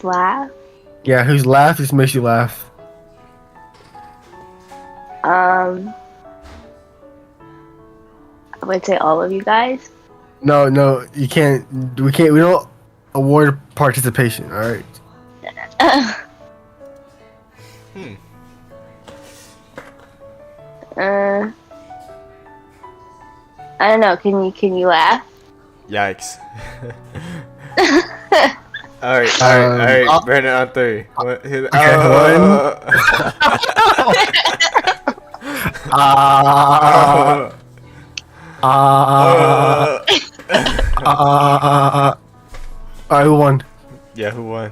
Laugh. Yeah, whose laugh just makes you laugh. I would say all of you guys. No, you can't. We can't. We don't award participation. All right. I don't know. Can you laugh? Yikes. Alright, Brandon on 3. Okay, Alright, who won? Yeah, who won?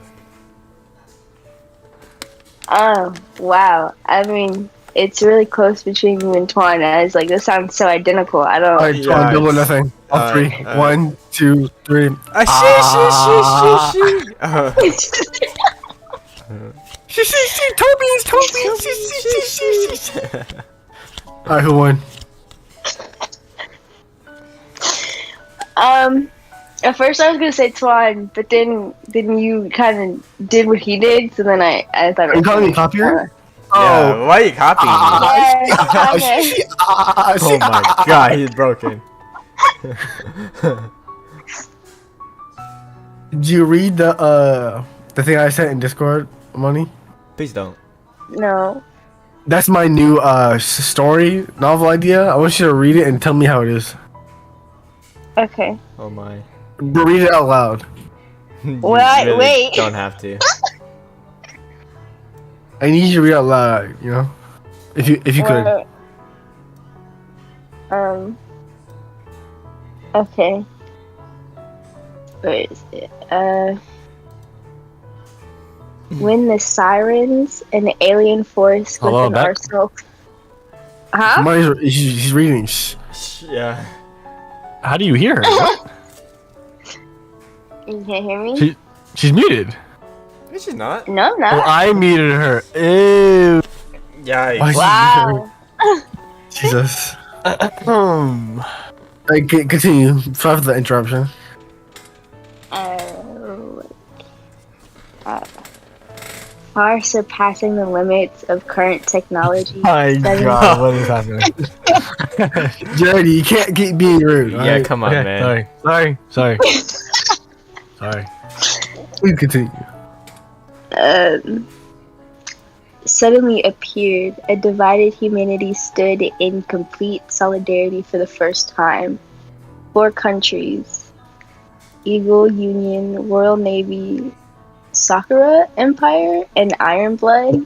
Oh, wow. I mean, it's really close between you and Twan. I was like, this sounds so identical. I don't. Alright, Twan, double or nothing. All three. 1, 2, 3. Toby's. Alright, who won? At first I was gonna say Twan, but then you kind of did what he did, so then I thought. Are you calling me copier? Yeah, why are you copying me? Oh my god, he's broken. Did you read the thing I sent in Discord, Money? Please don't. No. That's my new story novel idea. I want you to read it and tell me how it is. Okay. Oh my. But read it out loud. Well, wait. Don't have to. I need you to read out loud, you know? If you could. Okay. Where is it? When the sirens and the alien force with an arsenal. Huh? He's reading. Yeah. How do you hear her? What? You can't hear me? She's muted. No, she's not. No, I'm not. Well, I muted her. Ew. Yikes. Wow. Jesus. Alright, continue. Sorry for the interruption. Far surpassing the limits of current technology. My God, what is happening? Jody, you can't keep being rude. Yeah, right? come on, man. Sorry. Please continue. Suddenly appeared, a divided humanity stood in complete solidarity for the first time. 4 countries, Eagle Union, Royal Navy, Sakura Empire, and Ironblood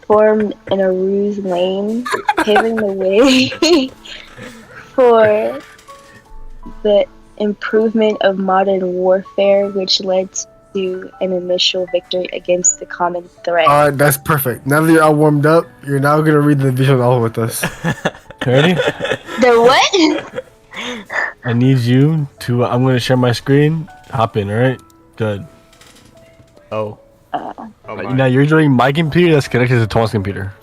formed in a ruse lane, paving the way for the improvement of modern warfare, which led to an initial victory against the common threat. Alright, that's perfect. Now that you're all warmed up, you're now gonna read the visual novel with us. Ready? The what? I need you to. I'm gonna share my screen. Hop in, alright? Good. Oh. Now you're joining my computer that's connected to Tom's computer.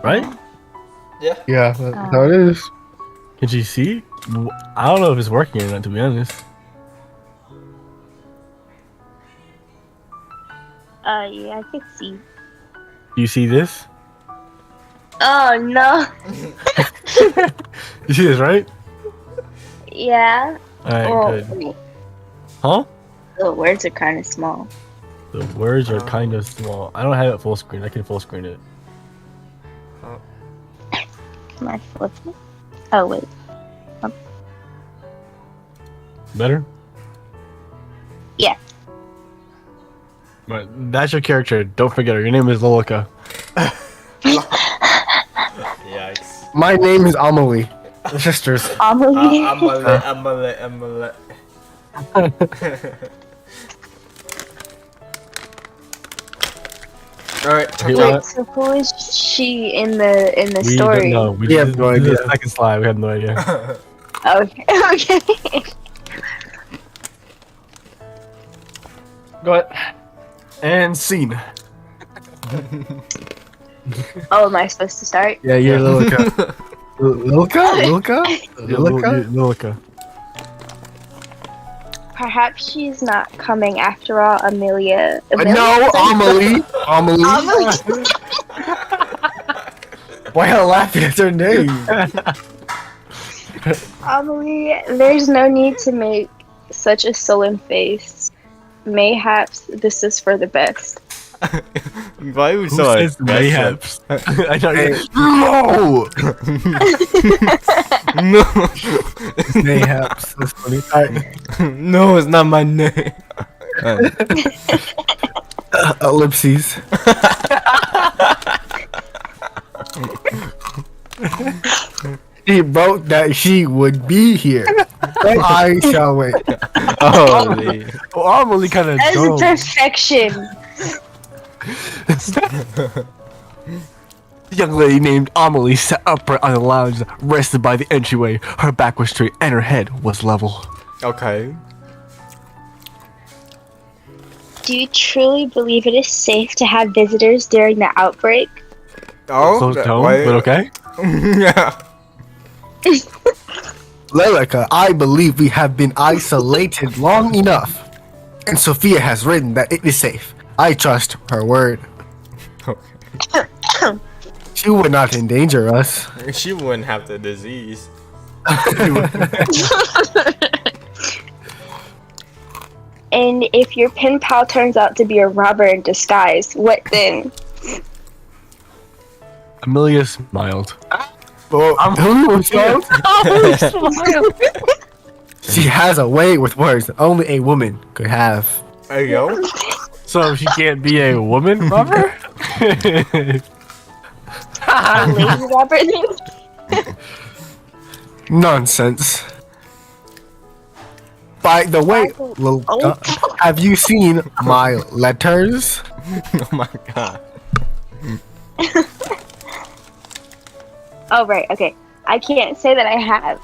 Right? Yeah, that's how it is. Can she see? I don't know if it's working or not, to be honest. Yeah, I can see. Do you see this? Oh, no. You see this, right? Yeah. Alright, good. Huh? The words are kind of small. The words are kind of small. I don't have it full screen. I can full screen it. Can I flip it? Oh, wait. Better? Yeah. Right, that's your character. Don't forget her. Your name is Lolica. Yikes. My name is Amelie. The sisters. Amelie. Amelie. Alright, Wait, so who is she in the story? No, we have no idea. The second slide, we have no idea. Okay. Okay. Go ahead. And scene. Oh, am I supposed to start? Yeah, you're Lilica. Lilica? Lolica. Perhaps she's not coming after all, Amelia. No, Amelie. Amelie. Amelie. Why are you laughing at her name? Amelie, there's no need to make such a sullen face. Mayhaps this is for the best. Why are you Who so says aggressive? mayhaps? I don't Hey, No! no. Mayhaps. That's funny. Alright. No, it's not my name. Ellipses. She wrote that she would be here. I shall wait. Holy. Well, Amelie kind of As dumb. perfection. The young lady named Amelie sat upright on the lounge, rested by the entryway. Her back was straight and her head was level. Okay. Do you truly believe it is safe to have visitors during the outbreak? Oh, So dumb, but okay. Yeah. Lelica, I believe we have been isolated long enough. And Sophia has written that it is safe. I trust her word. She would not endanger us. She wouldn't have the disease. And if your pen pal turns out to be a robber in disguise, what then? Amelia smiled. Who She has a way with words that only a woman could have. There you go. So she can't be a woman robber? A lady robber then? Nonsense. By the way, Lelica, have you seen my letters? Oh my god. Oh, right, okay. I can't say that I have.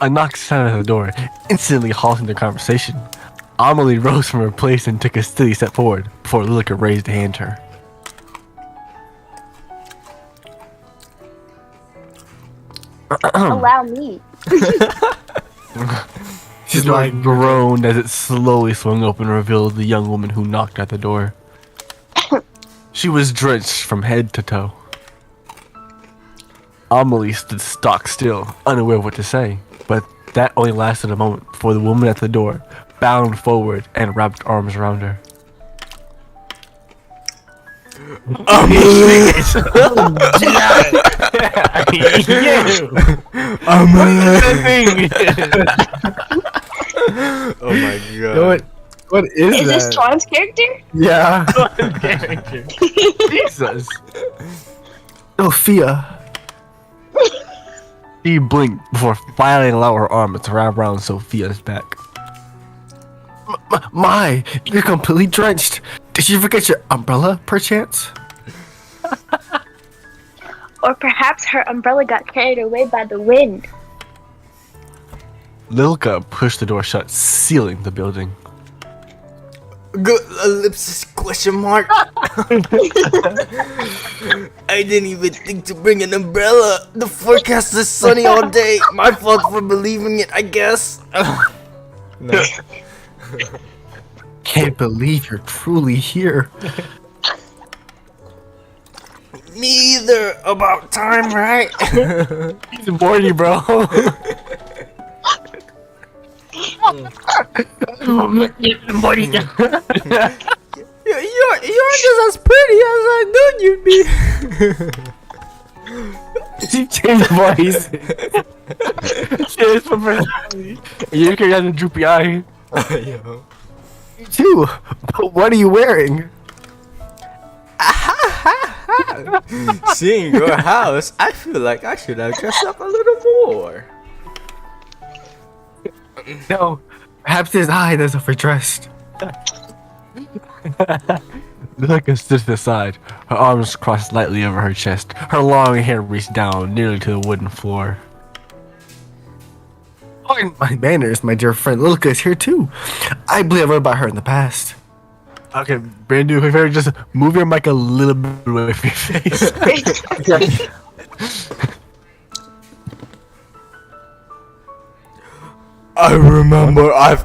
A knock sounded at the door, instantly halting the conversation. Amelie rose from her place and took a steady step forward before Lilica raised a hand to her. Allow me. She's The door like, groaned as it slowly swung open and revealed the young woman who knocked at the door. She was drenched from head to toe. Amelie stood stock still, unaware of what to say, but that only lasted a moment before the woman at the door bounded forward and wrapped arms around her. Oh my you know god. what is Is this that? Twan's character? Yeah. Jesus. Sophia. She blinked before finally allowing her arm to wrap around Sophia's back. My, you're completely drenched. Did you forget your umbrella, perchance? Or perhaps her umbrella got carried away by the wind. Lilka pushed the door shut, sealing the building. Good ellipsis question mark. I didn't even think to bring an umbrella. The forecast is sunny all day. My fault for believing it, I guess. No. Can't believe you're truly here. Me either. About time, right? He's horny, bro. You're just as pretty as I knew you'd be. She changed voice. Cheers for personality. You can have a droopy eye. Yo. You too. But what are you wearing? Seeing your house, I feel like I should have dressed up a little more. No. Perhaps his eye is overdressed. Lilka stood to the side, her arms crossed lightly over her chest. Her long hair reached down nearly to the wooden floor. Pardon my manners, my dear friend. Lilica is here too. I believe I read about her in the past. Okay, Brandon, if you favor, just move your mic a little bit away from your face. I remember I've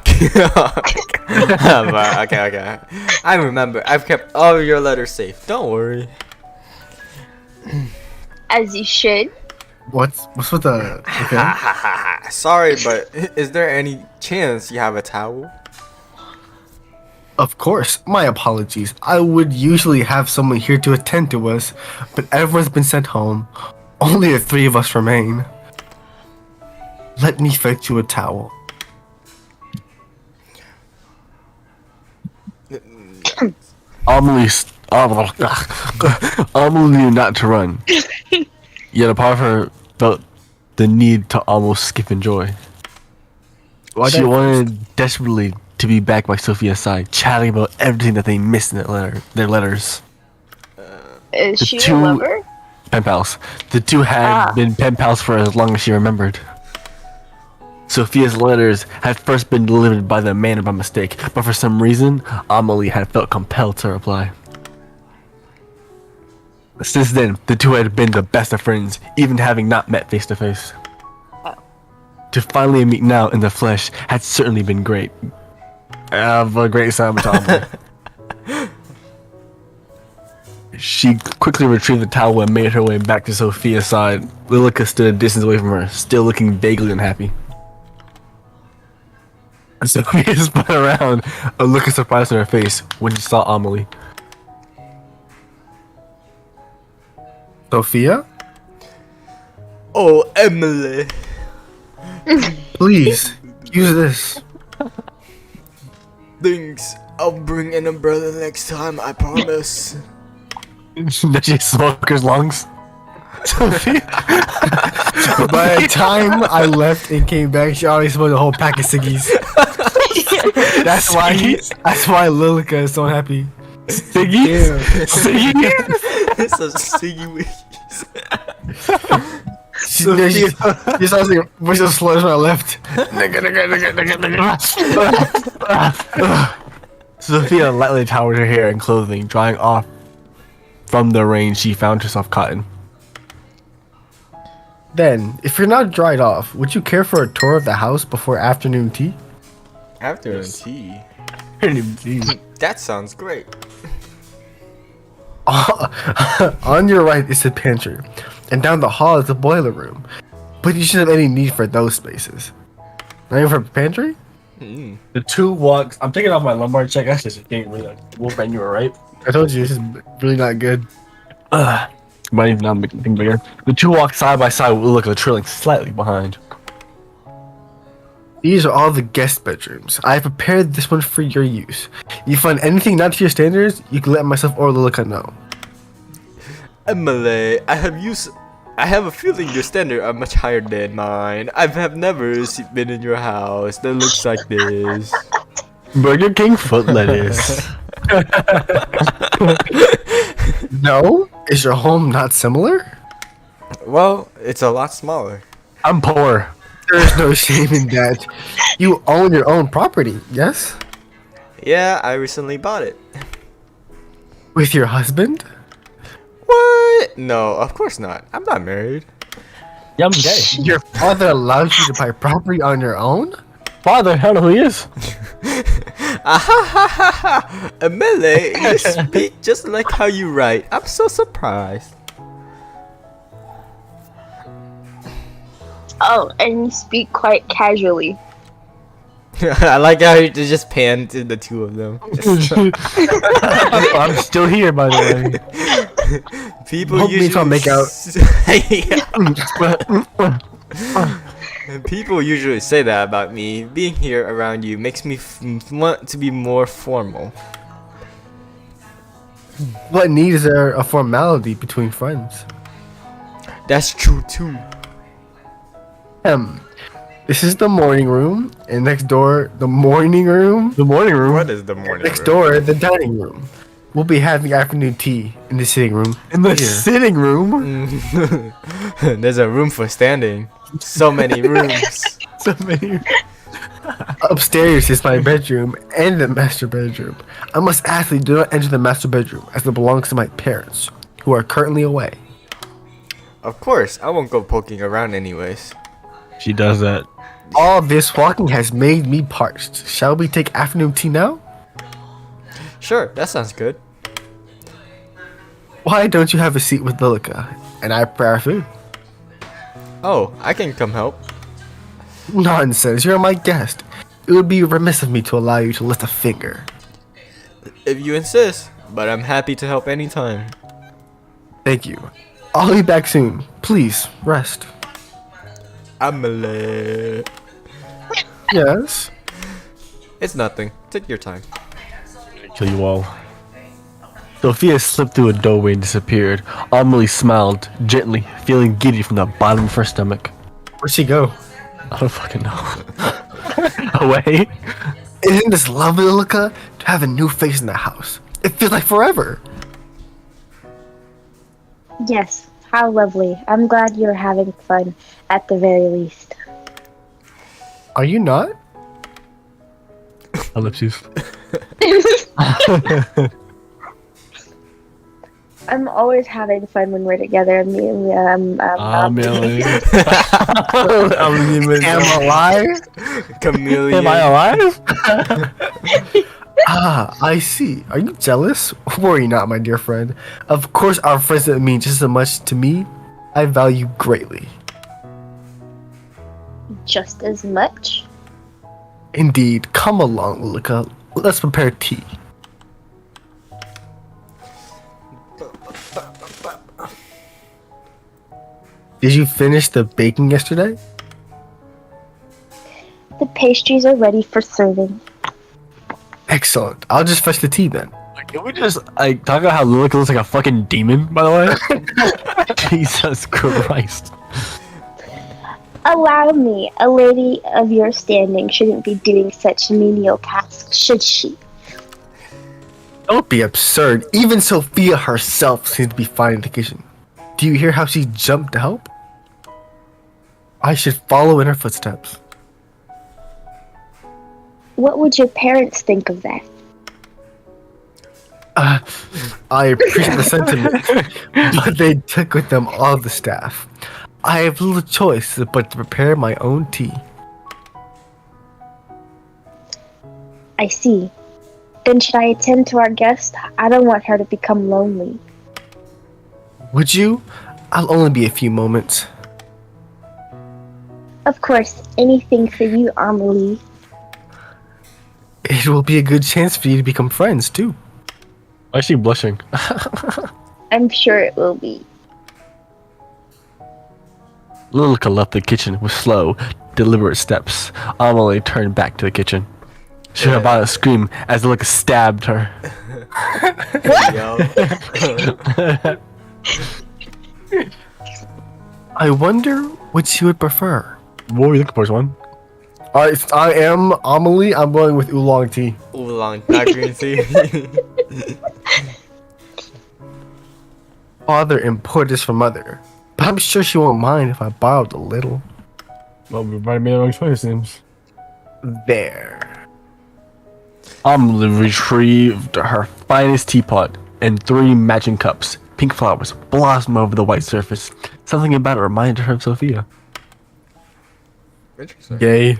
okay. I remember I've kept all of your letters safe. Don't worry. As you should. What's with the? Okay. Sorry, but is there any chance you have a towel? Of course. My apologies. I would usually have someone here to attend to us, but everyone's been sent home. Only the three of us remain. Let me fetch you a towel. Amelie, Amelie knew not to run. Yet a part of her felt the need to almost skip in joy. She wanted desperately to be back by Sophia's side, chatting about everything that they missed in their letters. Is The she two- a lover? Pen pals. The two had been pen pals for as long as she remembered. Sophia's letters had first been delivered by the man by mistake, but for some reason, Amelie had felt compelled to reply. Since then, the two had been the best of friends, even having not met face to face. To finally meet now in the flesh had certainly been great. Have a great time with Amelie. She quickly retrieved the towel and made her way back to Sophia's side. Lilica stood a distance away from her, still looking vaguely unhappy. Sophia spun around, a look of surprise on her face when she saw Amelie. Sophia? Oh, Emily. Please, use this. Thanks. I'll bring an umbrella next time, I promise. Does she smoke her lungs? Sophia? By the time I left and came back, she already smoked a whole pack of ciggies. That's why Lilica is so happy. Siggy? Yeah. Siggy? It's a sticky weed. She sounds like a bunch of slurs when I left. Sophia lightly toweled her hair and clothing, drying off from the rain she found herself caught in. Then, if you're not dried off, would you care for a tour of the house before afternoon tea? Afternoon tea. Tea. That sounds great. On your right is the pantry, and down the hall is the boiler room. But you shouldn't have any need for those spaces. Not even for a pantry? The two walks. I'm taking off my lumbar check. That's just getting really like wolf menu, right? I told you, this is really not good. Might even not make anything bigger. The two walk side by side with Lilica trailing slightly behind. These are all the guest bedrooms. I have prepared this one for your use. You find anything not to your standards, you can let myself or Lilica know. Emily, I have a feeling your standards are much higher than mine. I have never been in your house that looks like this. Burger King foot lettuce. No? Is your home not similar? Well, it's a lot smaller. I'm poor. There's no shame in that. You own your own property, yes? Yeah, I recently bought it. With your husband? What? No, of course not. I'm not married. Yeah, I'm gay. Your father allows you to buy property on your own? Father, I don't know who he is. Emily, you speak just like how you write. I'm so surprised. Oh, and you speak quite casually. I like how you just pan to the two of them. I'm still here, by the way. People Hope me usually to make out. People usually say that about me. Being here around you makes me want to be more formal. What need is there a formality between friends? That's true too. This is the morning room, and next door, the morning room. The morning room. What is the morning Next room? door, the dining room. We'll be having afternoon tea in the sitting room. In the Here. sitting room. There's a room for standing. So many rooms. So many. Upstairs is my bedroom and the master bedroom. I must ask that you do not enter the master bedroom, as it belongs to my parents, who are currently away. Of course, I won't go poking around anyways. She does that. All this walking has made me parched. Shall we take afternoon tea now? Sure, that sounds good. Why don't you have a seat with Lilica and I prepare our food? Oh, I can come help. Nonsense, you're my guest. It would be remiss of me to allow you to lift a finger. If you insist, but I'm happy to help anytime. Thank you. I'll be back soon. Please, rest. Amelie. Yes? It's nothing. Take your time. Kill you all. Sophia slipped through a doorway and disappeared. Amelie smiled, gently, feeling giddy from the bottom of her stomach. Where'd she go? I don't fucking know. Away? Isn't this lovely, Lilica? To have a new face in the house. It feels like forever. Yes, how lovely. I'm glad you're having fun, at the very least. Are you not? Ellipses. I'm always having fun when we're together. Amelie. Am I alive? Chameleon. Am I alive? Ah, I see. Are you jealous? Worry not, my dear friend. Of course, our friendship means just as much to me. I value greatly. Just as much? Indeed. Come along, Lilica. Let's prepare tea. Did you finish the baking yesterday? The pastries are ready for serving. Excellent. I'll just fetch the tea then. Can we just talk about how Lilica looks like a fucking demon, by the way? Jesus Christ. Allow me, a lady of your standing shouldn't be doing such menial tasks, should she? Don't be absurd. Even Sophia herself seems to be fine in the kitchen. Do you hear how she jumped to help? I should follow in her footsteps. What would your parents think of that? I appreciate the sentiment, but they took with them all the staff. I have little choice but to prepare my own tea. I see. Then should I attend to our guest? I don't want her to become lonely. Would you? I'll only be a few moments. Of course, anything for you, Amelie. It will be a good chance for you to become friends, too. Why is she blushing? I'm sure it will be. Lilica left the kitchen with slow, deliberate steps. Amelie turned back to the kitchen. She heard about a scream as Lilica stabbed her. I wonder which you would prefer. What were you looking for, Swan? I am Amelie. I'm going with oolong tea. Oolong, not green tea. Father imported this from mother, but I'm sure she won't mind if I borrowed a little. Well, we might have made the wrong choice, it seems. There. Amelie retrieved her finest teapot and 3 matching cups. Pink flowers blossom over the white surface. Something about it reminded her of Sophia. Interesting. Yay.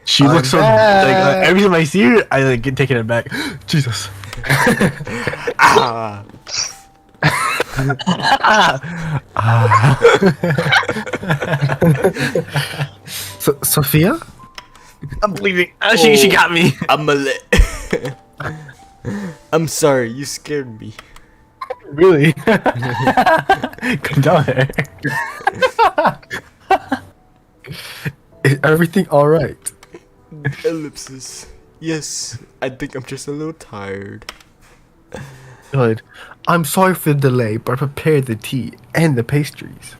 She looks so like every time I see her, I get taken aback. Jesus. Ah. Sophia? I'm bleeding. She got me. Amelie. I'm sorry, you scared me. Really? Come down here. Is everything alright? Ellipsis. Yes, I think I'm just a little tired. Good. I'm sorry for the delay, but I prepared the tea and the pastries.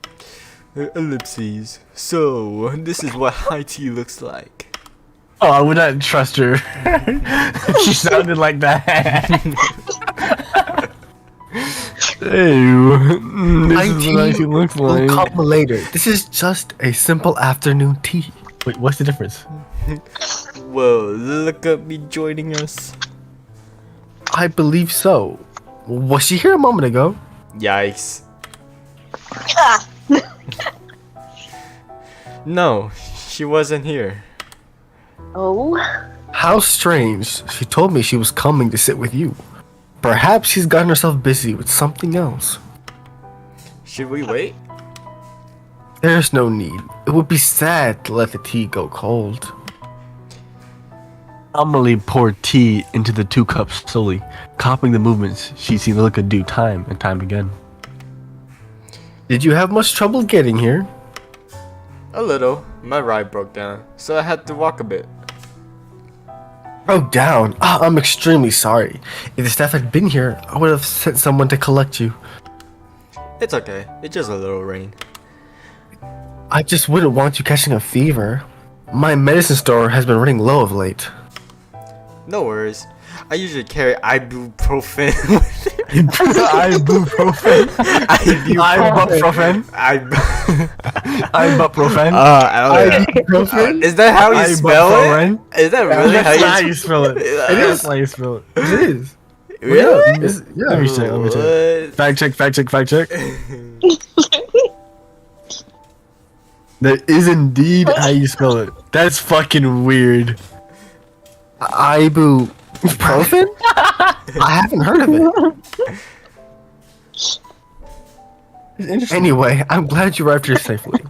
Ellipses. So, this is what high tea looks like. Oh, I would not trust her. She sounded like that. Ew. This is what she looks will like. come later. This is just a simple afternoon tea. Wait, what's the difference? Whoa, look at me joining us. I believe so. Was she here a moment ago? No, she wasn't here. Oh, How strange. She told me she was coming to sit with you. Perhaps she's gotten herself busy with something else. Should we wait? There's no need. It would be sad to let the tea go cold. Amelie poured tea into the 2 cups slowly, copying the movements she'd seen Lilica do time and time again. Did you have much trouble getting here? A little. My ride broke down, so I had to walk a bit. Broke down? I'm extremely sorry. If the staff had been here, I would have sent someone to collect you. It's okay. It's just a little rain. I just wouldn't want you catching a fever. My medicine store has been running low of late. No worries. I usually carry ibuprofen with it. Ibuprofen. Ibuprofen. Ibuprofen. Ibuprofen? Is that how you spell it? Ibuprofen. Is that really That's how how you you spell it. It is how you spell it. It is. Really? Yeah. Let me check. Let me check. What? Fact check. Fact check. Fact check. That is indeed how you spell it. That's fucking weird. Ibuprofen? I haven't heard of it. Anyway, I'm glad you arrived here safely.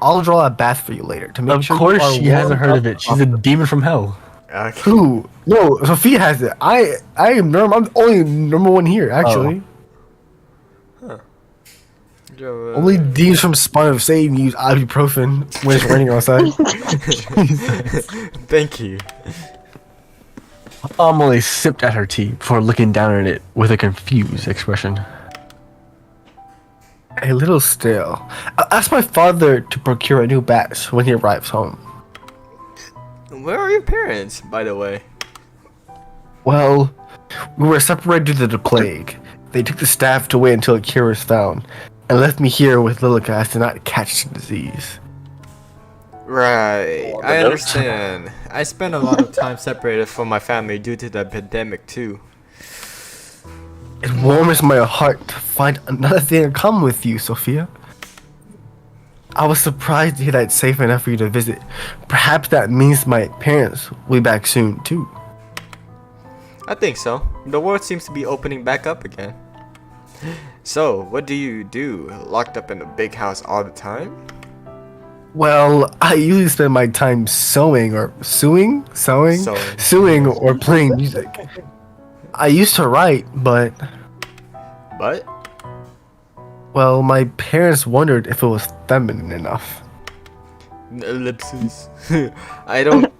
I'll draw a bath for you later to make Of sure you course, are she hasn't warmed heard up of it. She's a demon from hell. Okay. Who? No, Sophia has it. I am normal. I'm the only normal one here, actually. Only demons from Spawn of Satan use ibuprofen when it's raining outside. Thank you. Amelie sipped at her tea before looking down at it with a confused expression. A little stale. I'll ask my father to procure a new batch when he arrives home. Where are your parents, by the way? Well, we were separated due to the plague. They took the staff to wait until a cure was found, and left me here with Lilica to not catch the disease. Right, I understand. I spent a lot of time separated from my family due to the pandemic too. It warms my heart to find another thing in common with you, Sophia. I was surprised to hear that it's safe enough for you to visit. Perhaps that means my parents will be back soon, too. I think so. The world seems to be opening back up again. So, what do you do? Locked up in a big house all the time? Well, I usually spend my time sewing or suing or playing music. I used to write, but But? well, my parents wondered if it was feminine enough. Ellipses. I don't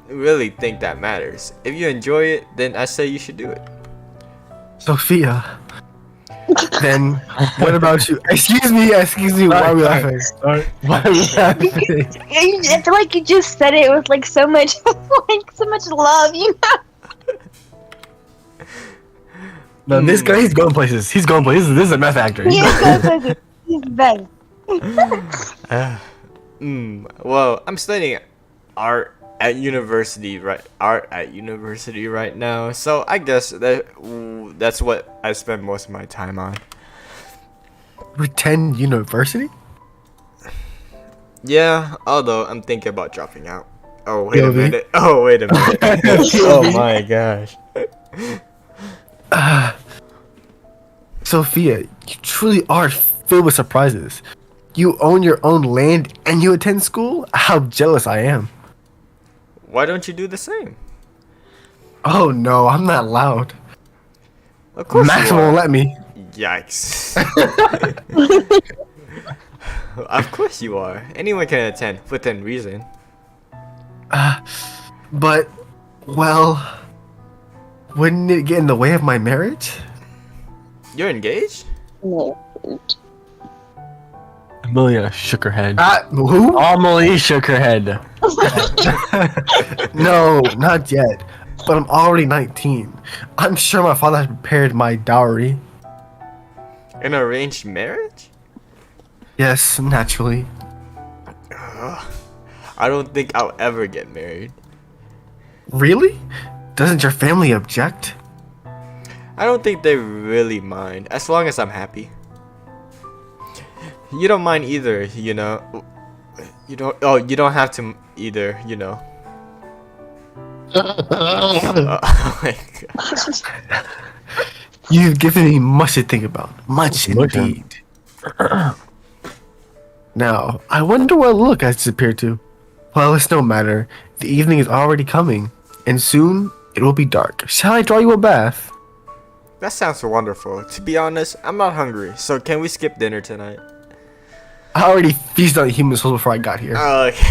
really think that matters. If you enjoy it, then I say you should do it. Sophia. Then, what about you? Excuse me, why are we laughing? Why are we laughing? I feel like you just said it with like so much, like so much love, you know. No, this guy, he's going places. He's going places. This is a meth actor. He's the best. Well, I'm studying art at university right now, so I guess that's what I spend most of my time on. Pretend university? Yeah, although I'm thinking about dropping out. Oh wait a POV? minute. Oh wait a minute. Oh my gosh. Sophia, you truly are filled with surprises. You own your own land and you attend school? How jealous I am. Why don't you do the same? Oh no, I'm not allowed. Of course Max you are. won't let me. Yikes. Of course you are. Anyone can attend within reason. But, well, wouldn't it get in the way of my marriage? You're engaged? Amelia shook her head. Who? Amelie shook her head. No, not yet. But I'm already 19. I'm sure my father has prepared my dowry. An arranged marriage? Yes, naturally. I don't think I'll ever get married. Really? Doesn't your family object? I don't think they really mind, as long as I'm happy. You don't mind either, you know. You don't. Oh, you don't have to either. You know. Oh my god. You've given me much to think about. Much Much, huh? indeed. Now, I wonder what look has disappeared to. Well, it's no matter. The evening is already coming, and soon it will be dark. Shall I draw you a bath? That sounds wonderful. To be honest, I'm not hungry, so can we skip dinner tonight? I already feasted on human souls before I got here. Okay.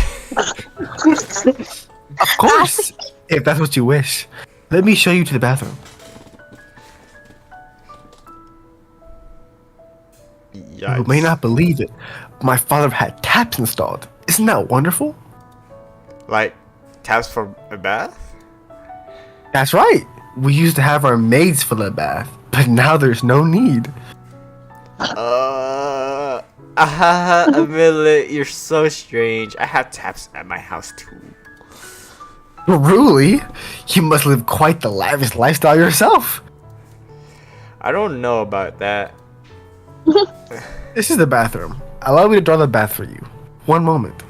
Of course, if that's what you wish. Let me show you to the bathroom. You may Yikes. not believe it. My father had taps installed. Isn't that wonderful? Like, taps for a bath? That's right. We used to have our maids fill a bath, but now there's no need. Amelie, you're so strange. I have taps at my house too. Really? You must live quite the lavish lifestyle yourself. I don't know about that. This is the bathroom. Allow me to draw the bath for you. One moment.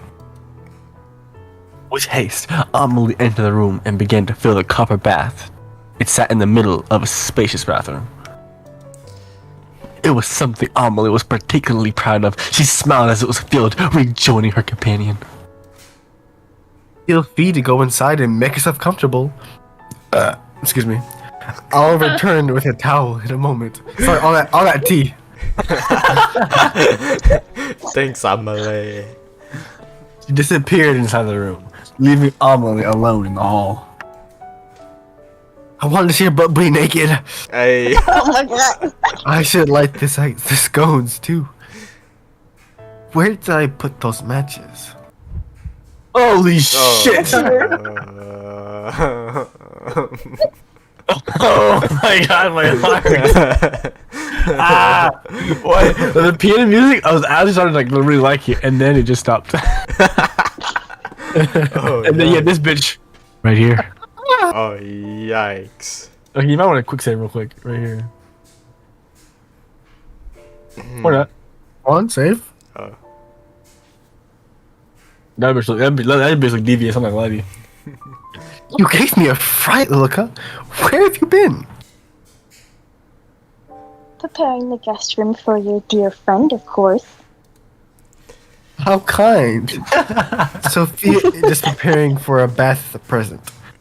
With haste, Amelie entered the room and began to fill the copper bath. It sat in the middle of a spacious bathroom. It was something Amelie was particularly proud of. She smiled as it was filled, rejoining her companion. Feel free to go inside and make yourself comfortable. Excuse me. I'll return with a towel in a moment. Sorry, all that tea. Thanks, Amelie. She disappeared inside the room, leaving Amelie alone in the hall. I wanted to see your butt be naked. Hey. Oh my god. I should light the scones too. Where did I put those matches? Holy shit! Oh my god, my heart! Ah! What? The piano music, I was actually starting to like really like it, and then it just stopped. Oh, And then yeah, this bitch right here. Oh, yikes. Okay, you might want to quick save real quick, right here. Or not. On save. Oh. That bitch look devious. I'm not gonna lie to you. You gave me a fright, Lilica. Where have you been? Preparing the guest room for your dear friend, of course. How kind. Sophia is just preparing for a bath present.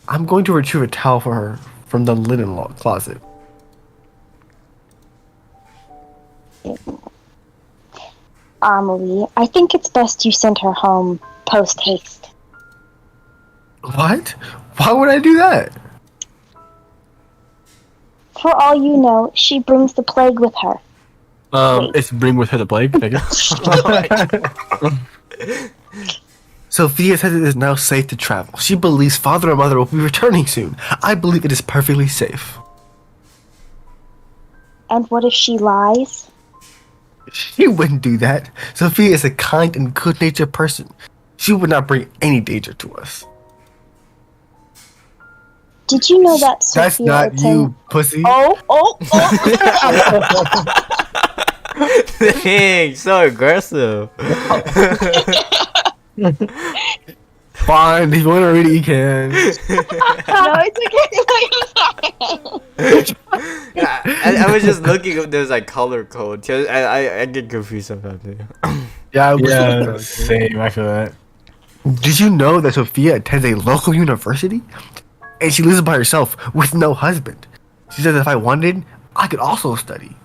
I'm going to retrieve a towel for her from the linen closet. Amelie, I think it's best you send her home post haste. What? Why would I do that? For all you know, she brings the plague with her. It's bring with her the plague. I guess. Sophia says it is now safe to travel. She believes father and mother will be returning soon. I believe it is perfectly safe. And what if she lies? She wouldn't do that. Sophia is a kind and good-natured person. She would not bring any danger to us. Did you know that Sophia That's not attend- you, pussy. Oh. Dang, so aggressive. Fine, if you want to read it, you can. No, it's okay. I was just looking if there's like color code. 'Cause I get confused sometimes. Yeah, Yeah, same. I feel that. Did you know that Sophia attends a local university? And she lives by herself with no husband. She says if I wanted, I could also study.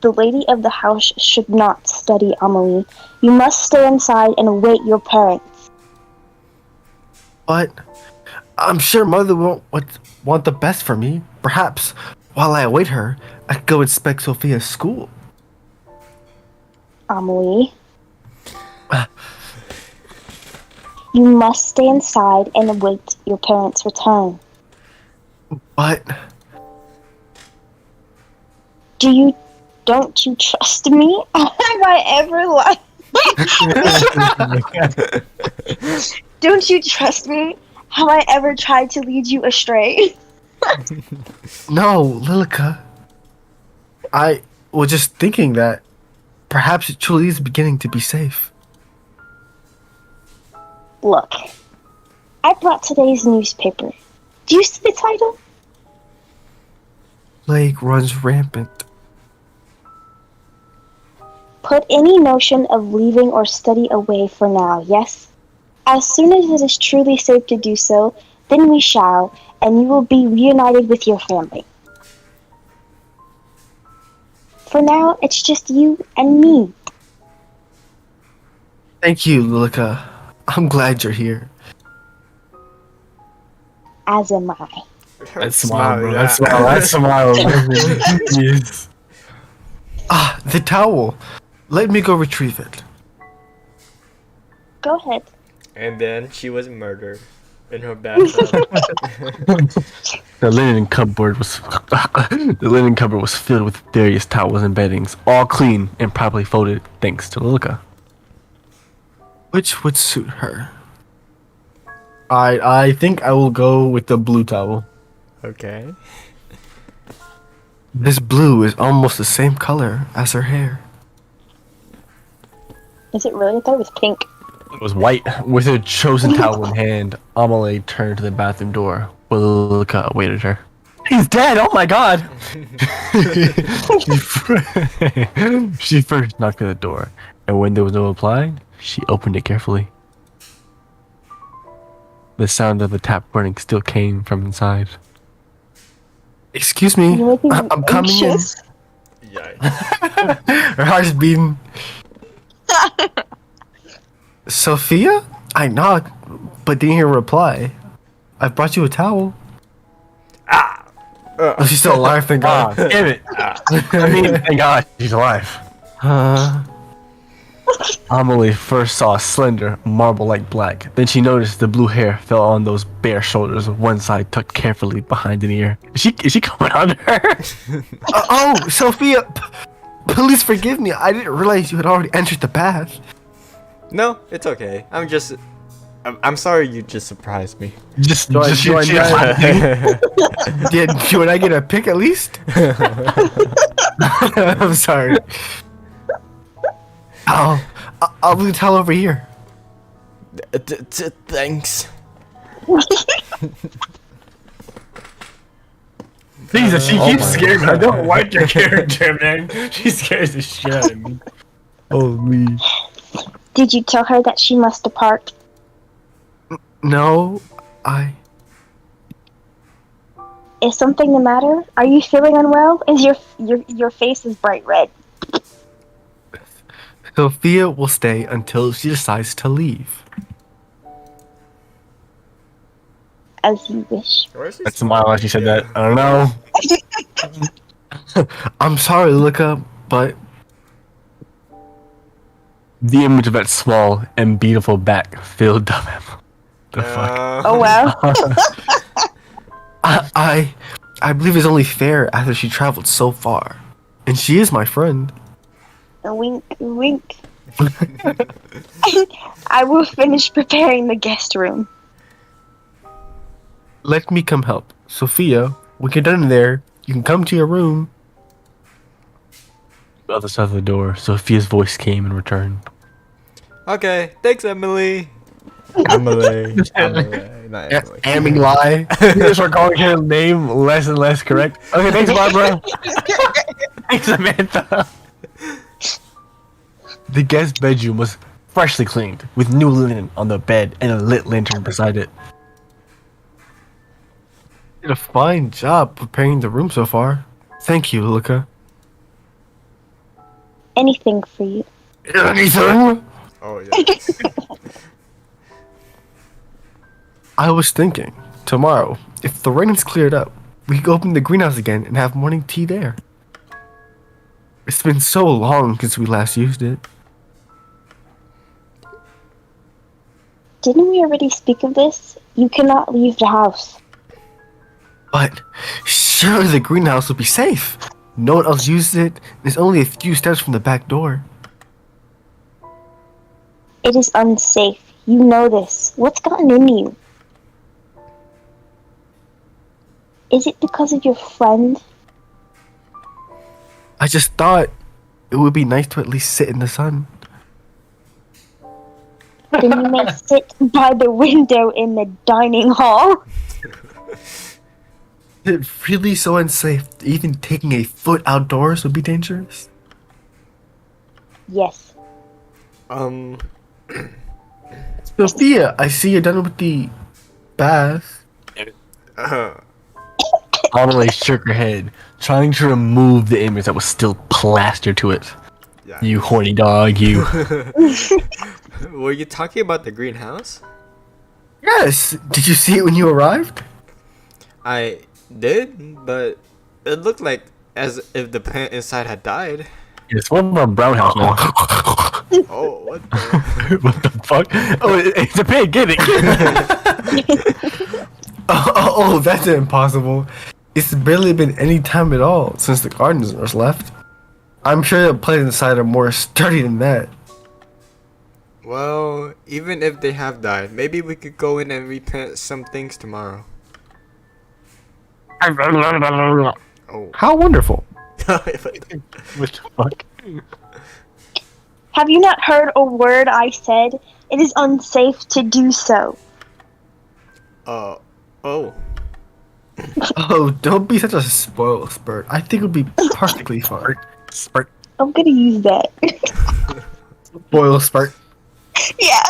The lady of the house should not study, Amelie. You must stay inside and await your parents. But I'm sure mother won't want the best for me. Perhaps while I await her, I could go inspect Sophia's school. Amelie. You must stay inside and await your parents' return. But Don't you trust me? Have I ever lied? Don't you trust me? Have I ever tried to lead you astray? no, Lilica. I was just thinking that Perhaps it truly is beginning to be safe. Look, I brought today's newspaper. Do you see the title? Plague runs rampant. Put any notion of leaving or study away for now, yes? As soon as it is truly safe to do so, then we shall, and you will be reunited with your family. For now, it's just you and me. Thank you, Lilica. I'm glad you're here. As am I. That smile, bro. That yeah. smile. Yes. Ah, the towel. Let me go retrieve it. Go ahead. And then she was murdered in her bathtub. The linen cupboard was filled with various towels and beddings, all clean and properly folded, thanks to Lilica. Which would suit her? I think I will go with the blue towel. Okay. This blue is almost the same color as her hair. Is it really? I thought it was pink. It was white. With her chosen towel in hand, Amelie turned to the bathroom door, where Lilica awaited her. He's dead! Oh my god! She first knocked at the door, and when there was no reply, she opened it carefully. The sound of the tap running still came from inside. Excuse me, You're looking I'm coming in. anxious. Yikes. Her heart's beating. Sophia? I knocked, but didn't hear a reply. I brought you a towel. Oh, she's still alive, thank God. Damn it! I mean, thank God she's alive. Amelie first saw a slender, marble-like black. Then she noticed the blue hair fell on those bare shoulders, one side tucked carefully behind an ear. Is she coming on her? Oh, Sophia, please forgive me. I didn't realize you had already entered the bath. No, it's okay. I'm sorry you just surprised me. Just Did you and I get a pic at least? I'm sorry. Oh, I'll leave the towel over here. Thanks. Jesus, she keeps my scaring me. I don't like your character, man. She scares the shit out of me. Oh, me. Did you tell her that she must depart? No, Is something the matter? Are you feeling unwell? Is your face is bright red? Sophia will stay until she decides to leave. As you wish. That smile as she said that. I don't know. I'm sorry, Lilica, but The image of that small and beautiful back filled up him. The fuck? Oh wow. I believe it's only fair after she traveled so far. And she is my friend. A wink, wink. I will finish preparing the guest room. Let me come help. Sophia, when you're done in there, you can come to your room. The other side of the door, Sophia's voice came in return. Okay, thanks, Emily. Emily. Not Emily. Amming lie. You just are calling her name less and less correct. Okay, thanks, Barbara. Thanks, Samantha. The guest bedroom was freshly cleaned, with new linen on the bed and a lit lantern beside it. You did a fine job preparing the room so far. Thank you, Lilica. Anything for you. Anything? Oh, yeah. I was thinking, tomorrow, if the rain is cleared up, we could open the greenhouse again and have morning tea there. It's been so long since we last used it. Didn't we already speak of this? You cannot leave the house. But surely the greenhouse will be safe. No one else uses it. It's only a few steps from the back door. It is unsafe. You know this. What's gotten in you? Is it because of your friend? I just thought it it would be nice to at least sit in the sun. Then you may sit by the window in the dining hall. Is it really so unsafe? Even taking a foot outdoors would be dangerous? Yes. Sophia, I see you're done with the bath. Amelie shook her head, trying to remove the image that was still plastered to it. Yeah. You horny dog, you. Were you talking about the greenhouse? Yes. Did you see it when you arrived? I did, but it looked like as if the plant inside had died. It's one of our brown house now. Oh, what the? What the fuck? Oh, it's a pig, get it! Oh, that's impossible. It's barely been any time at all since the gardeners left. I'm sure the plants inside are more sturdy than that. Well, even if they have died, maybe we could go in and replant some things tomorrow. Oh. How wonderful. What the fuck? Have you not heard a word I said? It is unsafe to do so. Oh. Oh, don't be such a spoiled spurt. I think it would be perfectly fine. Spurt. I'm gonna use that. Spoiled spurt. Yeah.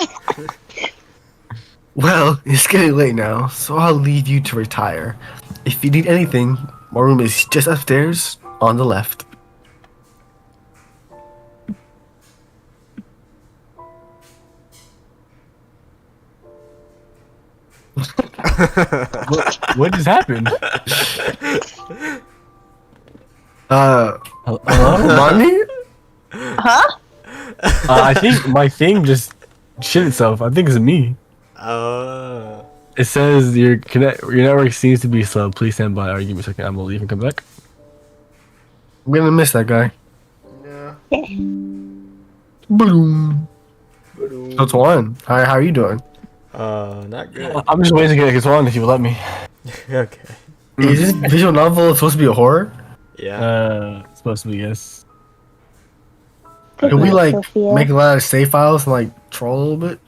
Well, it's getting late now, so I'll leave you to retire. If you need anything, my room is just upstairs on the left. What just happened? Hello? Money? Huh? I think my thing just shit itself. I think it's me. It says your network seems to be slow. Please stand by. Alright, give me a second. I'm gonna leave and come back. I'm gonna miss that guy. Yeah. Boom. So it's one. How are you doing? Not good. I'm just waiting to get on if you will let me. Okay. Is this visual novel supposed to be a horror? Yeah. It's supposed to be, yes. Good Can we night, like Sophia. make a lot of save files and like troll a little bit?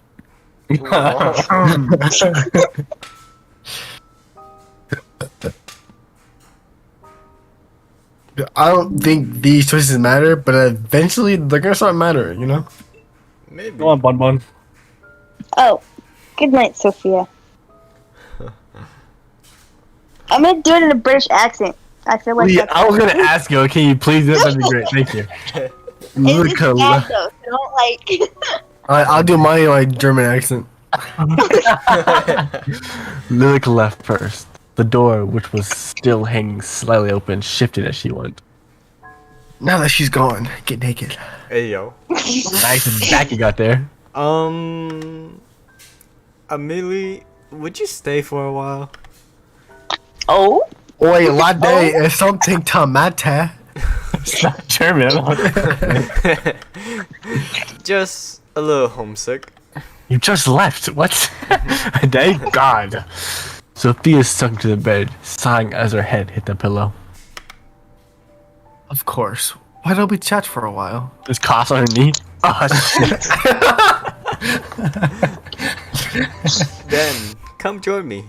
I don't think these choices matter, but eventually they're gonna start mattering, you know? Maybe. Go on, Bun Bun. Oh, good night, Sophia. I'm gonna do it in a British accent. I feel like Yeah, that's I was gonna ask you. Can you please do that? That'd be great. Thank you. It's Look, bad though, so don't like. I'll do my like German accent. Lilac left first. The door, which was still hanging slightly open, shifted as she went. Now that she's gone, get naked. Hey yo. Nice and back you got there. Amelie, would you stay for a while? Oh. Oi, latte is something tomate. It's not German. Just a little homesick. You just left. What? Thank God. Sophia sunk to the bed, sighing as her head hit the pillow. Of course. Why don't we chat for a while? This cost on her knee. Oh shit. Then come join me.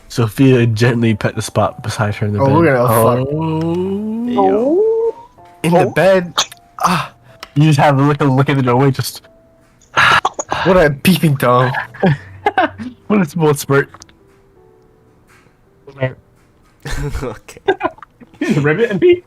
Sophia gently pet the spot beside her in the Oh, bed. we're gonna fuck. Hey, yo. Oh. In the bed. Ah, You just have a look at the doorway. Just what a peeping Tom. what a small spurt. Okay. Ribbit and me.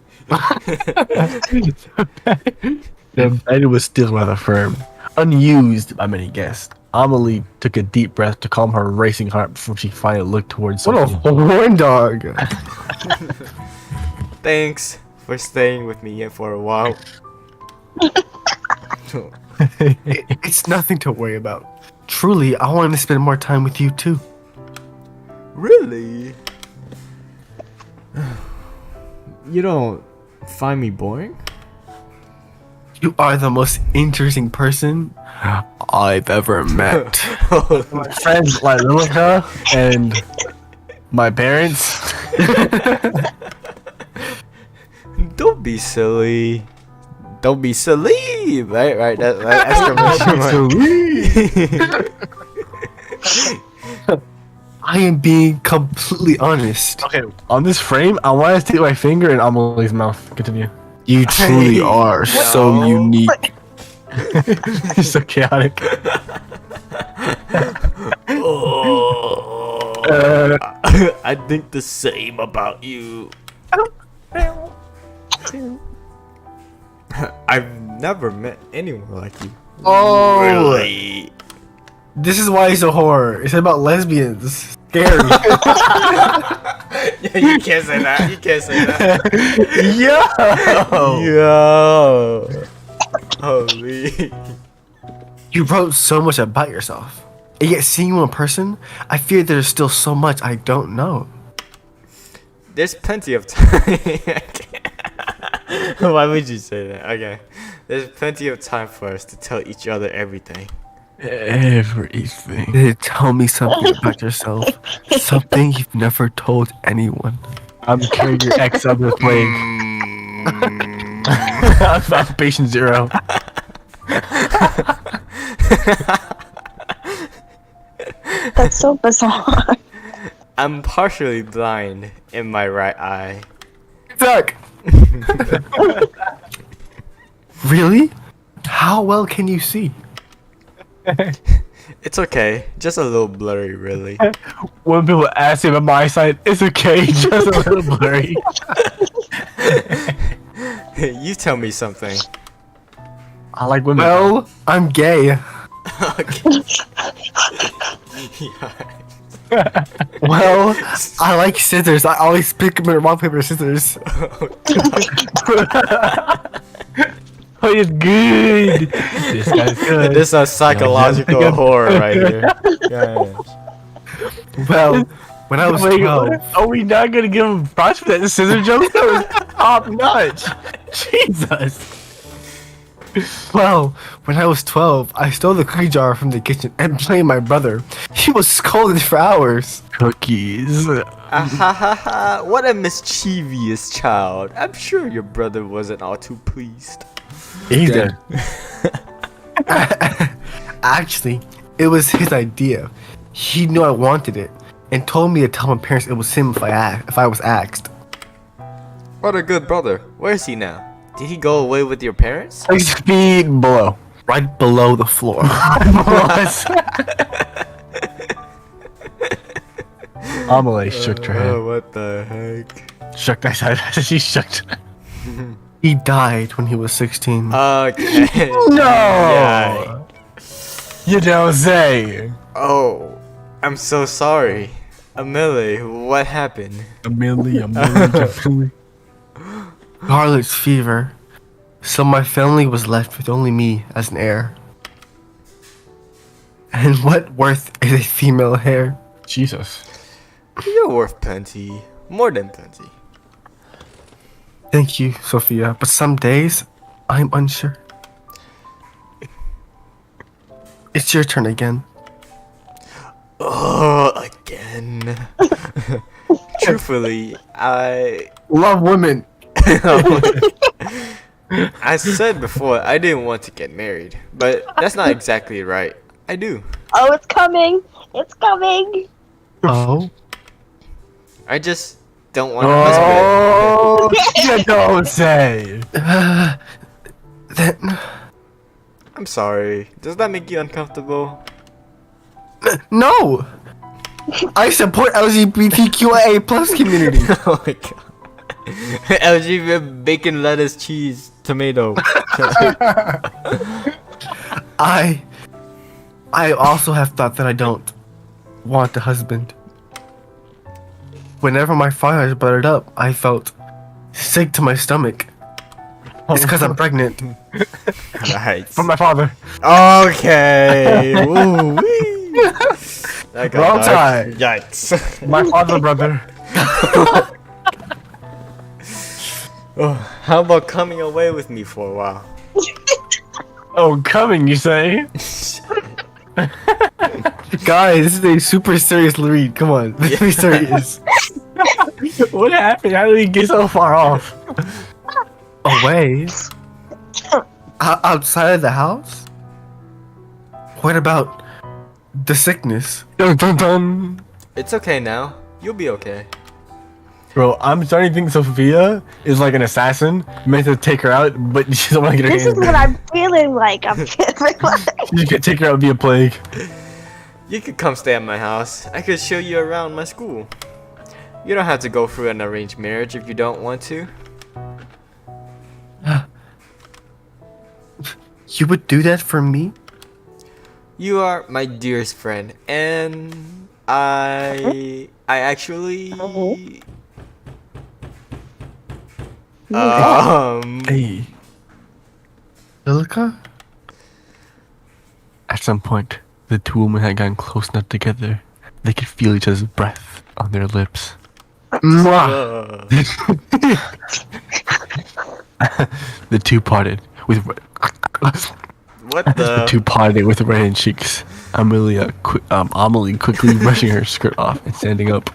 The bed was still rather firm, unused by many guests. Amelie took a deep breath to calm her racing heart before she finally looked towards What a Sophia. horn dog. Thanks for staying with me for a while. It's nothing to worry about. Truly, I want to spend more time with you too. Really? You don't find me boring? You are the most interesting person I've ever met. My friends like Lilica and my parents. Don't be silly. Don't be silly, right. That exclamation mark. I am being completely honest. Okay, on this frame, I want to take my finger in Amelie's mouth. Continue. You truly are so No. unique. It's so chaotic. I think the same about you. I've never met anyone like you. Oh, Really? this is why it's a horror. It's about lesbians. Scary. You can't say that. You can't say that. Yo! Yo. Holy. You wrote so much about yourself. And yet seeing you in person, I fear there's still so much I don't know. There's plenty of time. Why would you say that? Okay. There's plenty of time for us to tell each other everything. Everything. Tell me something about yourself. Something you've never told anyone. I'm carrying your ex on this wave. I'm patient 0. That's so bizarre. I'm partially blind in my right eye. Zach! Really? How well can you see? It's okay. Just a little blurry, really. When people ask me about my eyesight, it's okay, just a little blurry. You tell me something. I like women. Well, I'm gay. Okay. Well, I like scissors. I always pick them in rock, paper, scissors. Oh, it's good. This guy's good. This is a psychological Yeah. horror right here. Gosh. Well, when I was Wait, 12, are we not gonna give him props for that scissor joke? That was top notch. Jesus. I stole the cookie jar from the kitchen and blamed my brother. He was scolded for hours. Cookies. Ahahaha, what a mischievous child. I'm sure your brother wasn't all too pleased. He's dead. Actually, it was his idea. He knew I wanted it and told me to tell my parents it was him if I was asked. What a good brother. Where is he now? Did he go away with your parents? 6 feet below. Right below the floor. Amelie shook her head. What the heck? Shook that side. She shook. He died when he was 16. Okay. No! Yeah. You don't say. Oh, I'm so sorry. Amelie, what happened? Amelie. Scarlet's fever. So my family was left with only me as an heir. And what worth is a female hair? Jesus. You're worth plenty. More than plenty. Thank you, Sophia, but some days I'm unsure. It's your turn again. Oh, again. Truthfully, I Love women. I said before I didn't want to get married, but that's not exactly right. I do. Oh, it's coming. It's coming. Oh? I just don't want a husband. Oh, you don't say. Then I'm sorry. Does that make you uncomfortable? no. I support LGBTQIA plus community. Oh my god. LGBT bacon, lettuce, cheese, tomato. I also have thought that I don't want a husband. Whenever my father brought it up, I felt sick to my stomach. It's because I'm pregnant. Nice. From my father. Okay. Woo-wee. That got Wrong dark. side. Yikes. My father, brother. Oh, how about coming away with me for a while? Oh, coming, you say? Guys, this is a super serious read. Come on, let's be serious. What happened? How did he get so far off? Away? outside of the house? What about the sickness? Dun, dun, dun. It's okay now. You'll be okay. Bro, I'm starting to think Sophia is like an assassin meant to take her out, but she doesn't want to get her This is hands what dirty. I'm feeling like. I'm feeling like. You can take her out via plague. You could come stay at my house. I could show you around my school. You don't have to go through an arranged marriage if you don't want to. You would do that for me? You are my dearest friend, and I actually Hey. Lilica? At some point, the two women had gotten close enough together they could feel each other's breath on their lips. uh, The two parted with what the two the parted with reddened cheeks. Amelie quickly brushing her skirt off and standing up.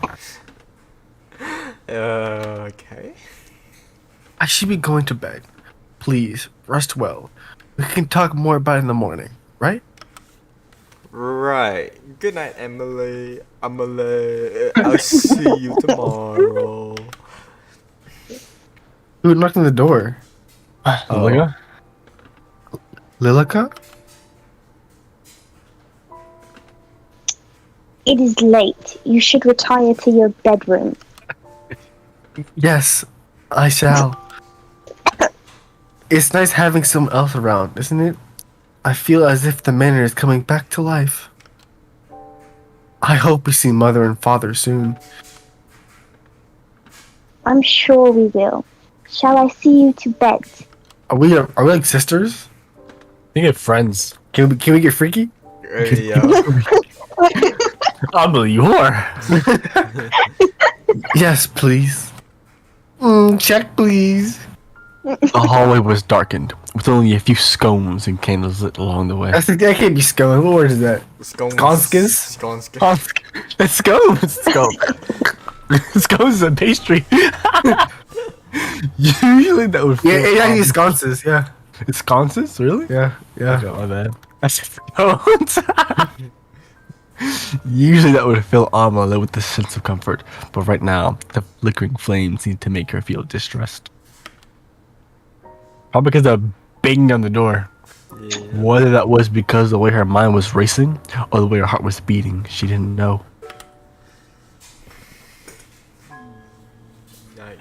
okay. I should be going to bed. Please, rest well. We can talk more about it in the morning, right? Right. Good night, Emily. I'll see you tomorrow. Who knocked on the door? Lilica? Lilica? It is late. You should retire to your bedroom. Yes, I shall. It's nice having someone else around, isn't it? I feel as if the manor is coming back to life. I hope we see mother and father soon. I'm sure we will. Shall I see you to bed? Are we like sisters? You get friends. Can we get freaky? Yeah. Amelie, you are. Yes, please. Check, please. The hallway was darkened, with only a few scones and candles lit along the way. That can't be scone. What word is that? Skonskis? Skonskis. It's scones! Scones is a pastry. Usually that would Yeah, feel yeah, sconces. Yeah, It's sconces? Really? yeah, yeah. Okay, my bad. I said scones. Usually that would fill Amelie with a sense of comfort, but right now, the flickering flames seemed to make her feel distressed. Probably because of banging on the door. Yeah. Whether that was because the way her mind was racing or the way her heart was beating, she didn't know.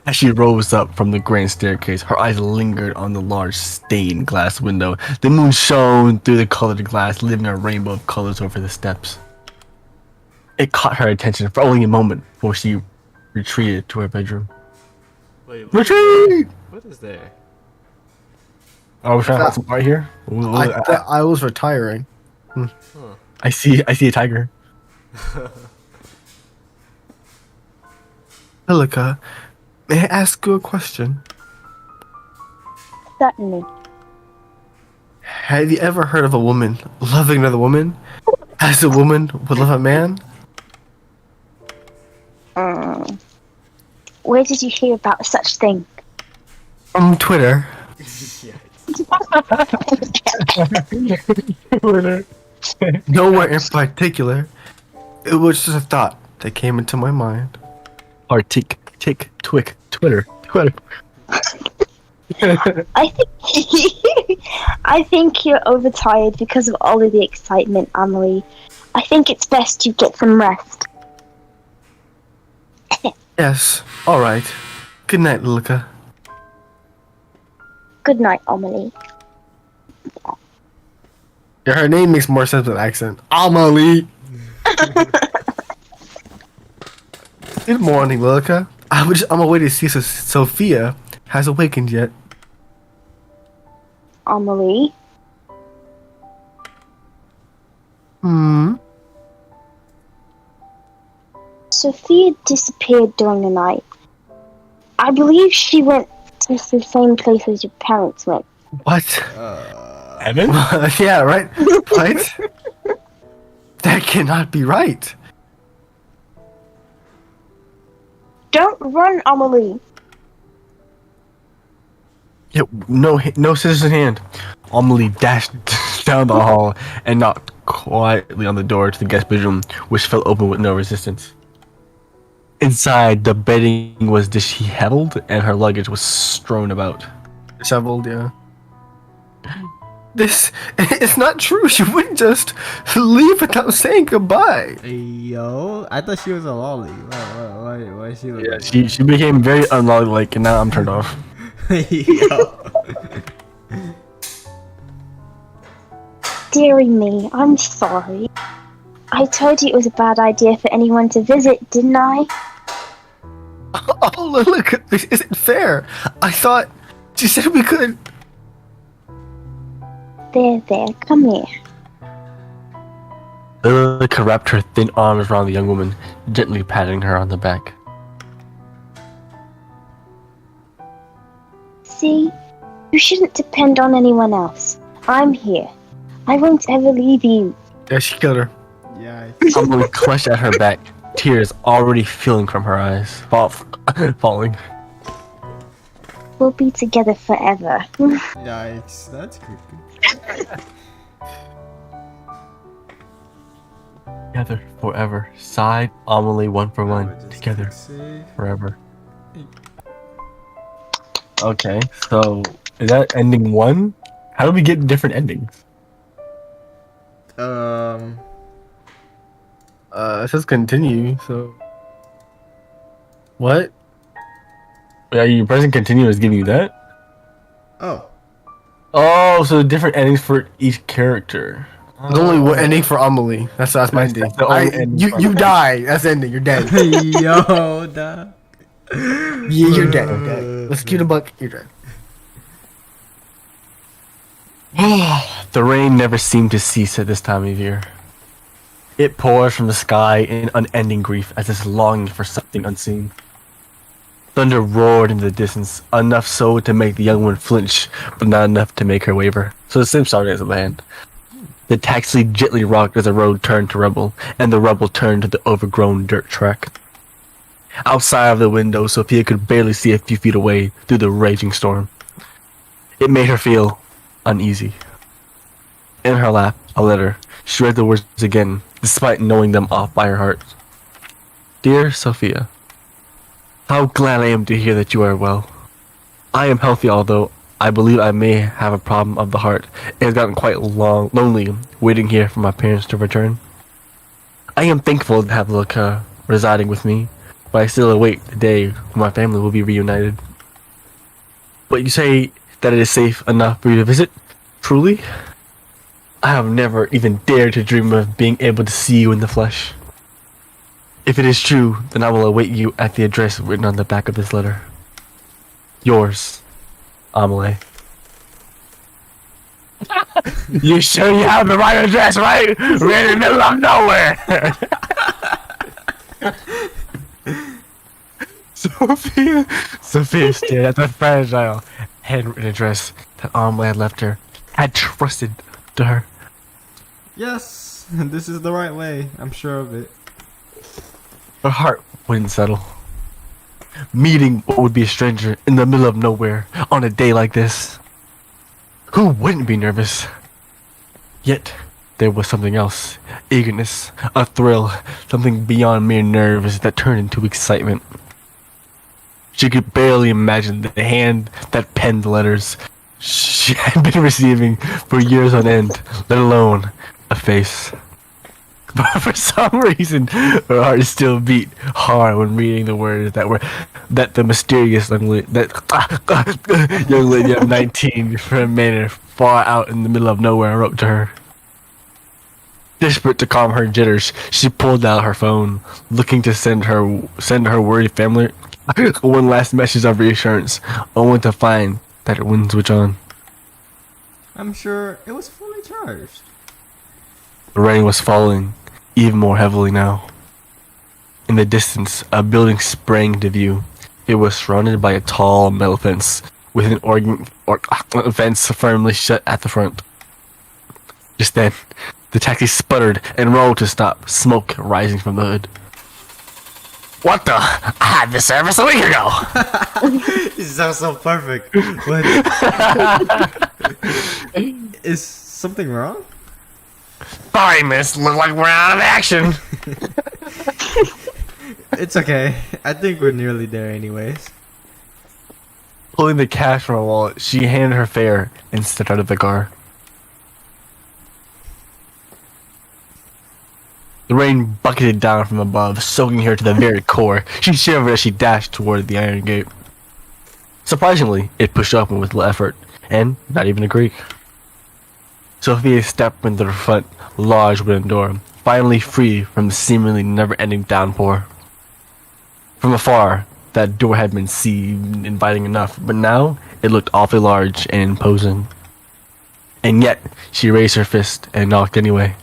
As she rose up from the grand staircase, her eyes lingered on the large stained glass window. The moon shone through the colored glass, leaving a rainbow of colors over the steps. It caught her attention for only a moment before she retreated to her bedroom. Wait, Retreat! what is there? Oh, we're trying to find some art here. I thought I was retiring. I see a tiger. Lilica, may I ask you a question? Certainly. Have you ever heard of a woman loving another woman as a woman would love a man? Where did you hear about such thing? From Twitter. Nowhere in particular. It was just a thought that came into my mind. Or tick, twick, Twitter. I think I think you're overtired because of all of the excitement, Amelie. I think it's best you get some rest. Yes, alright. Good night, Lilica. Good night, Amelie. Yeah, her name makes more sense with an accent. Amelie! Good morning, Lilica. I'm on my way to see if Sophia has awakened yet. Amelie? Sophia disappeared during the night. I believe she went to the same place as your parents went. What? Evan? Yeah, right? What? That cannot be right. Don't run, Amelie. Yeah, no scissors in hand. Amelie dashed down the hall and knocked quietly on the door to the guest bedroom, which fell open with no resistance. Inside, the bedding was disheveled and her luggage was strewn about. Disheveled, yeah. It's not true. She wouldn't just leave without saying goodbye. Hey, yo, I thought she was a lolly. Why is she? Yeah, she became very unlike, and now I'm turned off. Yo. Dearie me, I'm sorry. I told you it was a bad idea for anyone to visit, didn't I? Oh, look, this isn't fair. I thought she said we could. There, come here. Lilica wrapped her thin arms around the young woman, gently patting her on the back. See? You shouldn't depend on anyone else. I'm here. I won't ever leave you. Yeah, she killed her. Yeah. Amelie clutched at her back, tears already falling from her eyes. Falling. We'll be together forever. Yikes, that's creepy. Together forever. Sighed Amelie one for one. Just Together safe. forever. Okay, so is that ending one? How do we get different endings? It says continue, so. What? Yeah, your present continue is giving you that? Oh. Oh, so different endings for each character. There's only one ending for Amelie. That's my ending. That's the only ending for You Amelie. die. That's the ending. You're dead. Yo, da. You're dead. Okay. Let's cue the buck. You're dead. The rain never seemed to cease at this time of year. It pours from the sky in unending grief as if longing for something unseen. Thunder roared in the distance, enough so to make the young one flinch, but not enough to make her waver. So the same started as a land. The taxi gently rocked as the road turned to rubble, and the rubble turned to the overgrown dirt track. Outside of the window, Sophia could barely see a few feet away through the raging storm. It made her feel uneasy. In her lap, a letter. She read the words again, despite knowing them off by her heart. Dear Sophia, how glad I am to hear that you are well. I am healthy, although I believe I may have a problem of the heart. It has gotten quite lonely waiting here for my parents to return. I am thankful to have Lilica residing with me, but I still await the day when my family will be reunited. But you say that it is safe enough for you to visit? Truly? I have never even dared to dream of being able to see you in the flesh. If it is true, then I will await you at the address written on the back of this letter. Yours, Amelie. You sure you have the right address, right? We're in the middle of nowhere. Sophia stared at the fragile handwritten address that Amelie had left her, had trusted to her. Yes, this is the right way. I'm sure of it. Her heart wouldn't settle. Meeting what would be a stranger in the middle of nowhere on a day like this. Who wouldn't be nervous? Yet, there was something else. Eagerness, a thrill, something beyond mere nerves that turned into excitement. She could barely imagine the hand that penned the letters she had been receiving for years on end, let alone a face. But for some reason, her heart still beat hard when reading the words that the mysterious young lady of 19 from a manor far out in the middle of nowhere wrote to her. Desperate to calm her jitters, she pulled out her phone, looking to send her worried family one last message of reassurance, only to find that it wouldn't switch on. I'm sure it was fully charged. The rain was falling, even more heavily now. In the distance, a building sprang into view. It was surrounded by a tall metal fence, with an fence firmly shut at the front. Just then, the taxi sputtered and rolled to stop, smoke rising from the hood. What the? I had this service a week ago! This sounds so perfect. What? Is something wrong? Sorry, miss. Look like we're out of action. It's okay. I think we're nearly there anyways. Pulling the cash from her wallet, she handed her fare and stepped out of the car. The rain bucketed down from above, soaking her to the very core. She shivered as she dashed toward the iron gate. Surprisingly, it pushed open with little effort, and not even a creak. Sophia stepped into the front, large wooden door, finally free from the seemingly never-ending downpour. From afar, that door had been seen inviting enough, but now it looked awfully large and imposing. And yet, she raised her fist and knocked anyway.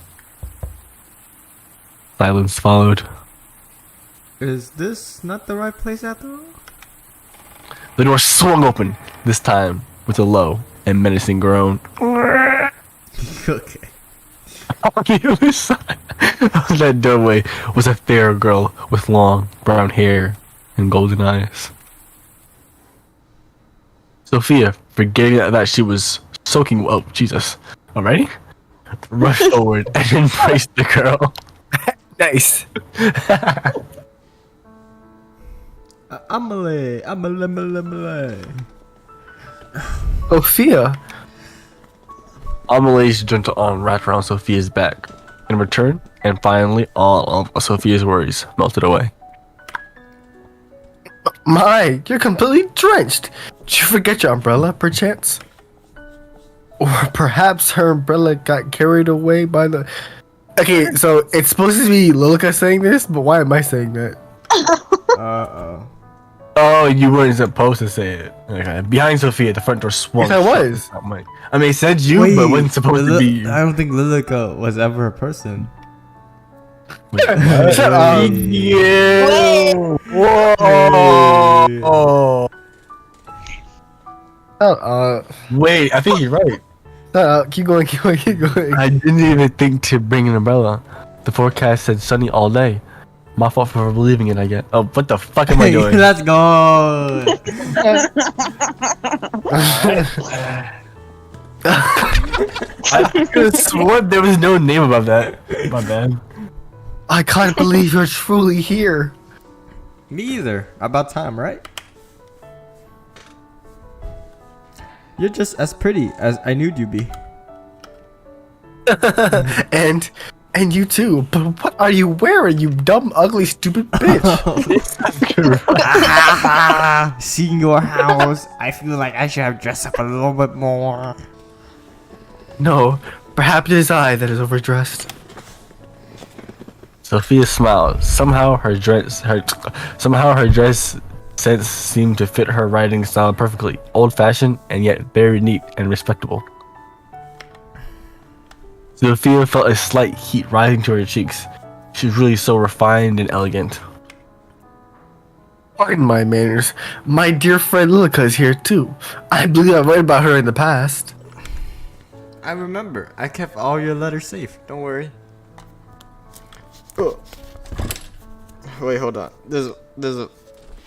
Silence followed. Is this not the right place after all? The door swung open, this time with a low and menacing groan. Okay. On the other side of that doorway was a fair girl with long brown hair and golden eyes. Sophia, forgetting that she was soaking, oh Jesus, already, rushed forward and embraced the girl. Nice. Amelie. Sophia. Amelie's gentle arm wrapped around Sophia's back. In return, and finally, all of Sophia's worries melted away. My, you're completely drenched. Did you forget your umbrella, perchance? Or perhaps her umbrella got carried away by the... Okay, so it's supposed to be Lilica saying this, but why am I saying that? Uh-oh. Oh, you weren't supposed to say it. Okay. Behind Sophia, the front door swung. Yes, I shut was. without mic. I mean, it said you, but it wasn't supposed to be you. I don't think Lilica was ever a person. Shut up. Yeah. Whoa. Wait, I think you're right. Shut up. Keep going, keep going, keep going. I didn't even think to bring an umbrella. The forecast said sunny all day. My fault for believing it, I guess. Oh, what the fuck am I doing? Let's go. I could have sworn there was no name above that. My bad. I can't believe you're truly here. Me either. About time, right? You're just as pretty as I knew you'd be. And you too, but what are you wearing, you dumb, ugly, stupid bitch? Seeing your house, I feel like I should have dressed up a little bit more. No, perhaps it is I that is overdressed. Sophia smiled. Somehow her dress sense seemed to fit her writing style perfectly. Old-fashioned and yet very neat and respectable. Sophia felt a slight heat rising to her cheeks. She was really so refined and elegant. Pardon my manners. My dear friend Lilica is here too. I believe I've read about her in the past. I remember. I kept all your letters safe. Don't worry. Oh. Wait, hold on. There's a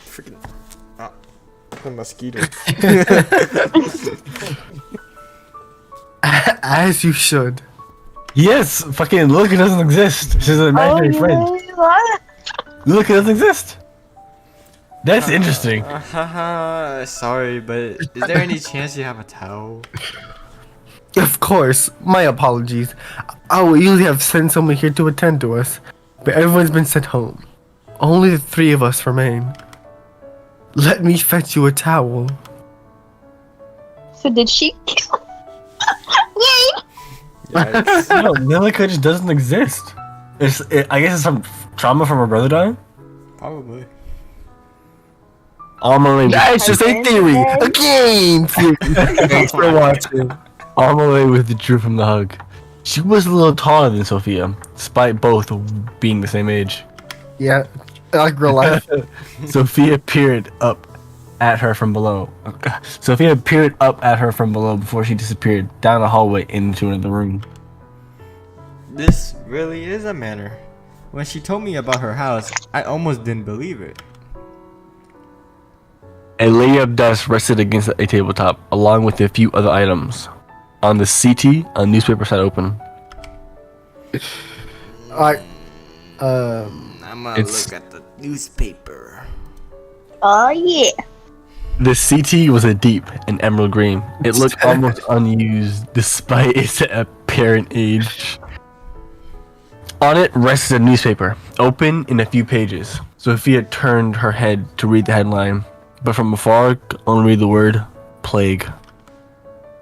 freaking a mosquito. As you should. Yes, fucking Lilica doesn't exist. She's an imaginary friend. What? Lilica doesn't exist. That's interesting. Haha, sorry, but is there any chance you have a towel? Of course, my apologies. I would usually have sent someone here to attend to us, but everyone's been sent home. Only the three of us remain. Let me fetch you a towel. So did she kill? Yay! Yikes. No, Lilica just doesn't exist. I guess it's some trauma from her brother dying. Probably. Amelie, That's just a theory. A game theory. Thanks for watching. Amelie withdrew from the hug. She was a little taller than Sophia, despite both being the same age. Yeah, like real life. Sophia peered up at her from below. Sophia peered up at her from below before she disappeared down the hallway into another room. This really is a manor. When she told me about her house, I almost didn't believe it. A layer of dust rested against a tabletop, along with a few other items. On the CT, a newspaper sat open. Alright. I'm gonna It's- look at the newspaper. Oh yeah. The CT was a deep and emerald green. It looked almost unused despite its apparent age. On it rested a newspaper, open in a few pages. Sophia turned her head to read the headline, but from afar could only read the word plague.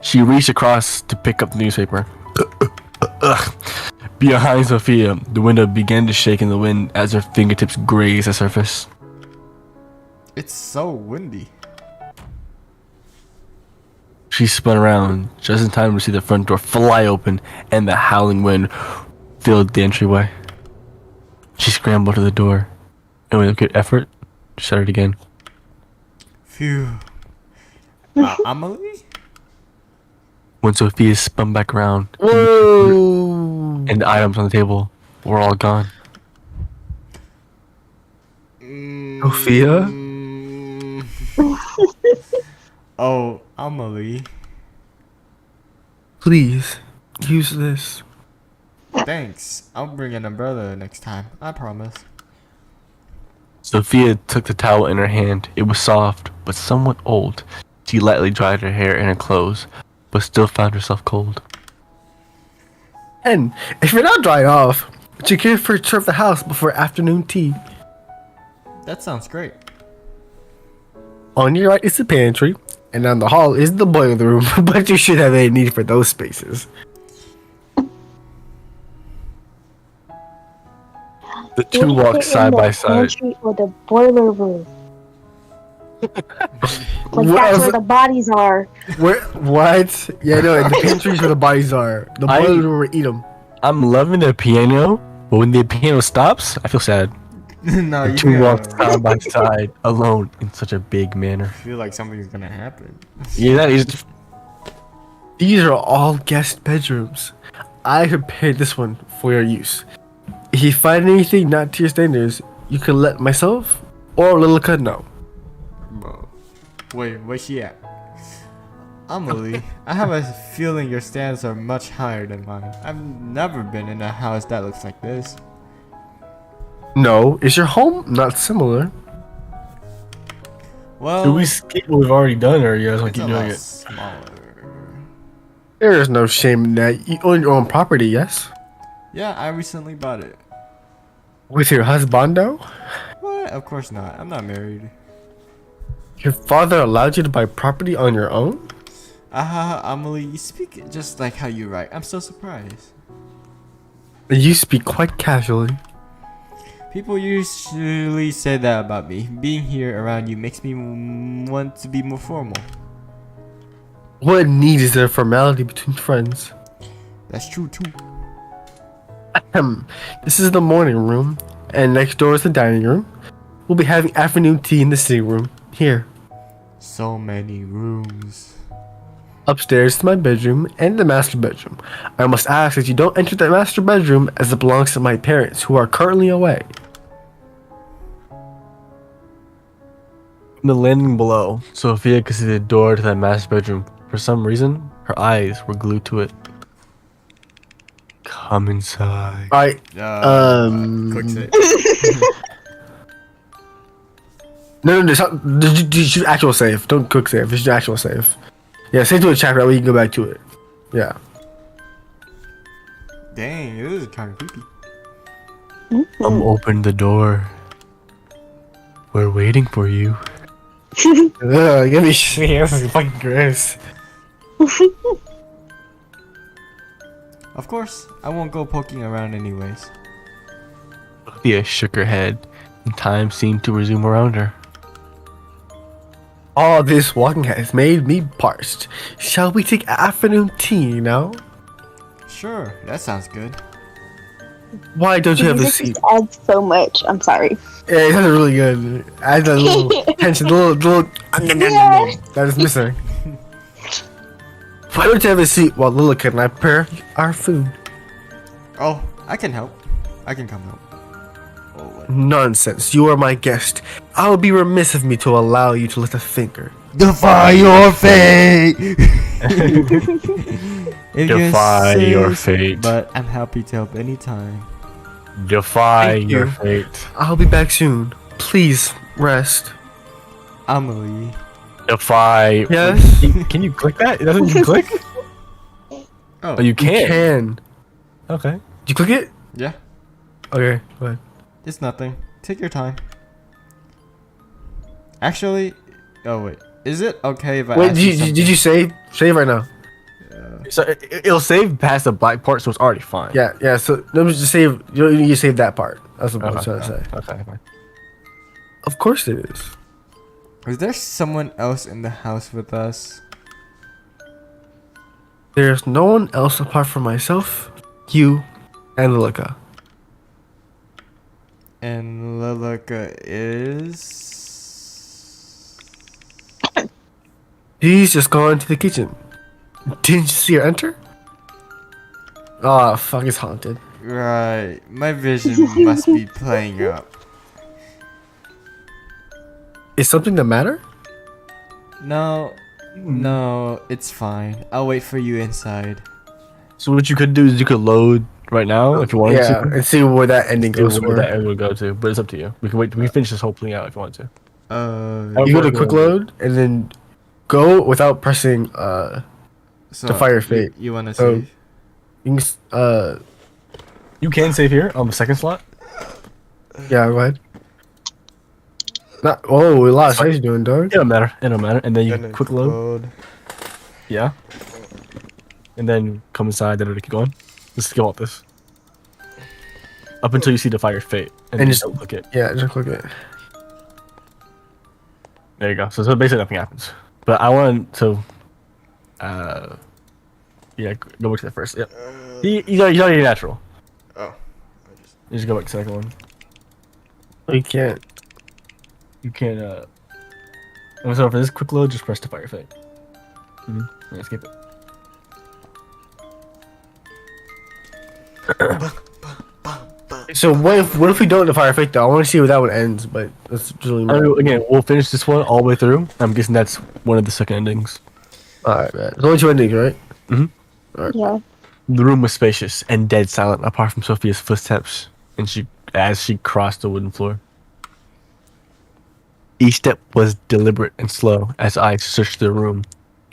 She reached across to pick up the newspaper. Behind Sophia, the window began to shake in the wind as her fingertips grazed the surface. It's so windy. She spun around just in time to see the front door fly open and the howling wind filled the entryway. She scrambled to the door and with a good effort, shut it again. Phew. Amelie? When Sophia spun back around Whoa! and the items on the table were all gone. Sophia? Oh, Amelie. Please, use this. Thanks. I'll bring an umbrella next time. I promise. Sophia took the towel in her hand. It was soft, but somewhat old. She lightly dried her hair and her clothes, but still found herself cold. And if you're not dried off, would you care for serve the house before afternoon tea? That sounds great. On your right is the pantry, and down the hall is the boiler room, but you should have a need for those spaces. The two Would you walked fit in side the by side. pantry or the boiler room? Like What that's else- where the bodies are. Where? What? Yeah, no, the pantry's where the bodies are. The I- boiler room where we eat them. I'm loving the piano, but when the piano stops, I feel sad. No, The you two walked gotta side by side, alone in such a big manner. feel like something's gonna happen. Yeah, that is. These are all guest bedrooms. I prepared this one for your use. If you find anything not to your standards, you can let myself or Little Cut know. Bro. Wait, where's she at? Amelie, I have a feeling your standards are much higher than mine. I've never been in a house that looks like this. No, is your home not similar? Well, Do we skip what we've already done, or you guys want it's to a keep doing lot it? smaller. There is no shame in that. You own your own property, yes? Yeah, I recently bought it. With your husbando? What? Of course not. I'm not married. Your father allowed you to buy property on your own? Amelie, you speak just like how you write. I'm so surprised. You speak quite casually. People usually say that about me. Being here around you makes me want to be more formal. What need is there formality between friends? That's true too. This is the morning room, and next door is the dining room. We'll be having afternoon tea in the sitting room. Here. So many rooms. Upstairs is my bedroom and the master bedroom. I must ask that you don't enter the master bedroom as it belongs to my parents who are currently away. On the landing below, Sophia could see the door to that master bedroom. For some reason, her eyes were glued to it. Come inside. Alright, Quick say. no, just shoot actual save. Don't cook save, just actual save. Yeah, save to a chat right where you can go back to it. Yeah. Dang, this is kind of creepy. Open the door. We're waiting for you. Ugh, give me shit. This is fucking gross. Of course, I won't go poking around anyways. Sophia shook her head, and time seemed to resume around her. All this walking has made me parched. Shall we take afternoon tea now? Sure, that sounds good. Why don't you have a Music seat? just adds so much. I'm sorry. Yeah, it sounds really good. Add that little tension, the little that is missing. Why don't you have a seat while Lilith and I prepare our food? Oh, I can help. I can come help. Oh, what? Nonsense. You are my guest. I would be remiss of me to allow you to lift a finger. Defy your fate! If you Defy your insist, fate. but I'm happy to help anytime. Defy Thank your you. fate. I'll be back soon. Please rest. Amelie. Defy. Yes? Can you click that? It doesn't you click? Oh, you You can. can. Okay. Did you click it? Yeah, Okay, go ahead. it's nothing. Take your time. Actually, oh wait, is it okay if I Wait, ask did you save? Save right now. So it'll save past the black part, so it's already fine. Yeah. So let me just save. You need to save that part. That's what I was Okay. trying to say. Okay. Fine. Of course it is. Is there someone else in the house with us? There's no one else apart from myself, you, and Lilica. And Lilica is. He's just gone to the kitchen. Didn't you see her enter? Oh fuck, it's haunted. Right, my vision must be playing up. Is something the matter? No, no, it's fine. I'll wait for you inside. So what you could do is you could load right now if you wanted Yeah, to. and see where that ending It was goes where for. that end would go to, but it's up to you. We can wait. We can finish this whole thing out if you want to. You go to quick load and then go without pressing So Defy your fate. You wanna So- save? you can, You can save here on the second slot. yeah, go ahead. Not a lot of saves you doing, dog. It don't matter. It don't matter. And then you Gonna quick load. Yeah. And then come inside. Then keep going. Just skip all this. Up until you see Defy your fate, and then just- just click it. Yeah, just click it. There you go. So basically nothing happens. But I want to. Yeah, go back to that first. Yep. You already natural. Oh. You just go back to the second one. You can't. You can and so for this quick load, just press Defy your fate. Yeah, skip it. So what if we don't defy our fate though? I want to see where that one ends, but that's really Again, we'll finish this one all the way through. I'm guessing that's one of the second endings. alright, man. There's only two endings, right? Yeah. The room was spacious and dead silent, apart from Sophia's footsteps, and as she crossed the wooden floor. Each step was deliberate and slow as eyes searched the room.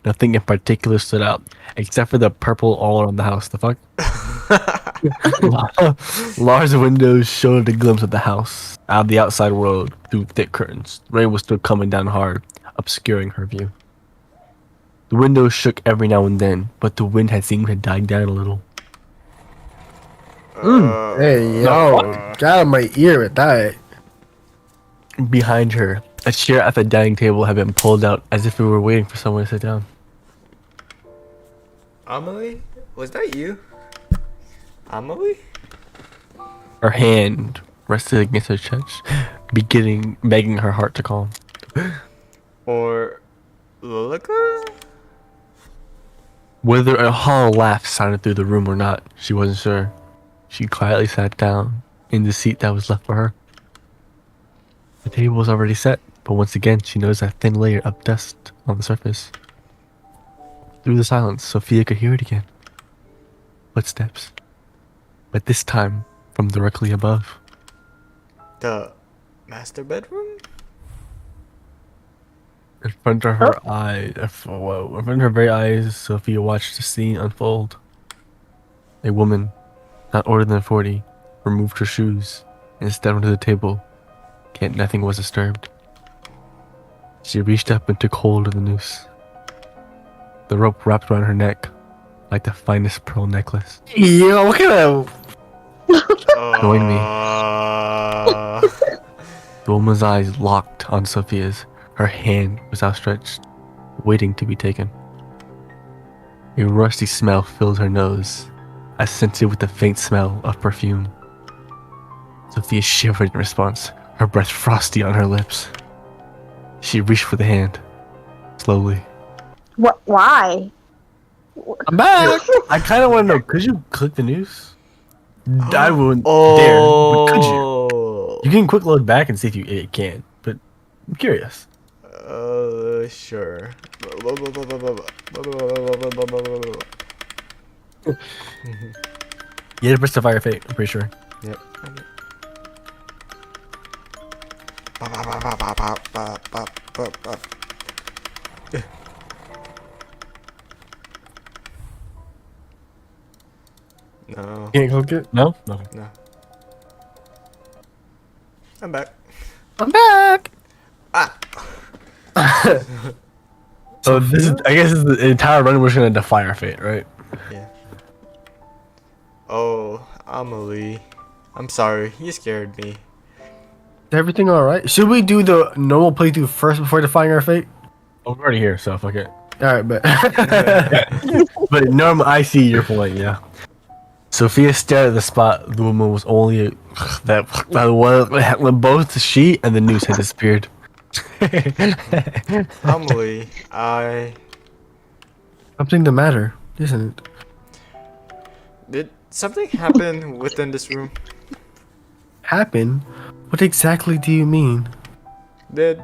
Nothing in particular stood out, except for the purple all around the house. The fuck? Large windows showed a glimpse of the house out of the outside world through thick curtains. Rain was still coming down hard, obscuring her view. The windows shook every now and then, but the wind had seemed to die down a little. Hey, yo, got on my ear with that. Behind her, a chair at the dining table had been pulled out as if it were waiting for someone to sit down. Amelie? Was that you? Amelie? Her hand rested against her chest, begging her heart to calm. Or Lilica? Whether a hollow laugh sounded through the room or not, she wasn't sure. She quietly sat down in the seat that was left for her. The table was already set, but once again she noticed a thin layer of dust on the surface. Through the silence, Sophia could hear it again. Footsteps. But this time, from directly above. The master bedroom? In front of her eyes, in front of her very eyes, Sophia watched the scene unfold. A woman, not older than 40, removed her shoes and stepped onto the table, yet nothing was disturbed. She reached up and took hold of the noose. The rope wrapped around her neck, like the finest pearl necklace. Yo, what kind of... Join me. The woman's eyes locked on Sophia's. Her hand was outstretched, waiting to be taken. A rusty smell filled her nose, as scented with the faint smell of perfume. Sophia shivered in response, her breath frosty on her lips. She reached for the hand, slowly. What? Why? I'm back! I kind of want to know, could you click the news? I wouldn't dare, but could you? You can quick load back and see if you can, but I'm curious. Sure. You had to press the fire fate, I'm pretty sure. Yep. No, Can't click it. No? Okay. no. I'm back. I'm back. Ah. So this is, I guess this is the entire run we're just gonna defy our fate, right? Yeah. Oh, Amelie. I'm sorry. You scared me. Is everything all right? Should we do the normal playthrough first before defying our fate? Oh, we're already here, so fuck it. All right, but But normal, I see your point, yeah. Sophia stared at the spot. The woman was only that when both the sheet and the noose had disappeared. Amelie, something the matter, isn't it? did something happen within this room? Happen? What exactly do you mean? Did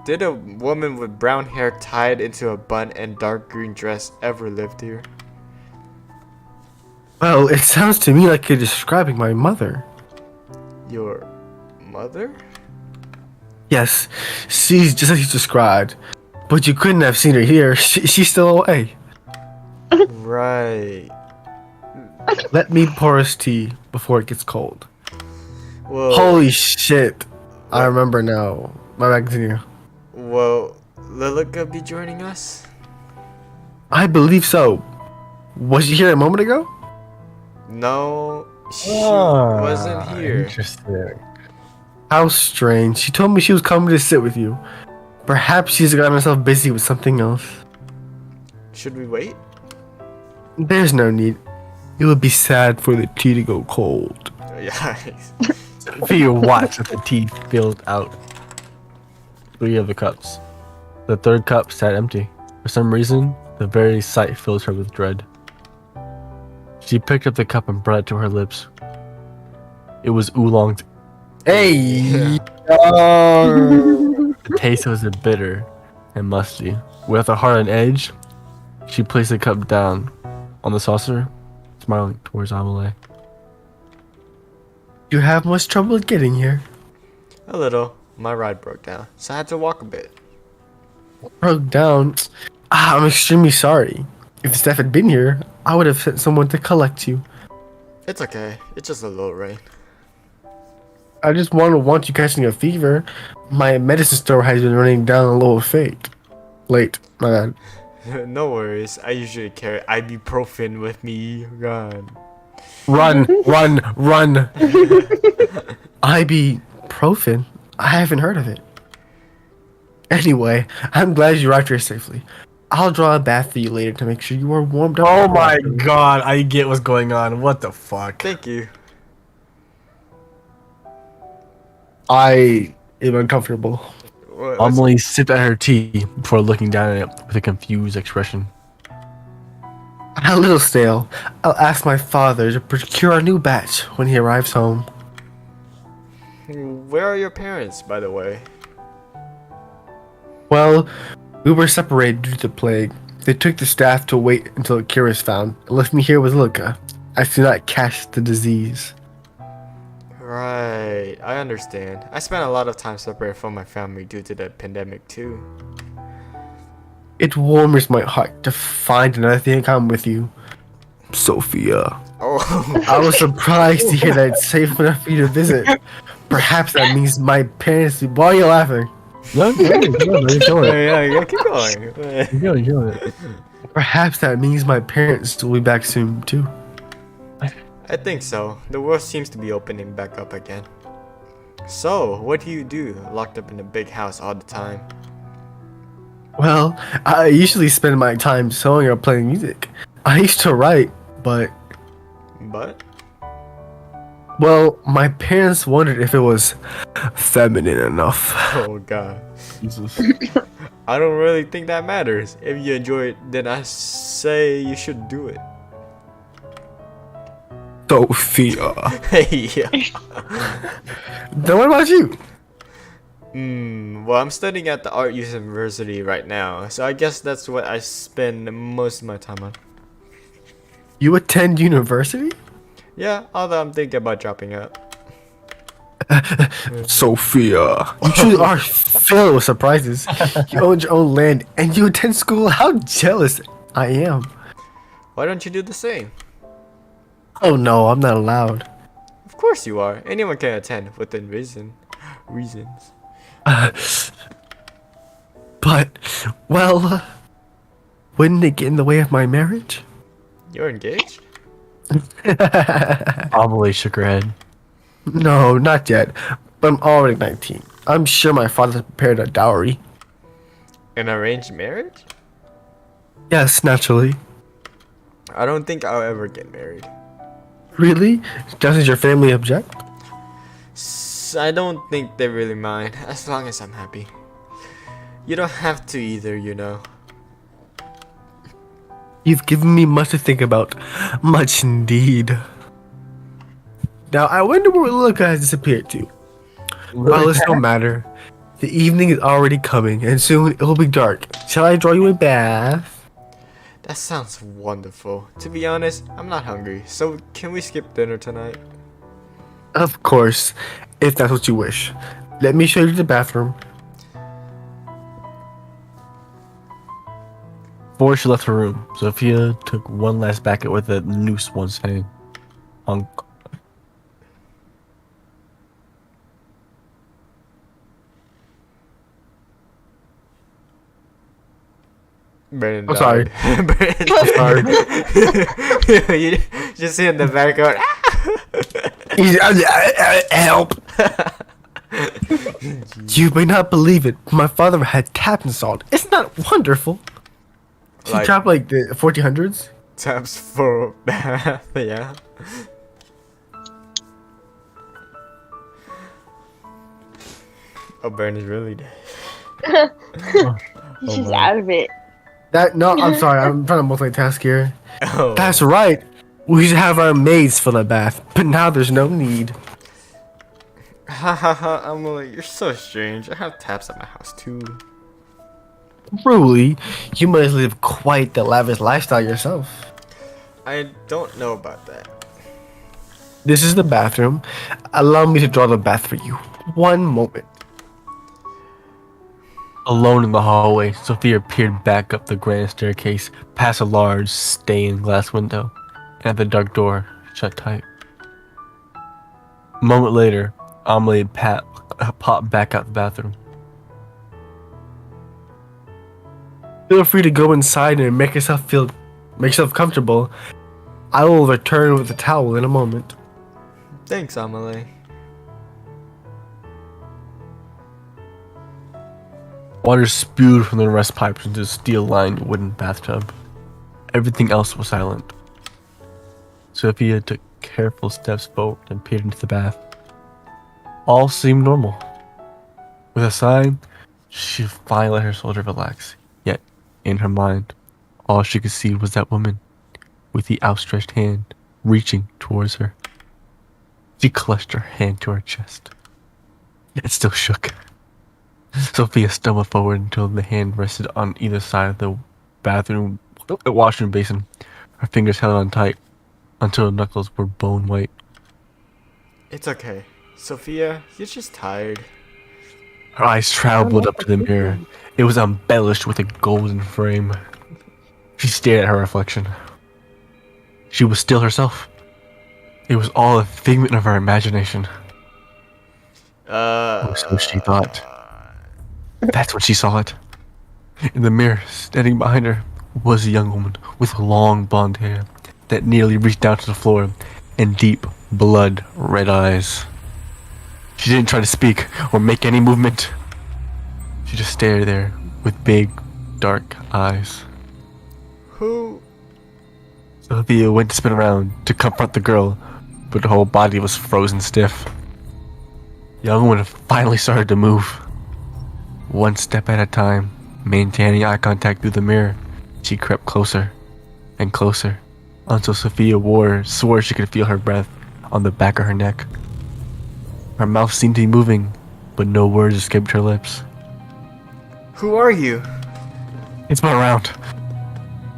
a woman with brown hair tied into a bun and dark green dress ever lived here? Well, it sounds to me like you're describing my mother. Your mother? Yes, she's just as you described. But you couldn't have seen her here. She's still away. Right. Let me pour us tea before it gets cold. Well, Holy shit. I remember now. My bad, continue. Will Lilica be joining us? I believe so. Was she here a moment ago? No, she wasn't here. Interesting. How strange. She told me she was coming to sit with you. Perhaps she's gotten herself busy with something else. Should we wait? There's no need. It would be sad for the tea to go cold. Yeah. Sophia watched as the tea filled out 3 of the cups. The 3rd cup sat empty. For some reason, the very sight filled her with dread. She picked up the cup and brought it to her lips. It was oolong. Hey! The taste was bitter and musty. With a heart on edge, she placed the cup down on the saucer, smiling towards Amelie. You have much trouble getting here. A little. My ride broke down, so I had to walk a bit. Broke down. I'm extremely sorry. If Steph had been here, I would have sent someone to collect you. It's okay. It's just a little rain. I just want you catching a fever. My medicine store has been running down a little late. My bad. No worries. I usually carry ibuprofen with me. Run. Run. Ibuprofen? I haven't heard of it. Anyway, I'm glad you arrived here safely. I'll draw a bath for you later to make sure you are warmed up. Oh my god, I get what's going on. What the fuck? Thank you. I am uncomfortable. What's- Amelie sipped at her tea before looking down at it with a confused expression. A little stale. I'll ask my father to procure a new batch when he arrives home. Where are your parents, by the way? Well, we were separated due to the plague. They took the staff to wait until a cure is found and left me here with Luca. I do not catch the disease. Right, I understand. I spent a lot of time separated from my family due to the pandemic too. It warms my heart to find another thing in common with you, Sophia. Oh, I was surprised to hear that it's safe enough for you to visit. Perhaps that means my parents. Why are you laughing? No, you're killing it. yeah, keep going. You're killing it. Perhaps that means my parents will be back soon too. I think so. The world seems to be opening back up again. So, what do you do, locked up in a big house all the time? Well, I usually spend my time sewing or playing music. I used to write, but But? well, my parents wondered if it was feminine enough. Oh god. Jesus. I don't really think that matters. If you enjoy it, then I say you should do it. Sophia. Hey, yeah. Then what about you? Well, I'm studying at the Art University right now, so I guess that's what I spend most of my time on. You attend university? Yeah, although I'm thinking about dropping out. Sophia, you truly are filled with surprises. You own your own land and you attend school. How jealous I am. Why don't you do the same? Oh no, I'm not allowed. Of course you are. Anyone can attend within reasons. But, well, wouldn't it get in the way of my marriage? You're engaged? Amelie shook her head. No, not yet. But I'm already 19. I'm sure my father prepared a dowry. An arranged marriage? Yes, naturally. I don't think I'll ever get married. Really? Doesn't your family object? I don't think they really mind, as long as I'm happy. You don't have to either, you know. You've given me much to think about. Much indeed. Now, I wonder where little guy has disappeared to. Well, it's no matter. The evening is already coming, and soon it will be dark. Shall I draw you a bath? That sounds wonderful. To be honest, I'm not hungry, so can we skip dinner tonight? Of course, if that's what you wish. Let me show you the bathroom. Before she left her room, Sophia took one last back at where the noose once hang. Hung. Brandon I'm sorry. died. Brandon I'm sorry. you just see in the background. Help! You may not believe it. My father had tap installed. Isn't that wonderful? She Like- trapped like the 1400s. Taps for bath, yeah. Oh, Brandon's really dead. He's just my. out of it. That no, I'm sorry. I'm trying to multitask here. Oh. That's right. We should have our maids fill a bath, but now there's no need. Ha ha ha, Emily, you're so strange. I have taps at my house too. Truly, you must live quite the lavish lifestyle yourself. I don't know about that. This is the bathroom. Allow me to draw the bath for you. One moment. Alone in the hallway, Sophia peered back up the grand staircase, past a large stained glass window, and at the dark door, shut tight. A moment later, Amelie popped back out the bathroom. Feel free to go inside and make yourself comfortable. I will return with the towel in a moment. Thanks, Amelie. Water spewed from the rest pipes into a steel-lined wooden bathtub. Everything else was silent. Sophia took careful steps forward and peered into the bath. All seemed normal. With a sigh, she finally let her shoulder relax. Yet, in her mind, all she could see was that woman, with the outstretched hand, reaching towards her. She clutched her hand to her chest. It still shook. Sophia stumbled forward until the hand rested on either side of the washroom basin. Her fingers held on tight until her knuckles were bone white. It's okay. Sophia, you're just tired. Her eyes traveled up to the mirror. It was embellished with a golden frame. She stared at her reflection. She was still herself. It was all a figment of her imagination. Or so she thought. That's when she saw it. In the mirror, standing behind her, was a young woman with long blonde hair that nearly reached down to the floor and deep, blood-red eyes. She didn't try to speak or make any movement. She just stared there with big, dark eyes. Who? Sophia went to spin around to confront the girl, but her whole body was frozen stiff. The young woman finally started to move. One step at a time, maintaining eye contact through the mirror, she crept closer and closer until Sophia swore she could feel her breath on the back of her neck. Her mouth seemed to be moving, but no words escaped her lips. Who are you? It's been around,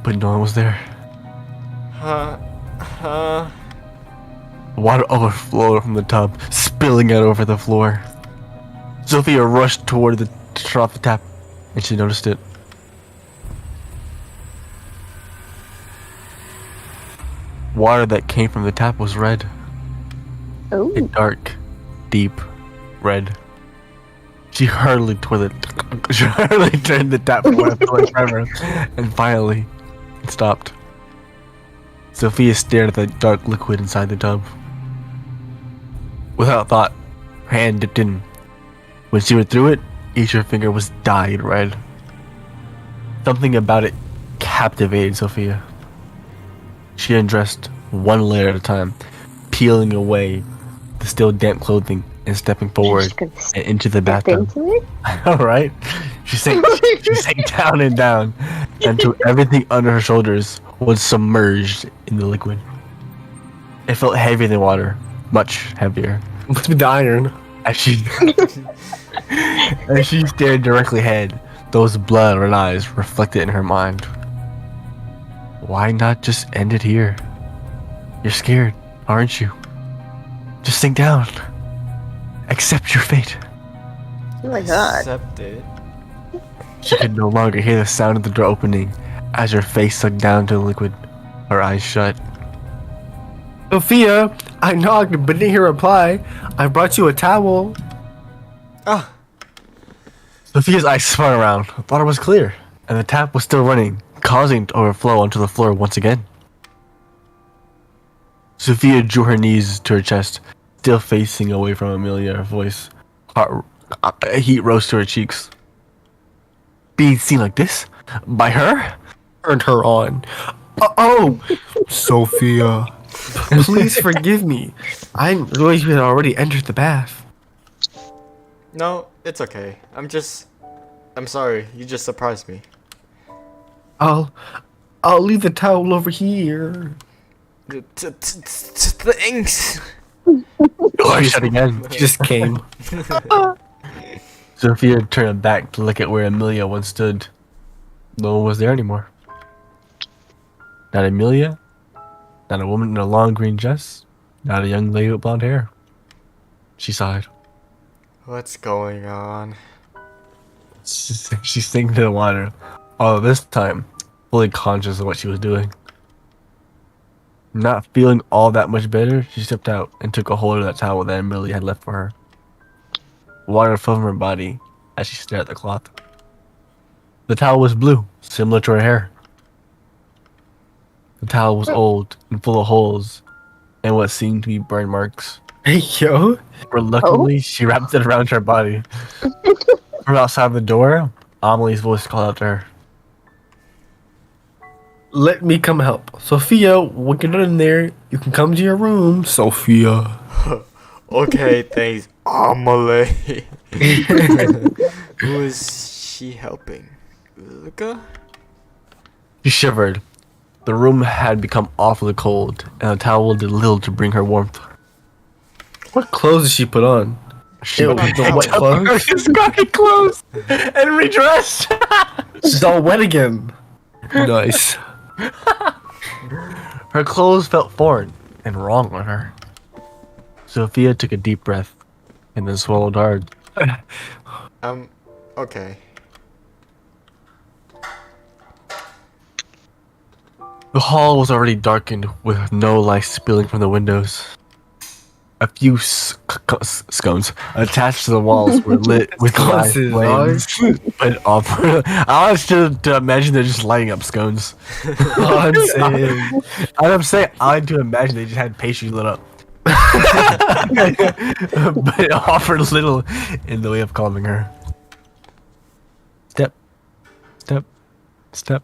but no one was there. Uh, Water overflowed from the tub, spilling out over the floor. Sophia rushed toward the to turn off the tap, and she noticed it. Water that came from the tap was red. A Oh, dark, deep red. She hurriedly turned the tap for what felt like forever, and finally, it stopped. Sophia stared at the dark liquid inside the tub. Without thought, her hand dipped in. When she went through it, each of her finger was dyed red. Something about it captivated Sophia. She undressed one layer at a time, peeling away the still damp clothing and stepping forward could and into the step bathtub. into it. All right, she sank down and down until everything under her shoulders was submerged in the liquid. It felt heavier than water, much heavier. Must be the iron. As she stared directly ahead, those blood-red eyes reflected in her mind. Why not just end it here? You're scared, aren't you? Just sink down. Accept your fate. Oh my god. accept it. She could no longer hear the sound of the door opening as her face sunk down to the liquid, her eyes shut. Sophia, I knocked but didn't hear a reply. I brought you a towel. Ah, Sophia's eyes spun around. Water was clear, and the tap was still running, causing it to overflow onto the floor once again. Sophia drew her knees to her chest, still facing away from Amelia, her voice. Heat rose to her cheeks. Being seen like this? By her? Turned her on. Oh, Sophia, please forgive me. I didn't realize you had already entered the bath. no, it's okay. I'm sorry. You just surprised me. I'll leave the towel over here. Thanks. Door shut again. She just came. Sophia turned back to look at where Amelia once stood. No one was there anymore. Not Amelia, not a woman in a long green dress, not a young lady with blonde hair. She sighed. What's going on? She sank into the water, although this time fully conscious of what she was doing. Not feeling all that much better, she stepped out and took a hold of that towel that Amelia had left for her. Water fell from her body as she stared at the cloth. The towel was blue, similar to her hair. The towel was old and full of holes and what seemed to be burn marks. Hey, yo. Reluctantly, she wrapped it around her body. From outside the door, Amelie's voice called out to her. Let me come help. Sophia, when you're done in there, you can come to your room. Sophia. Okay, thanks, Amelie. Who is she helping? Luca? She shivered. The room had become awfully cold, and the towel did little to bring her warmth. What clothes did she put on? She Ew, the wet clothes? She's got it clothes and redressed. She's all wet again. Nice. Her clothes felt foreign and wrong on her. Sophia took a deep breath and then swallowed hard. Okay. The hall was already darkened with no light spilling from the windows. A few scones attached to the walls were lit with live Sconces, flames. But I was to imagine they're just lighting up scones. I'm saying I like to imagine they just had pastry lit up. But it offered little in the way of calming her. Step, step, step.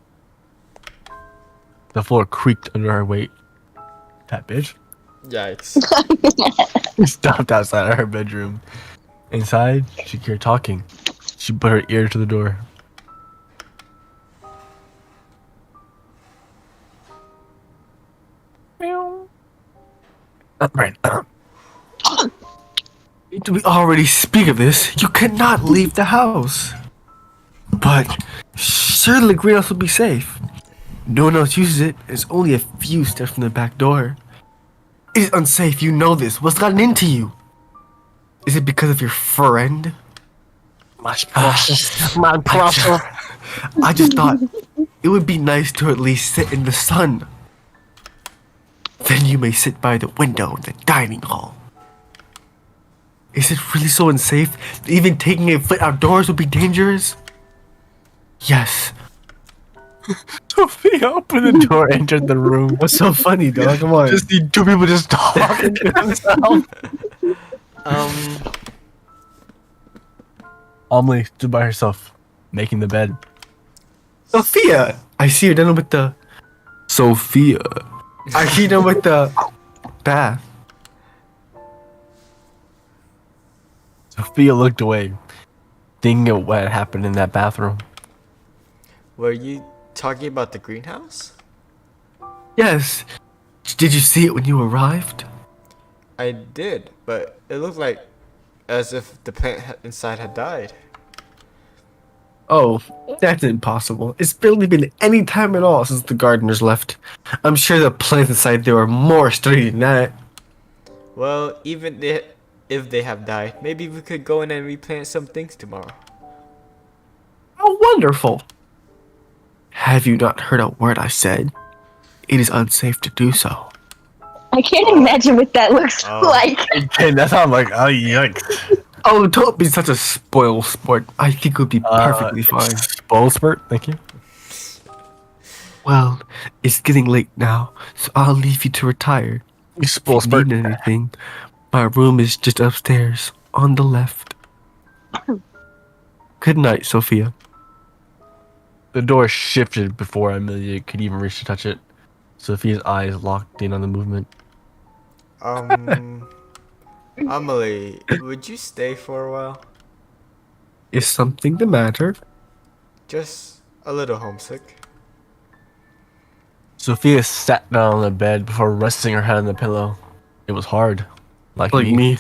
The floor creaked under her weight. That bitch. Yikes. Stopped outside of her bedroom. Inside, she could hear talking. She put her ear to the door. Right. Do we already speak of this? You cannot leave the house. But surely the greenhouse will be safe. No one else uses it. It's only a few steps from the back door. It is unsafe. You know this. What's gotten into you? Is it because of your friend? My precious, my I precious. just, I just thought it would be nice to at least sit in the sun. Then you may sit by the window in the dining hall. Is it really so unsafe that even taking a foot outdoors would be dangerous? Yes. Sophia opened the door, entered the room. What's so funny, dog? Come on. Just see two people just talking to themselves. Amelie stood by herself, making the bed. Sophia! I see you're done with the... Sophia. I see you're done with the... bath. Sophia looked away, thinking of what had happened in that bathroom. Were you talking about the greenhouse? Yes. Did you see it when you arrived? I did, but it looked like as if the plant inside had died. Oh, that's impossible. It's barely been any time at all since the gardeners left. I'm sure the plants inside there are more sturdy than that. Well, even if they have died, maybe we could go in and replant some things tomorrow. How wonderful! Have you not heard a word I said? It is unsafe to do so. I can't imagine what that looks Oh. like. And that's how I'm like, oh yikes. Oh, don't be such a spoil sport. I think it would be perfectly fine. Spoil spurt, thank you. Well, it's getting late now, so I'll leave you to retire. You spoil If you spurt. need anything, my room is just upstairs, on the left. Good night, Sophia. The door shifted before Amelia could even reach to touch it. Sophia's eyes locked in on the movement. Amelie, would you stay for a while? Is something the matter? Just a little homesick. Sophia sat down on the bed before resting her head on the pillow. It was hard. Like me.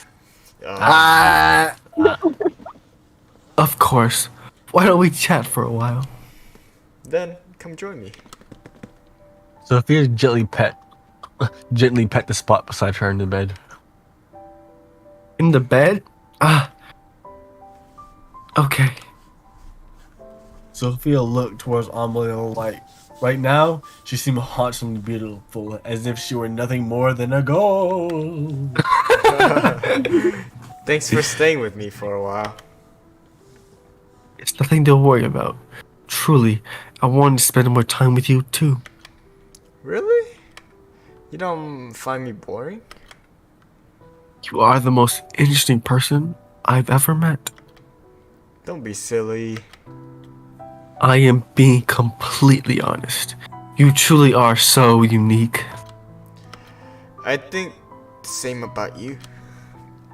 Of course. Why don't we chat for a while? Then come join me. Sophia gently pet the spot beside her in the bed. In the bed? Ah. Okay. Sophia looked towards Amelie like, right now, she seemed handsomely beautiful, as if she were nothing more than a gold. Thanks for staying with me for a while. It's nothing to worry about. Truly, I wanted to spend more time with you too. Really? You don't find me boring? You are the most interesting person I've ever met. Don't be silly. I am being completely honest. You truly are so unique. I think the same about you.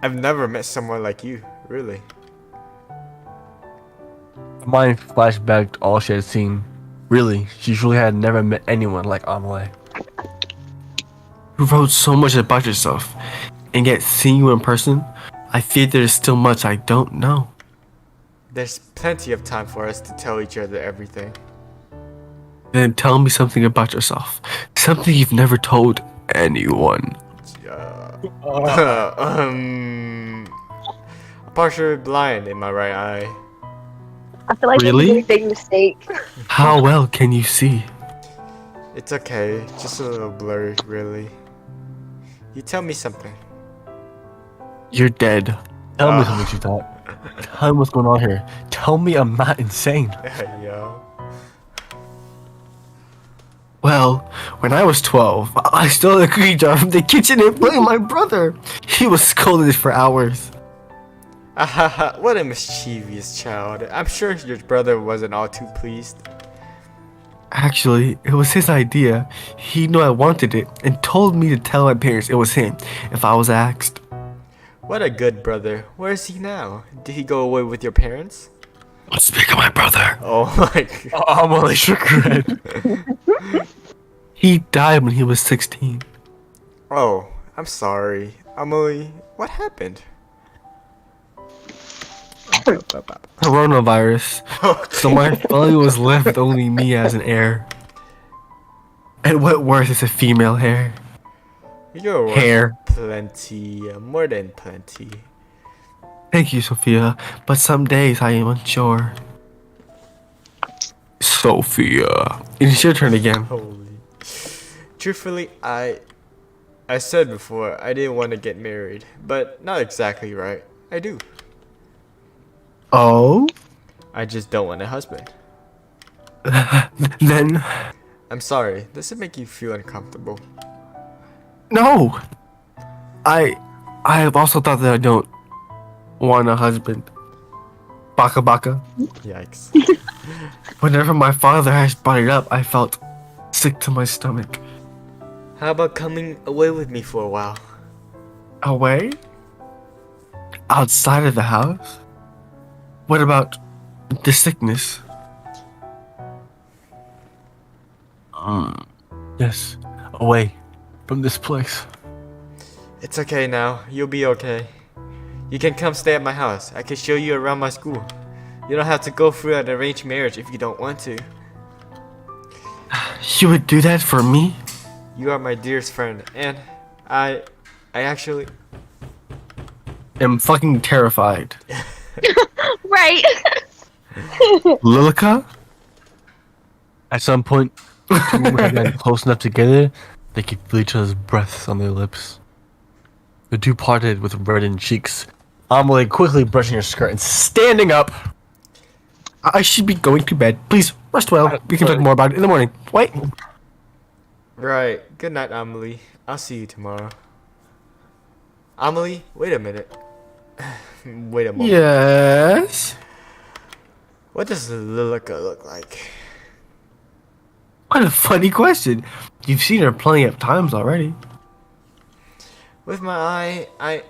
I've never met someone like you, really. Her mind flashed back to all she had seen. Really, she truly had never met anyone like Amelie. You wrote so much about yourself, and yet seeing you in person, I fear there is still much I don't know. There's plenty of time for us to tell each other everything. Then tell me something about yourself. Something you've never told anyone. Partially blind in my right eye. I feel like Really? you made a big mistake. How well can you see? It's okay, just a little blurry, really. You tell me something. You're dead. Tell me something, she thought. Tell me what's going on here. Tell me I'm not insane. Yo. Well, when I was 12, I stole a cookie jar from the kitchen and blamed my brother. He was scolded for hours. What a mischievous child. I'm sure your brother wasn't all too pleased. Actually, it was his idea. He knew I wanted it and told me to tell my parents it was him if I was asked. What a good brother. Where is he now? Did he go away with your parents? Don't speak of my brother. Oh my god. Amelie shook her head. He died when he was 16. Oh, I'm sorry. Emily, what happened? Coronavirus. So my family was left with only me as an heir. And what worse is a female hair? You're worth Hair. plenty, more than plenty. Thank you, Sophia, but some days I am unsure. Sophia. It's your turn again. Holy. Truthfully, I said before I didn't want to get married, but not exactly right. I do. Oh? I just don't want a husband. Then, I'm sorry. Does it make you feel uncomfortable? no. I have also thought that I don't want a husband. Baka baka. Yikes. Whenever my father has brought it up, I felt sick to my stomach. How about coming away with me for a while? Away? Outside of the house? What about the sickness? Yes, away from this place. It's okay now. You'll be okay. You can come stay at my house. I can show you around my school. You don't have to go through an arranged marriage if you don't want to. You would do that for me? You are my dearest friend, and I actually... I'm fucking terrified. Right. Lilica? At some point, two women have gotten close enough together, they could feel each other's breaths on their lips. The two parted with reddened cheeks. Amelie quickly brushing her skirt and standing up. I should be going to bed. Please, rest well. We can talk more about it in the morning. Wait. Right. Good night, Amelie. I'll see you tomorrow. Amelie, wait a minute. Wait a moment. Yes? What does Lilica look like? What a funny question. You've seen her plenty of times already. With my eye, I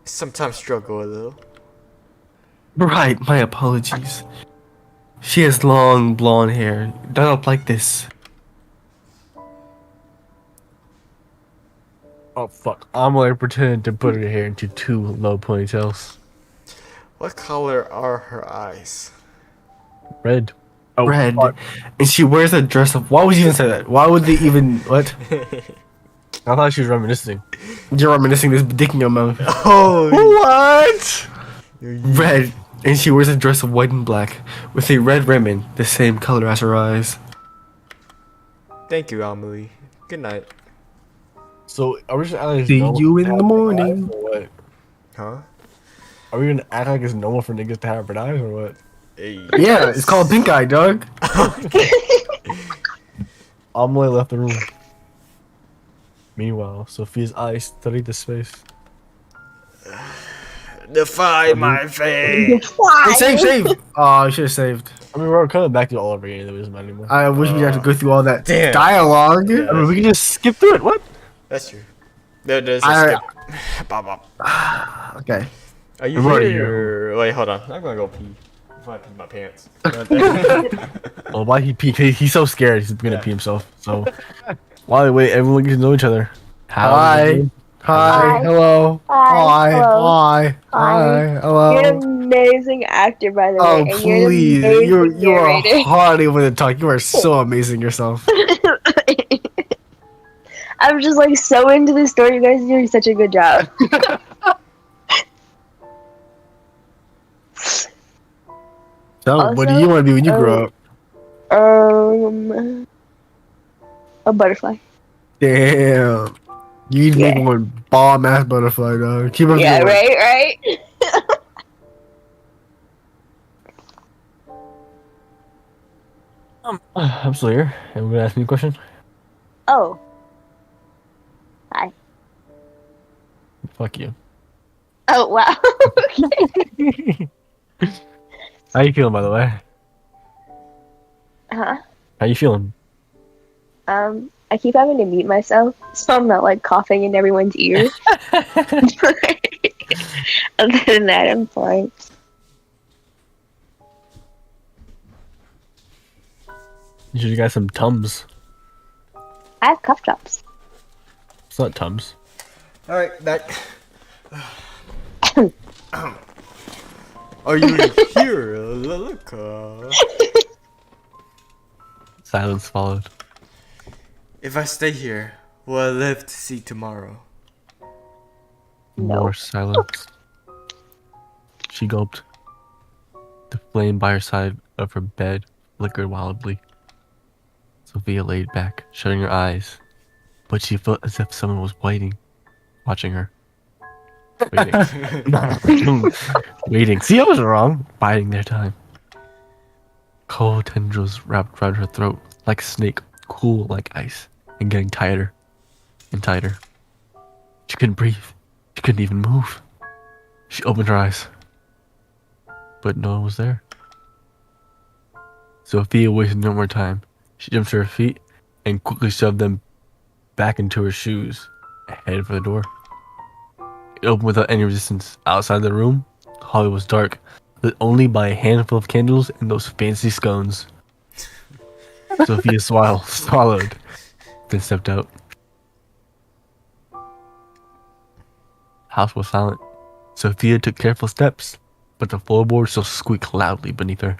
sometimes struggle a little. Right, my apologies. She has long blonde hair. Done up like this. Oh fuck. Amelie pretended to put her hair into two low ponytails. What color are her eyes? Red. Oh, Red. fuck. And she wears a dress of. Why would you even say that? Why would they even. What? I thought she was reminiscing. You're reminiscing this dick in your mouth. Oh, What? Red. And she wears a dress of white and black with a red ribbon, the same color as her eyes. thank you, Amelie. Good night. So, are we just acting like See normal you to in have the red morning. eyes, or what? Huh? Are we gonna act like it's normal for niggas to have red eyes or what? Hey. Yeah, it's called pink eye, dog. Amelie left the room. Meanwhile, Sophia's eyes studied the space. Defy my fate. Hey, save! Oh, I should have saved. I mean, we're coming back to all over again. It doesn't matter anymore. I wish we didn't have to go through all that Damn. dialogue. Yeah. I mean, we can just skip through it. What? That's true. There's a I- skip. Bop, bop. Okay. Are you Where are here? Wait, hold on. I'm gonna go pee. Before I pee my pants. Well, why he pee? He's so scared. He's gonna pee himself. So, while we wait, everyone gets to know each other. Hi. Hi. Hello. Hi. Hello. Hi. Hi. Hello. You're an amazing actor, by the way. Oh, and please. You're an You amazing are narrator. hardly able to talk. You are so amazing yourself. I'm just like so into this story. You guys are doing such a good job. So, what do you want to be when you grow up? A butterfly. Damn. You need to make one bomb ass butterfly, dog. Keep up Yeah, the work. right. I'm still here. And we're gonna ask me a question. Oh, Fuck you. oh wow. Okay. How you feeling, by the way? Huh? How you feeling? I keep having to mute myself, so I'm not like coughing in everyone's ear. Other than that, I'm fine. You should have got some Tums. I have cuff drops. It's not Tums. Alright, back. Are you here, Lilica? Silence followed. If I stay here, will I live to see tomorrow? More silence. She gulped. The flame by her side of her bed flickered wildly. Sophia laid back, shutting her eyes, but she felt as if someone was waiting, watching her. Waiting. Waiting. See, I was wrong. Biding their time. Cold tendrils wrapped around her throat like a snake, cool like ice, and getting tighter and tighter. She couldn't breathe. She couldn't even move. She opened her eyes, but no one was there. Sophia wasted no more time. She jumped to her feet and quickly shoved them back into her shoes and headed for the door. It opened without any resistance. Outside the room, the hallway was dark, lit only by a handful of candles and those fancy scones. Sophia swallowed, then stepped out. House was silent. Sophia took careful steps, but the floorboards still squeaked loudly beneath her.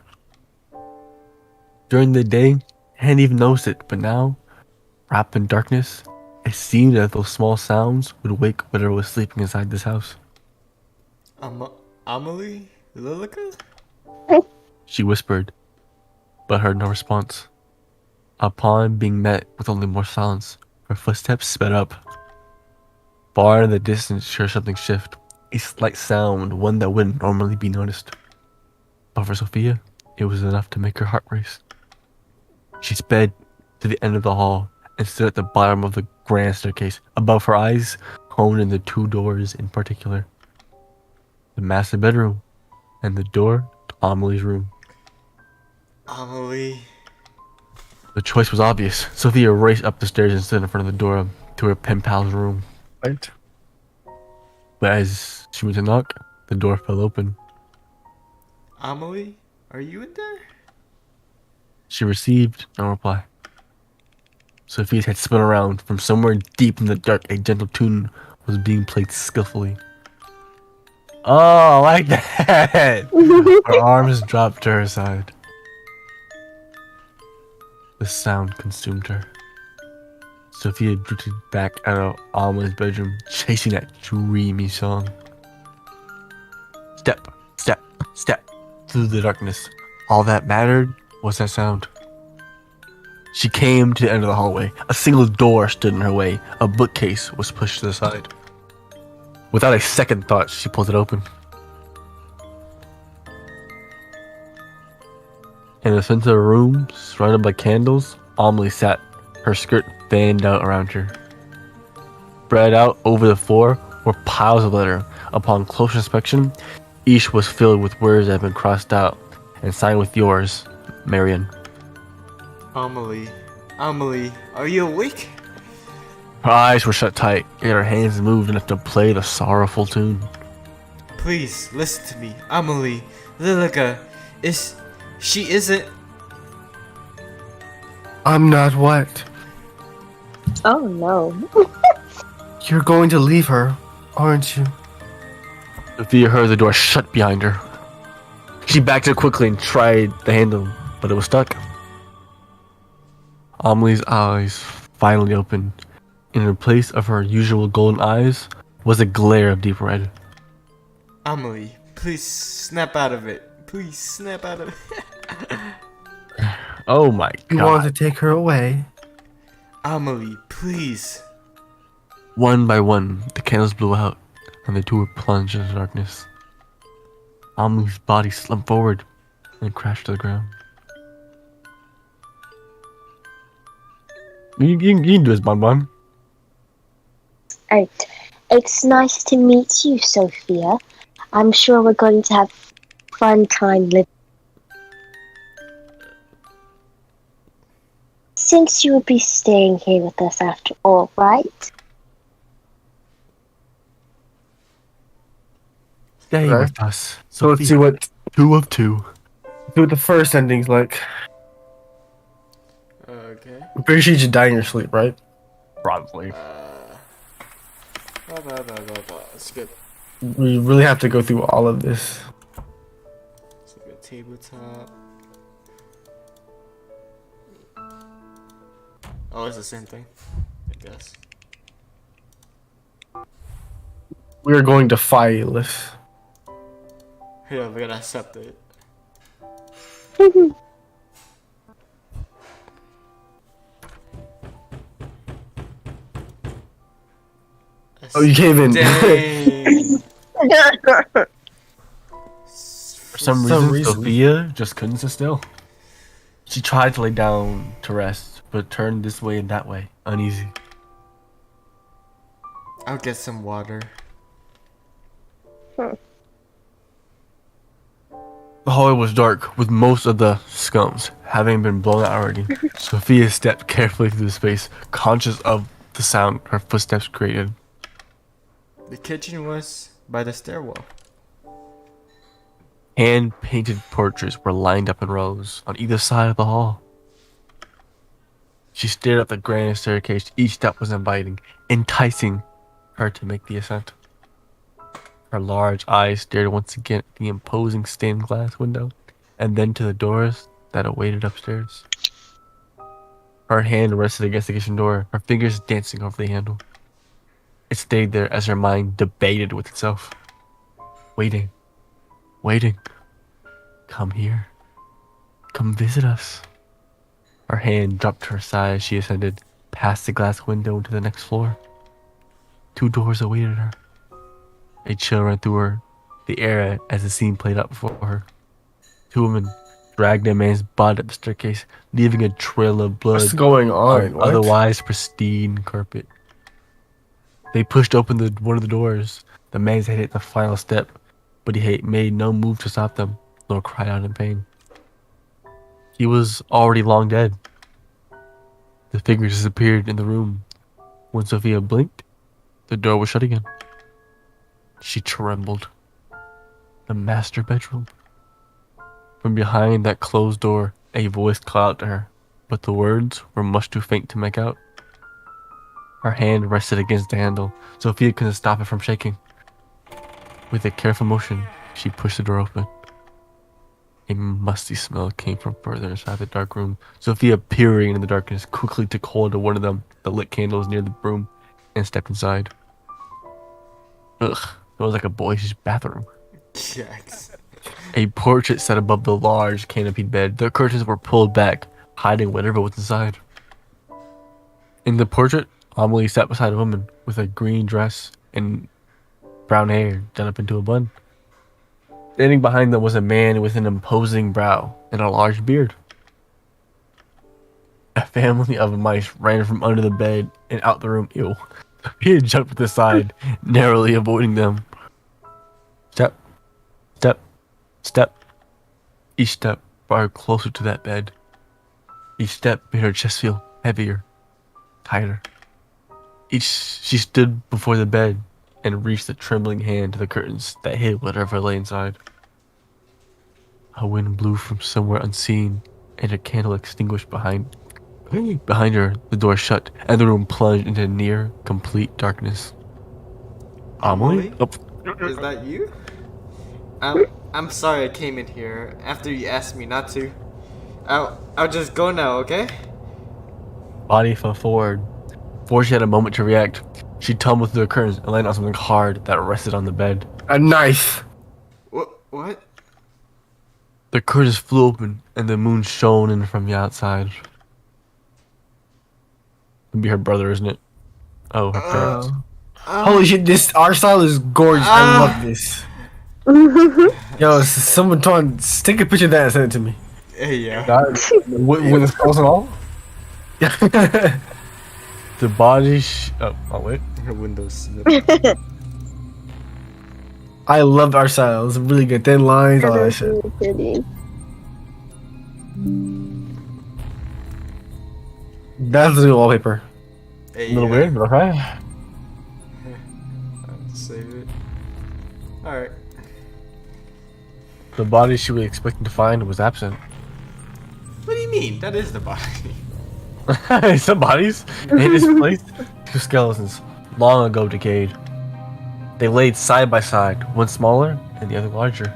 During the day, I hadn't even noticed it, but now, wrapped in darkness, it seemed as though small sounds would wake whatever was sleeping inside this house. Amelie? Lilica? She whispered, but heard no response. Upon being met with only more silence, her footsteps sped up. Far in the distance, she heard something shift, a slight sound, one that wouldn't normally be noticed. But for Sophia, it was enough to make her heart race. She sped to the end of the hall and stood at the bottom of the grand staircase. Above her eyes, honed in the two doors in particular. The master bedroom and the door to Amelie's room. Amelie. The choice was obvious. Sophia raced up the stairs and stood in front of the door to her pen pal's room. Right? But as she went to knock, the door fell open. Amelie? Are you in there? She received no reply. Sophia's head spun around. From somewhere deep in the dark, a gentle tune was being played skillfully. Oh, I like that! Her arms dropped to her side. The sound consumed her. Sophia drifted back out of Alma's bedroom, chasing that dreamy song. Step, step, step through the darkness. All that mattered was that sound. She came to the end of the hallway. A single door stood in her way. A bookcase was pushed to the side. Without a second thought, she pulled it open. In the center of the room, surrounded by candles, Amelie sat, her skirt fanned out around her. Spread out over the floor were piles of letter. Upon close inspection, each was filled with words that had been crossed out and signed with yours, Marion. Amelie. Amelie, are you awake? Her eyes were shut tight, yet her hands moved enough to play the sorrowful tune. Please, listen to me. Amelie. Lilica. She isn't... I'm not what? Oh no. You're going to leave her, aren't you? Sophia heard the door shut behind her. She backed it quickly and tried the handle, but it was stuck. Amelie's eyes finally opened. In place of her usual golden eyes was a glare of deep red. Amelie, please snap out of it. Please snap out of it. Oh my You want god. to take her away? Amelie, please. One by one, the candles blew out, and the two were plunged into darkness. Amelie's body slumped forward and crashed to the ground. You can do this, Bon Bon. Alright. It's nice to meet you, Sophia. I'm sure we're going to have fun time living. Since you will be staying here with us after all, right? Stay Okay. with us. So let's see what Two of two. the first ending's like. Okay. I'm pretty sure you should die in your sleep, right? Probably. Skip. We really have to go through all of this. Let's look at tabletop. Oh, it's the same thing, I guess. We are going to file this. Yeah, we gotta accept it. Oh, you gave in. Dang. For some reason, Sophia just couldn't sit still. She tried to lay down to rest, but turned this way and that way, uneasy. I'll get some water. The hallway was dark, with most of the scums having been blown out already. Sophia stepped carefully through the space, conscious of the sound her footsteps created. The kitchen was by the stairwell. Hand-painted portraits were lined up in rows on either side of the hall. She stared up the grand staircase. Each step was inviting, enticing her to make the ascent. Her large eyes stared once again at the imposing stained glass window, and then to the doors that awaited upstairs. Her hand rested against the kitchen door, her fingers dancing over the handle. It stayed there as her mind debated with itself. Waiting. Waiting. Come here. Come visit us. Her hand dropped to her side as she ascended past the glass window into the next floor. 2 doors awaited her. A chill ran through her, the air as the scene played out before her. 2 women dragged a man's body up the staircase, leaving a trail of blood What's going on? What? otherwise pristine carpet. They pushed open one of the doors. The man's head hit the final step, but he had made no move to stop them, nor cried out in pain. He was already long dead. The figure disappeared in the room. When Sophia blinked, the door was shut again. She trembled. The master bedroom. From behind that closed door, a voice called out to her, but the words were much too faint to make out. Her hand rested against the handle. Sophia couldn't stop it from shaking. With a careful motion, she pushed the door open. A musty smell came from further inside the dark room. Sophia, peering in the darkness, quickly took hold of one of the lit candles near the room and stepped inside. Ugh, it was like a boys' bathroom. Yikes. A portrait sat above the large canopied bed. The curtains were pulled back, hiding whatever was inside. In the portrait, Amelie sat beside a woman with a green dress and brown hair done up into a bun. Standing behind them was a man with an imposing brow and a large beard. A family of mice ran from under the bed and out the room. Ew. He had jumped to the side, narrowly avoiding them. Step, step, step. Each step brought her closer to that bed. Each step made her chest feel heavier, tighter. She stood before the bed and reached a trembling hand to the curtains that hid whatever lay inside. A wind blew from somewhere unseen, and a candle extinguished behind her. The door shut, and the room plunged into near complete darkness. Amelie? Oh. Is that you? I'm sorry I came in here after you asked me not to. I'll just go now, okay? Body fell forward. Before she had a moment to react, she tumbled through the curtains and landed on something hard that rested on the bed. A knife. What? The curtains flew open, and the moon shone in from the outside. It'd be her brother, isn't it? Oh, her parents. Holy shit! This art style is gorgeous. I love this. Yo, someone take a picture of that and send it to me. Yeah. God, with the skulls and all. The body. Oh wait. Her windows. I love art style. It's really good. Thin lines, all that That's shit. really pretty. That's the wallpaper. Hey, A little weird, but okay. I'll save it. Alright. The body she was expecting to find was absent. What do you mean? That is the body. Some bodies in this place. 2 skeletons, long ago decayed. They laid side by side, one smaller and the other larger.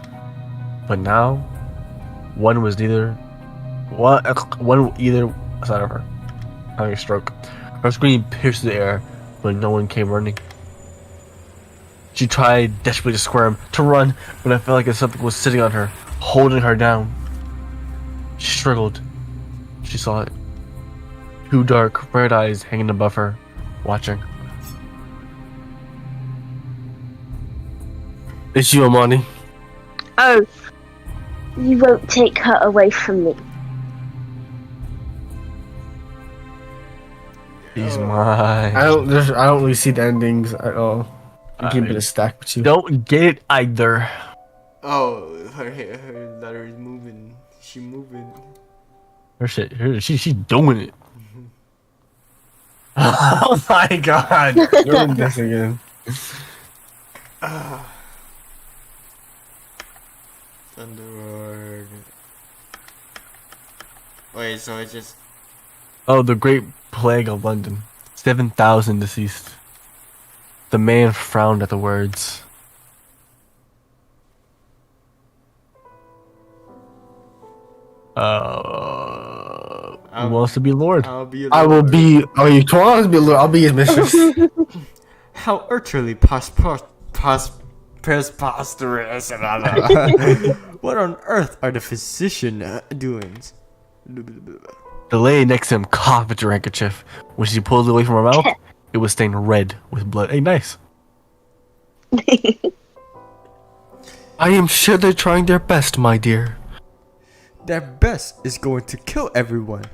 But now, one either side of her. having a stroke. Her scream pierced the air, but no one came running. She tried desperately to squirm, to run, but I felt like something was sitting on her, holding her down. She struggled. She saw it. Two dark, red eyes hanging above her, watching. It's you, Amani. Oh, you won't take her away from me. She's mine. I don't really see the endings at all. I'm keeping it stacked with you. Don't get it either. Oh, her letter is moving. She moving. She's doing it. Oh my god. You're in this again. Thunderlord. Wait, so it's just. Oh, the Great Plague of London. 7,000 deceased. The man frowned at the words. Who wants to be Lord? I'll be. I will be. Oh, you told us to be. I'll be his mistress. How utterly preposterous. What on earth are the physician doings? The lady next to him coughed at her handkerchief. When she pulled it away from her mouth, it was stained red with blood. Hey, nice. I am sure they're trying their best, my dear. Their best is going to kill everyone.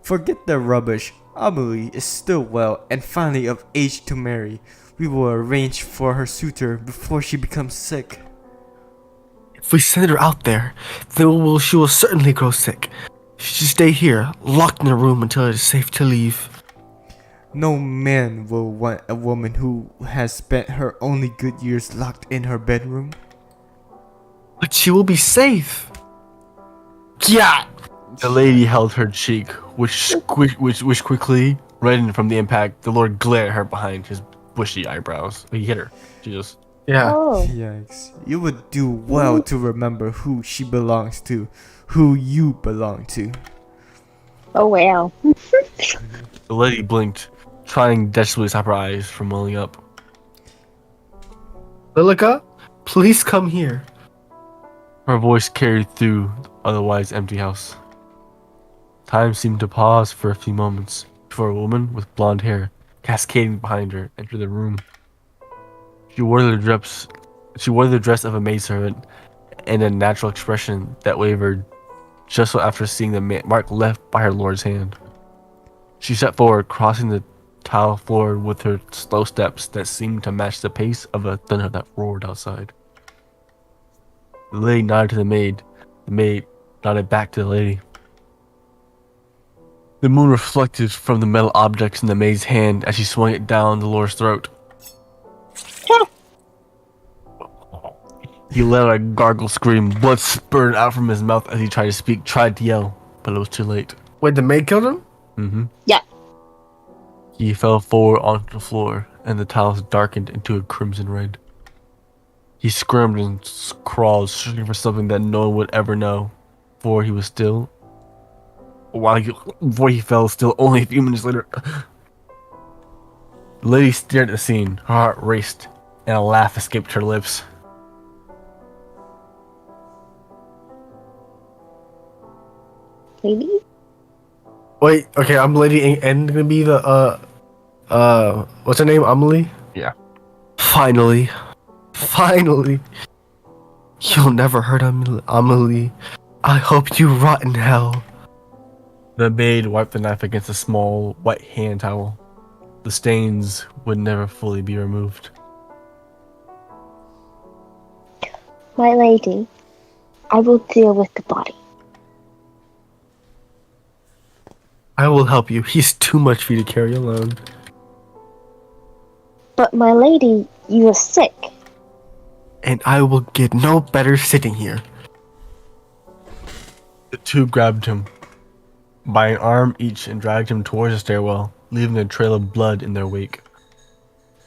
Forget the rubbish. Amelie is still well and finally of age to marry. We will arrange for her suitor before she becomes sick. If we send her out there, then she will certainly grow sick. She should stay here, locked in a room until it is safe to leave. No man will want a woman who has spent her only good years locked in her bedroom. But she will be safe. Yeah. The lady held her cheek, which quickly reddened from the impact. The Lord glared at her behind his bushy eyebrows. He hit her. She just. Yeah. Oh, Yikes. You would do well to remember who she belongs to, who you belong to. oh wow. The lady blinked, trying desperately to stop her eyes from welling up. Lilica, please come here. Her voice carried through the otherwise empty house. Time seemed to pause for a few moments before a woman with blonde hair, cascading behind her, entered the room. She wore the dress of a maidservant and a natural expression that wavered just after seeing the mark left by her lord's hand. She stepped forward, crossing the tile floor with her slow steps that seemed to match the pace of a thunder that roared outside. The lady nodded to the maid. The maid nodded back to the lady. The moon reflected from the metal objects in the maid's hand as she swung it down the lord's throat. He let out a gargle scream. Blood spurted out from his mouth as he tried to speak, tried to yell, but it was too late. Wait, the maid killed him? Mm-hmm. Yeah. He fell forward onto the floor, and the tiles darkened into a crimson red. He squirmed and crawled, searching for something that no one would ever know, before he fell still only a few minutes later. The lady stared at the scene, her heart raced, and a laugh escaped her lips. Lady? Wait, okay, I'm lady and gonna be the what's her name? Amelie? Yeah. Finally. You'll never hurt Amelie. I hope you rot in hell. The maid wiped the knife against a small white hand towel. The stains would never fully be removed. My lady, I will deal with the body. I will help you. He's too much for you to carry alone. But my lady, you are sick. And I will get no better sitting here. The two grabbed him by an arm each and dragged him towards the stairwell, leaving a trail of blood in their wake.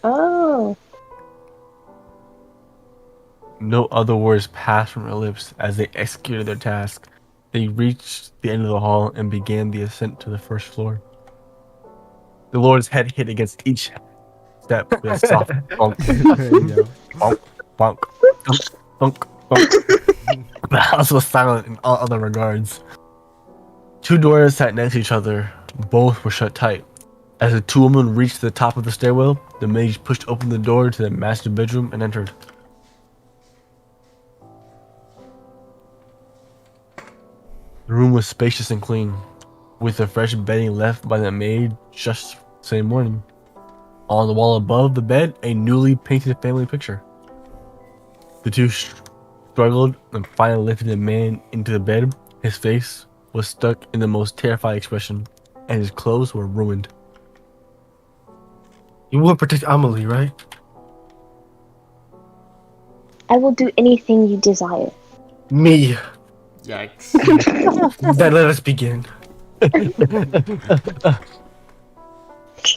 Oh. No other words passed from their lips as they executed their task. They reached the end of the hall and began the ascent to the first floor. The Lord's head hit against each step with a soft bonk, Yo. bonk, bonk, thunk, thunk, thunk. The house was silent in all other regards. Two doors sat next to each other. Both were shut tight. As the two women reached the top of the stairwell, the mage pushed open the door to the master bedroom and entered. The room was spacious and clean, with the fresh bedding left by the maid just the same morning. On the wall above the bed, a newly painted family picture. The two struggled and finally lifted the man into the bed. His face was stuck in the most terrified expression, and his clothes were ruined. You will protect Amelie, right? I will do anything you desire. Me. Yikes. Then let us begin.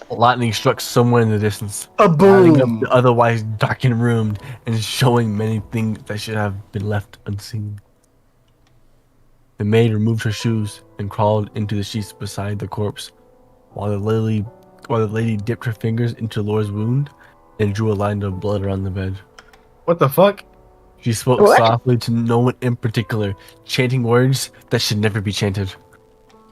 Lightning struck somewhere in the distance, A lighting up boom. the otherwise darkened room and showing many things that should have been left unseen. The maid removed her shoes and crawled into the sheets beside the corpse, while the lady dipped her fingers into Laura's wound and drew a line of blood around the bed. What the fuck? She spoke What? softly to no one in particular, chanting words that should never be chanted.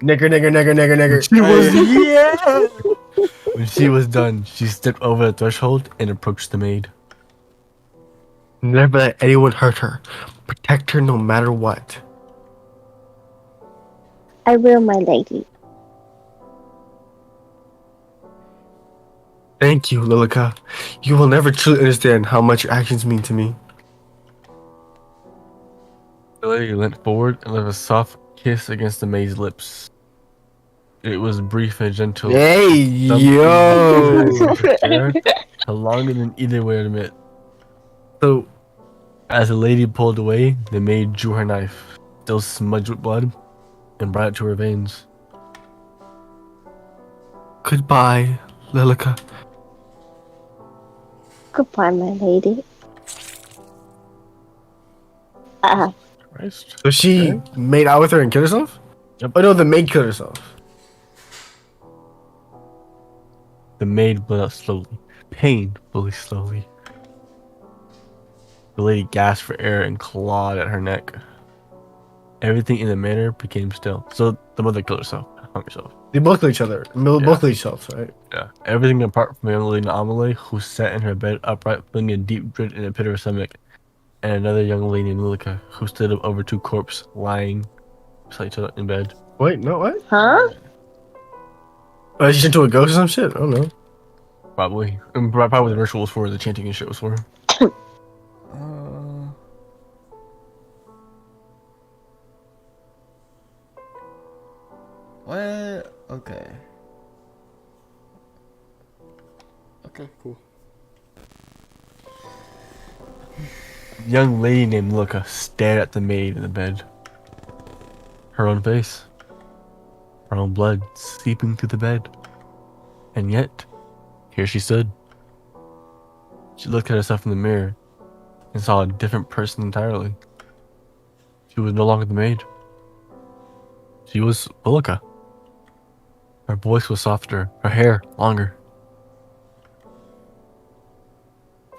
Nigger, nigger, nigger, nigger, nigger. She was When she was done, she stepped over the threshold and approached the maid. Never let anyone hurt her. Protect her no matter what. I will, my lady. Thank you, Lilica. You will never truly understand how much your actions mean to me. The lady leant forward and left a soft kiss against the maid's lips. It was brief and gentle. Hey, Something yo. longer than either would admit. So, As the lady pulled away, the maid drew her knife, still smudged with blood, and brought it to her veins. goodbye, Lilica. Goodbye, my lady. Christ. So she made out with her and killed herself? Yep. Oh no, the maid killed herself. The maid bled out slowly, painfully slowly. The lady gasped for air and clawed at her neck. Everything in the manor became still. So the mother killed herself, hung herself. They both killed each other. Both killed each other, right? Yeah. Everything apart from the young lady Amelie, who sat in her bed upright, feeling a deep dread in the pit of her stomach, and another young lady named Lilica, who stood up over two corpses lying beside each other in bed. Wait, no, what? Huh? She turned into a ghost or some shit? I don't know. Probably. And probably the ritual was for, the chanting and shit was for. What? Okay. Okay, cool. A young lady named Lilica stared at the maid in the bed. Her own face. Her own blood seeping through the bed. And yet, here she stood. She looked at herself in the mirror and saw a different person entirely. She was no longer the maid. She was Lilica. Her voice was softer, her hair longer.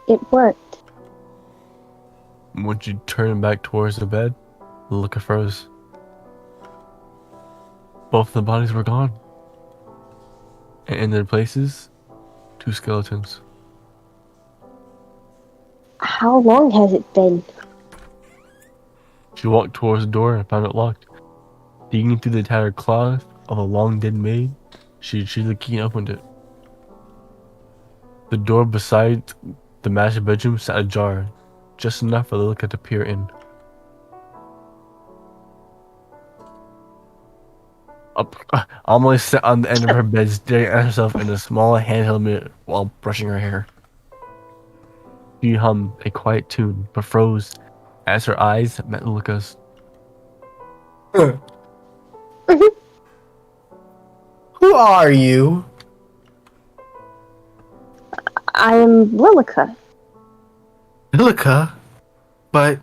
It worked. When she turned back towards the bed, Lilica froze. Both of the bodies were gone. And in their places, two skeletons. How long has it been? She walked towards the door and found it locked. Digging through the tattered cloth of a long dead maid, she retrieved the key and opened it. The door beside the master bedroom sat ajar, just enough for Lilica to peer in. Amelie sat on the end of her bed, staring at herself in a small handheld mirror while brushing her hair. She hummed a quiet tune, but froze as her eyes met Lilica's. Who are you? I am Lilica. Lilica? But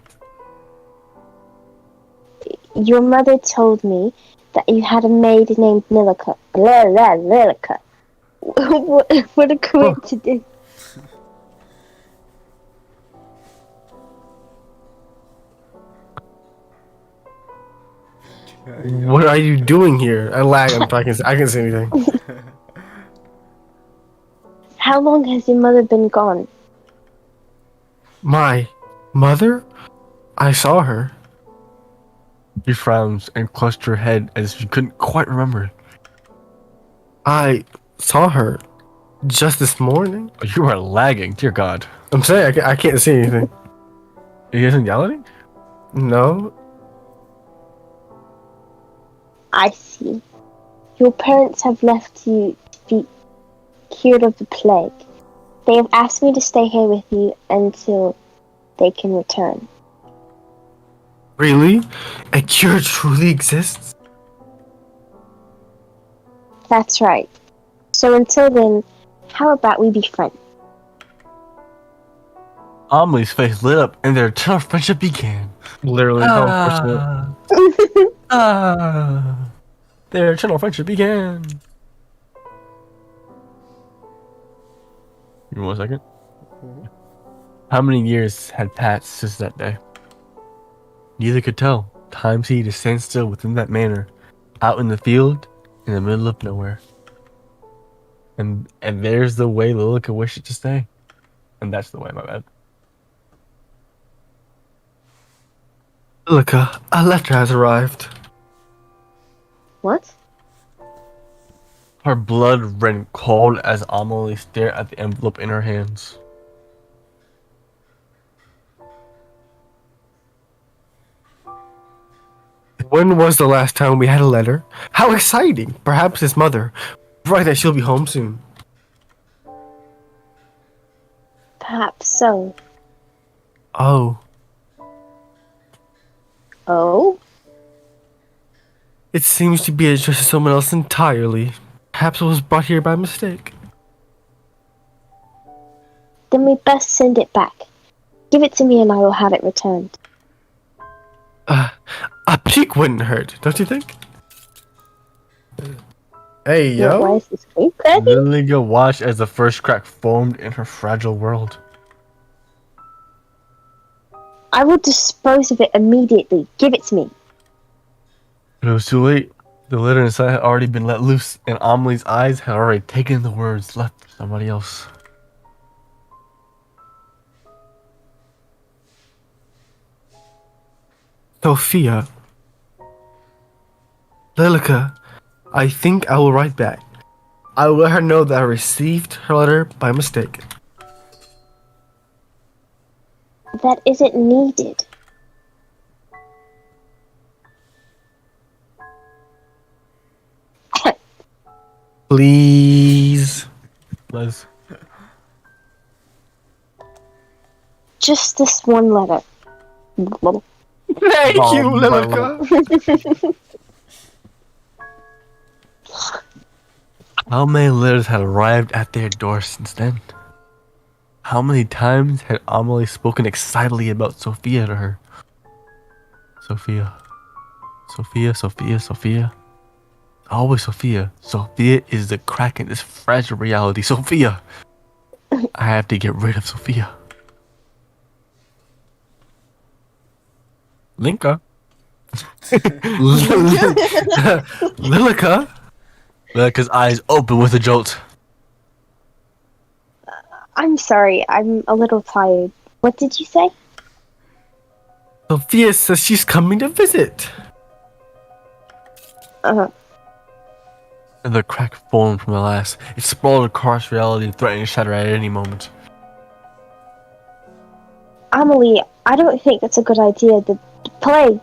Your mother told me that you had a maid named Lilica. Lilica. What a coincidence. What are you doing here? I lag. I can see anything. How long has your mother been gone? My mother? I saw her. She frowns and clutched her head as if she couldn't quite remember. I saw her just this morning. You are lagging, dear God. I'm saying I can't see anything. He isn't yelling? No. I see. Your parents have left you to be cured of the plague. They have asked me to stay here with you until they can return. Really? A cure truly exists? That's right. So until then, how about we be friends? OhMY's face lit up and their eternal friendship began. Literally, how unfortunate. Their eternal friendship began. Give me 1 second. How many years had passed since that day? Neither could tell. Time seemed to stand still within that manor, out in the field, in the middle of nowhere. And there's the way Lilica wished it to stay. And that's the way, my bad. Lilica, a letter has arrived. What? Her blood ran cold as OhMY stared at the envelope in her hands. When was the last time we had a letter? How exciting! Perhaps his mother. Right, that she'll be home soon. Perhaps so. Oh. Oh? It seems to be addressed to someone else entirely. Perhaps it was brought here by mistake. Then we best send it back. Give it to me and I will have it returned. A peek wouldn't hurt, don't you think? Hey, Why yo. is this creep cracking? Lilica watched as the first crack formed in her fragile world. I will dispose of it immediately. Give it to me. But it was too late. The letter inside had already been let loose, and OhMY's eyes had already taken the words left for somebody else. Sophia. Lilica, I think I will write back. I will let her know that I received her letter by mistake. That isn't needed. Please. Les. Just this one letter. Thank you, Lilica. How many letters had arrived at their door since then? How many times had OhMY spoken excitedly about Sophia to her? Sophia. Sophia, Sophia, Sophia. Always Sophia. Sophia is the crack in this fragile reality. Sophia! I have to get rid of Sophia. Linka. Lilica? Lilica's eyes open with a jolt. I'm sorry, I'm a little tired. What did you say? Sophia says she's coming to visit. Uh-huh. And the crack formed from the last. It sprawled across reality, threatening to shatter at any moment. Amelie, I don't think that's a good idea. The plague.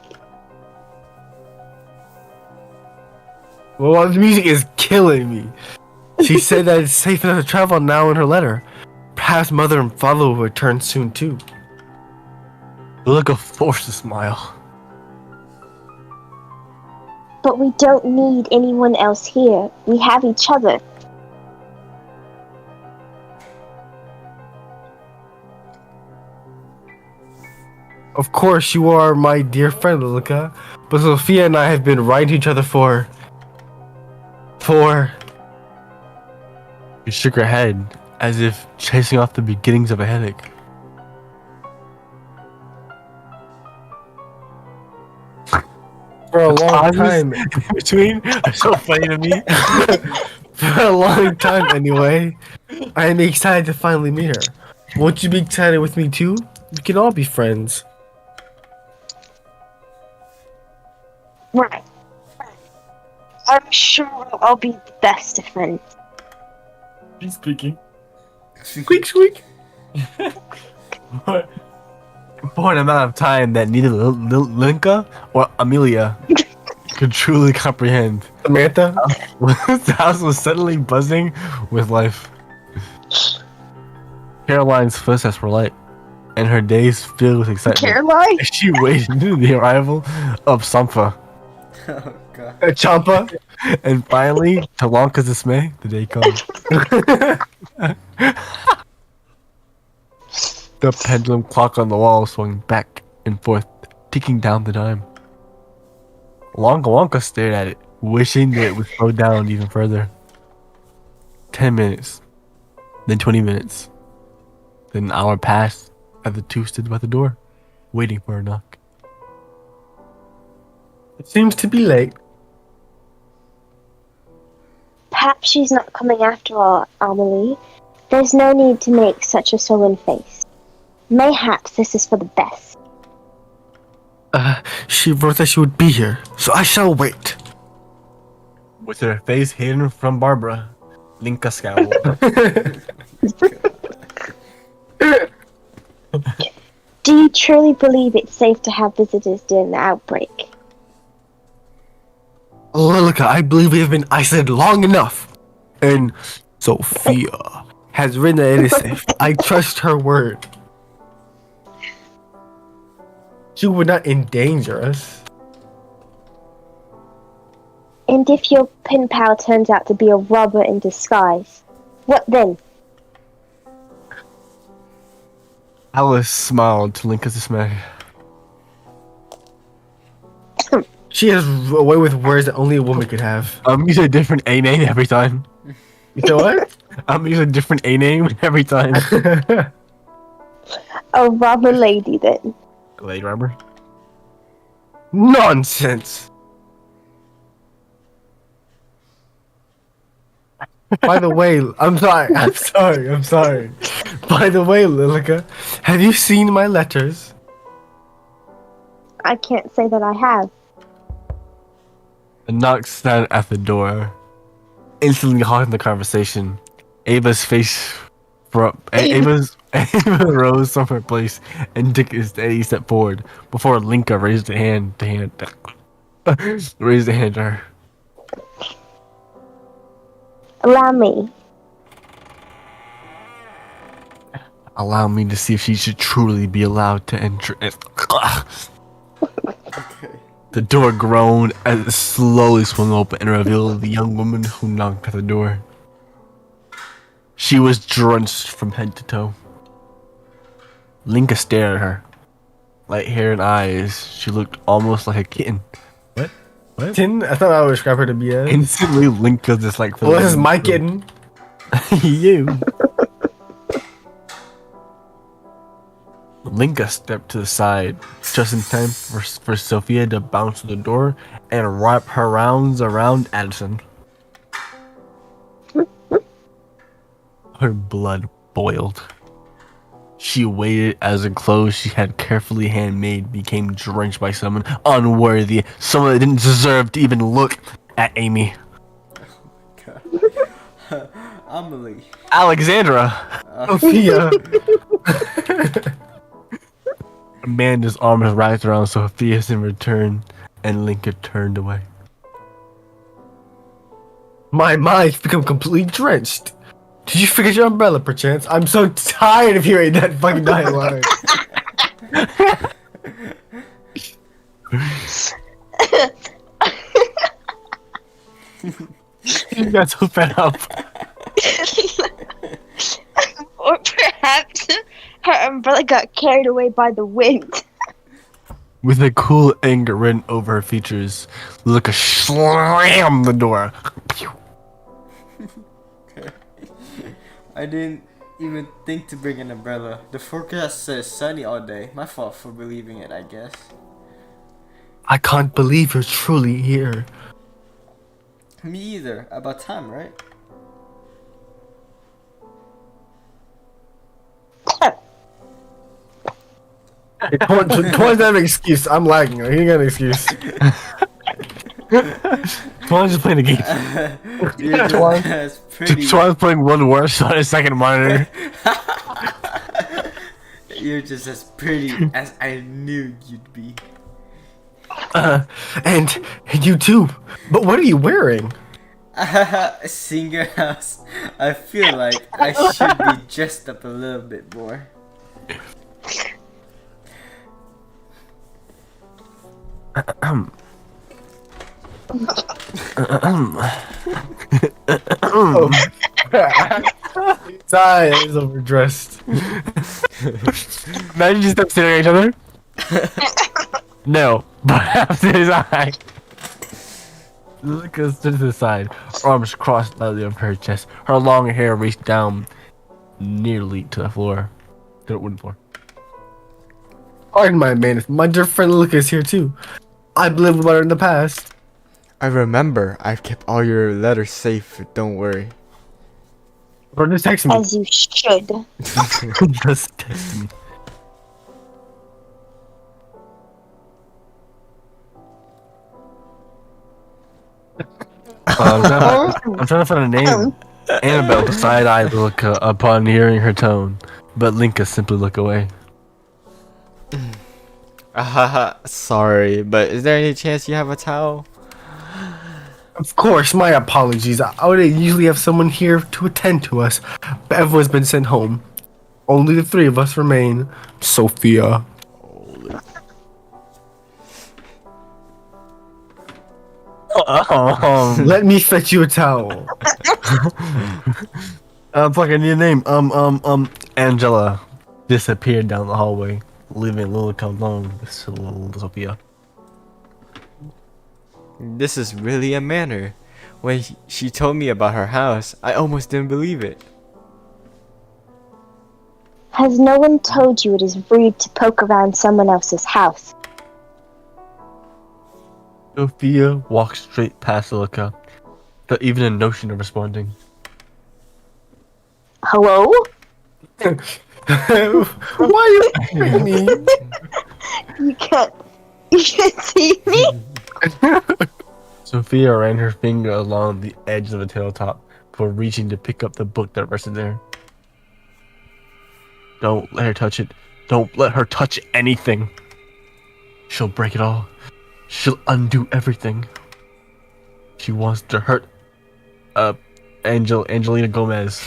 Well, the music is killing me. She said that it's safe enough to travel now in her letter. Perhaps mother and father will return soon too. Lilica forced a smile. But we don't need anyone else here. We have each other. Of course, you are my dear friend, Lilica. But Sophia and I have been writing to each other for She shook her head as if chasing off the beginnings of a headache. for a long Pauses time. in between are so funny to me. For a long time, anyway. I am excited to finally meet her. Won't you be excited with me too? We can all be friends. Right. I'm sure we'll all be the best of friends. She's speaking. Squeak, squeak. For an amount of time that neither Linka or Amelia could truly comprehend. Samantha? The house was suddenly buzzing with life. Caroline's footsteps were light, and her days filled with excitement. Caroline? As she waited the arrival of Sampha. Oh god. Champa? And finally, to Lanka's dismay, the day comes. The pendulum clock on the wall swung back and forth, ticking down the time. Wonka stared at it, wishing that it would slow down even further. 10 minutes, then 20 minutes, then an hour passed as the two stood by the door, waiting for a knock. It seems to be late. Perhaps she's not coming after all, Amelie. There's no need to make such a sullen face. Mayhaps this is for the best. She wrote that she would be here, so I shall wait. With her face hidden from Barbara, Linka scowled. Do you truly believe it's safe to have visitors during the outbreak? Lilica, I believe we have been isolated long enough. And Sophia has written that it is safe. I trust her word. She would not endanger us. And if your pen pal turns out to be a robber in disguise, what then? Alice smiled to Linka's dismay. She has a way with words that only a woman could have. I'm using a different A name every time. You know what? I'm using a different A name every time. A robber lady then. Lady Robber. Nonsense! By the way, I'm sorry. By the way, Lilica, have you seen my letters? I can't say that I have. A knock sounded at the door, instantly halting the conversation. Ava's face Ava rose from her place and took a steady step forward before Linka raised a hand raised a hand to her. Allow me. Allow me to see if she should truly be allowed to enter. The door groaned as it slowly swung open and revealed the young woman who knocked at the door. She was drenched from head to toe. Linka stared at her. Light hair and eyes, she looked almost like a kitten. What? Kitten? I thought I would describe her to be a... Instantly, Linka's dislike for Well, this is my kitten. You. Linka stepped to the side, just in time for Sophia to bounce to the door and wrap her rounds around Addison. Her blood boiled. She waited as the clothes she had carefully handmade became drenched by someone unworthy, someone that didn't deserve to even look at Amy. Amelie. Alexandra! Sophia. Amanda's arms wrapped around Sophia's in return, and Linka turned away. My mind's become completely drenched. Did you forget your umbrella, perchance? I'm so tired of hearing that fucking dialogue. You got so fed up. Or perhaps her umbrella got carried away by the wind. With a cool anger written over her features, Lilica slammed the door. Pew. I didn't even think to bring an umbrella. The forecast says sunny all day. My fault for believing it, I guess. I can't believe you're truly here. Me either. About time, right? Twice that an excuse. I'm lagging. He got an excuse. Twan's just playing a game. You're Twan. that's pretty. Twan's playing one worse on his second monitor. You're just as pretty as I knew you'd be. And you too. But what are you wearing? Seeing your house, I feel like I should be dressed up a little bit more. His eye is overdressed. Imagine just them staring at each other. No, but after his eye. Lilica stood to the side, arms crossed lightly over her chest. Her long hair reached down nearly to the floor. To the wooden floor. Pardon my man, my dear friend Lilica is here too. I've lived with her in the past. I remember. I've kept all your letters safe. Don't worry. Or just text me. As you should. Just text me. I'm trying to find a name. Annabelle side-eyed Lilica upon hearing her tone, but Linka simply looked away. Sorry, but is there any chance you have a towel? Of course, my apologies. I would usually have someone here to attend to us, but everyone's been sent home. Only the three of us remain. Sophia. Let me fetch you a towel. Fuck, I need a name. Angela disappeared down the hallway, leaving Lilica alone with Sophia. This is really a manor. When she told me about her house, I almost didn't believe it. Has no one told you it is rude to poke around someone else's house? Sophia walked straight past Lilica, without even a notion of responding. Hello? Why are you at me? You can't see me? Sophia ran her finger along the edge of the tabletop before reaching to pick up the book that rested there. Don't let her touch it. Don't let her touch anything. She'll break it all. She'll undo everything. She wants to hurt Angelina Gomez.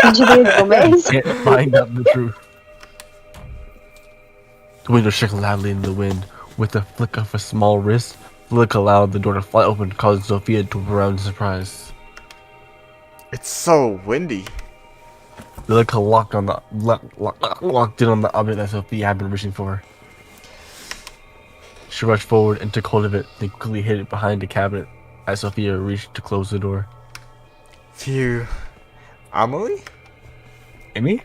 Angelina Gomez? Can't find out the truth. The window shook loudly in the wind. With a flick of a small wrist, Lilica allowed the door to fly open, causing Sophia to whip around in surprise. It's so windy. Lilica locked in on the object that Sophia had been reaching for. She rushed forward and took hold of it, then quickly hid it behind a cabinet as Sophia reached to close the door. Phew. Amelie? Amy?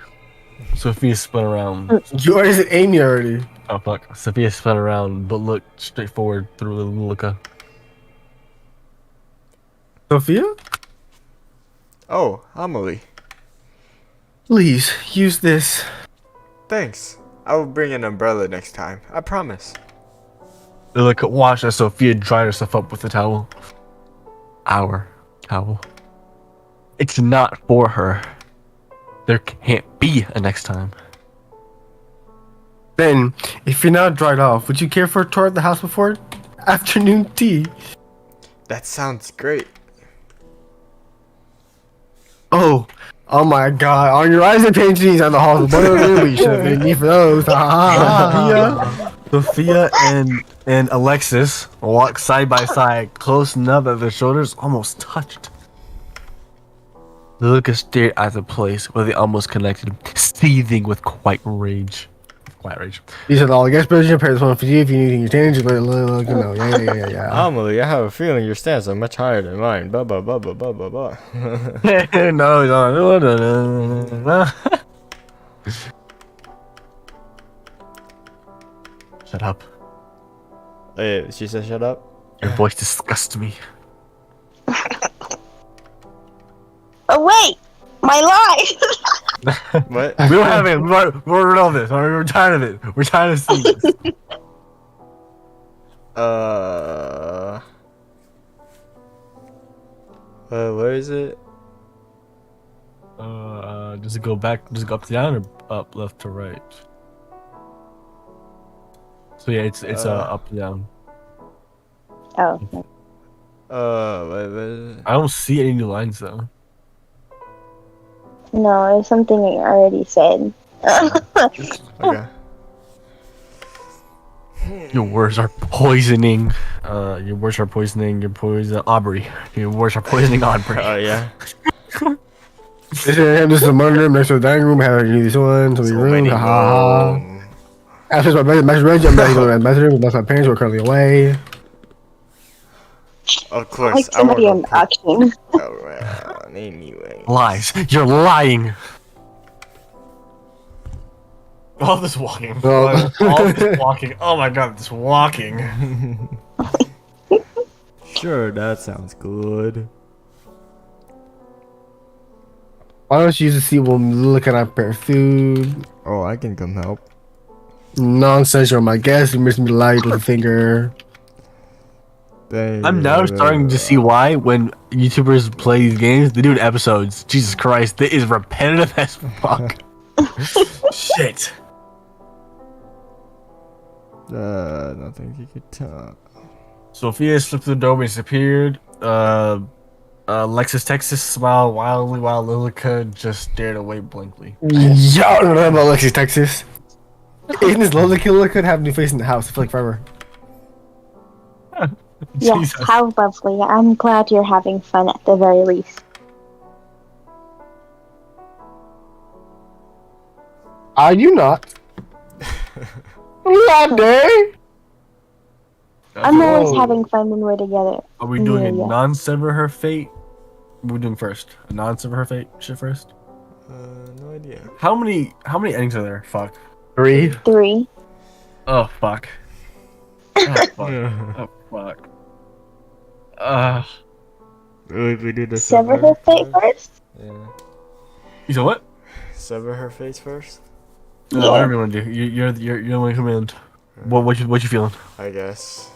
Sophia spun around. You already said Amy already. Oh fuck. Sophia spun around, but looked straight forward through Lilica. Sophia? Oh, Amelie. Please, use this. Thanks. I will bring an umbrella next time. I promise. Lilica watched as Sophia dried herself up with the towel. Our towel. It's not for her. There can't be a next time. Then, if you're not dried off, would you care for a tour of the house before afternoon tea? That sounds great. Oh my god, on your eyes and paintings on the halls. What really should have been me for those. Sophia and Alexis walked side by side, close enough that their shoulders almost touched. Lilica stared at the place where they almost connected, seething with quiet rage. quiet rage. These are all I guess, but your parents want for you. If you need anything, change, let you know. Yeah. Amelie, I have a feeling your stats are much higher than mine. Blah blah blah blah blah blah blah. No. Shut up. Hey, she said shut up. Your voice disgusts me. Oh wait, my lie. What? We don't have it. We're rid of this. We're tired of it. We're tired of seeing this. Where is it? Does it go back? Does it go up to down or up, left to right? So yeah, it's up to down. Oh, Wait. I don't see any new lines though. no, it's something I already said. Okay. Your words are poisoning. Your words are poisoning. Your poison Aubrey. Your words are poisoning Aubrey. Oh yeah. This is the murder room next to the dining room. Have you this one? So we room. Ha ha. After my best friend, I'm back to the bedroom. That's my parents were currently away. Of course. Like somebody in action. Alright. Anyway. Lies. You're lying. All this walking. Well- All this walking. Oh my god, this walking. Sure, that sounds good. Why don't you use the seat while look at our prepare food? Oh, I can come help. Nonsense, you're my guest. You missed me the light with a finger. I'm now starting to see why when YouTubers play these games, they do it in episodes. Jesus Christ, it is repetitive as fuck. Shit. Nothing you could tell. Sophia slipped through the door and disappeared. Lexus Texas smiled wildly while Lilica just stared away blankly. Y'all don't know about Lexus, Texas. Isn't this lovely killer could have a new face in the house? I feel like forever. Yes, Jesus. how lovely. I'm glad you're having fun at the very least. Are you not? Monday. I'm always Oh. having fun when we're together. Are we doing a Yeah. non-sever her fate? What are we doing first? A non-sever her fate shit first? No idea. How many endings are there? Fuck. 3. 3. Oh fuck. Oh fuck. Oh fuck. We do the Sever her fate first? Yeah. You said what? Sever her face first. Yeah. Whatever you want to do. You're the one command. What you feeling? I guess.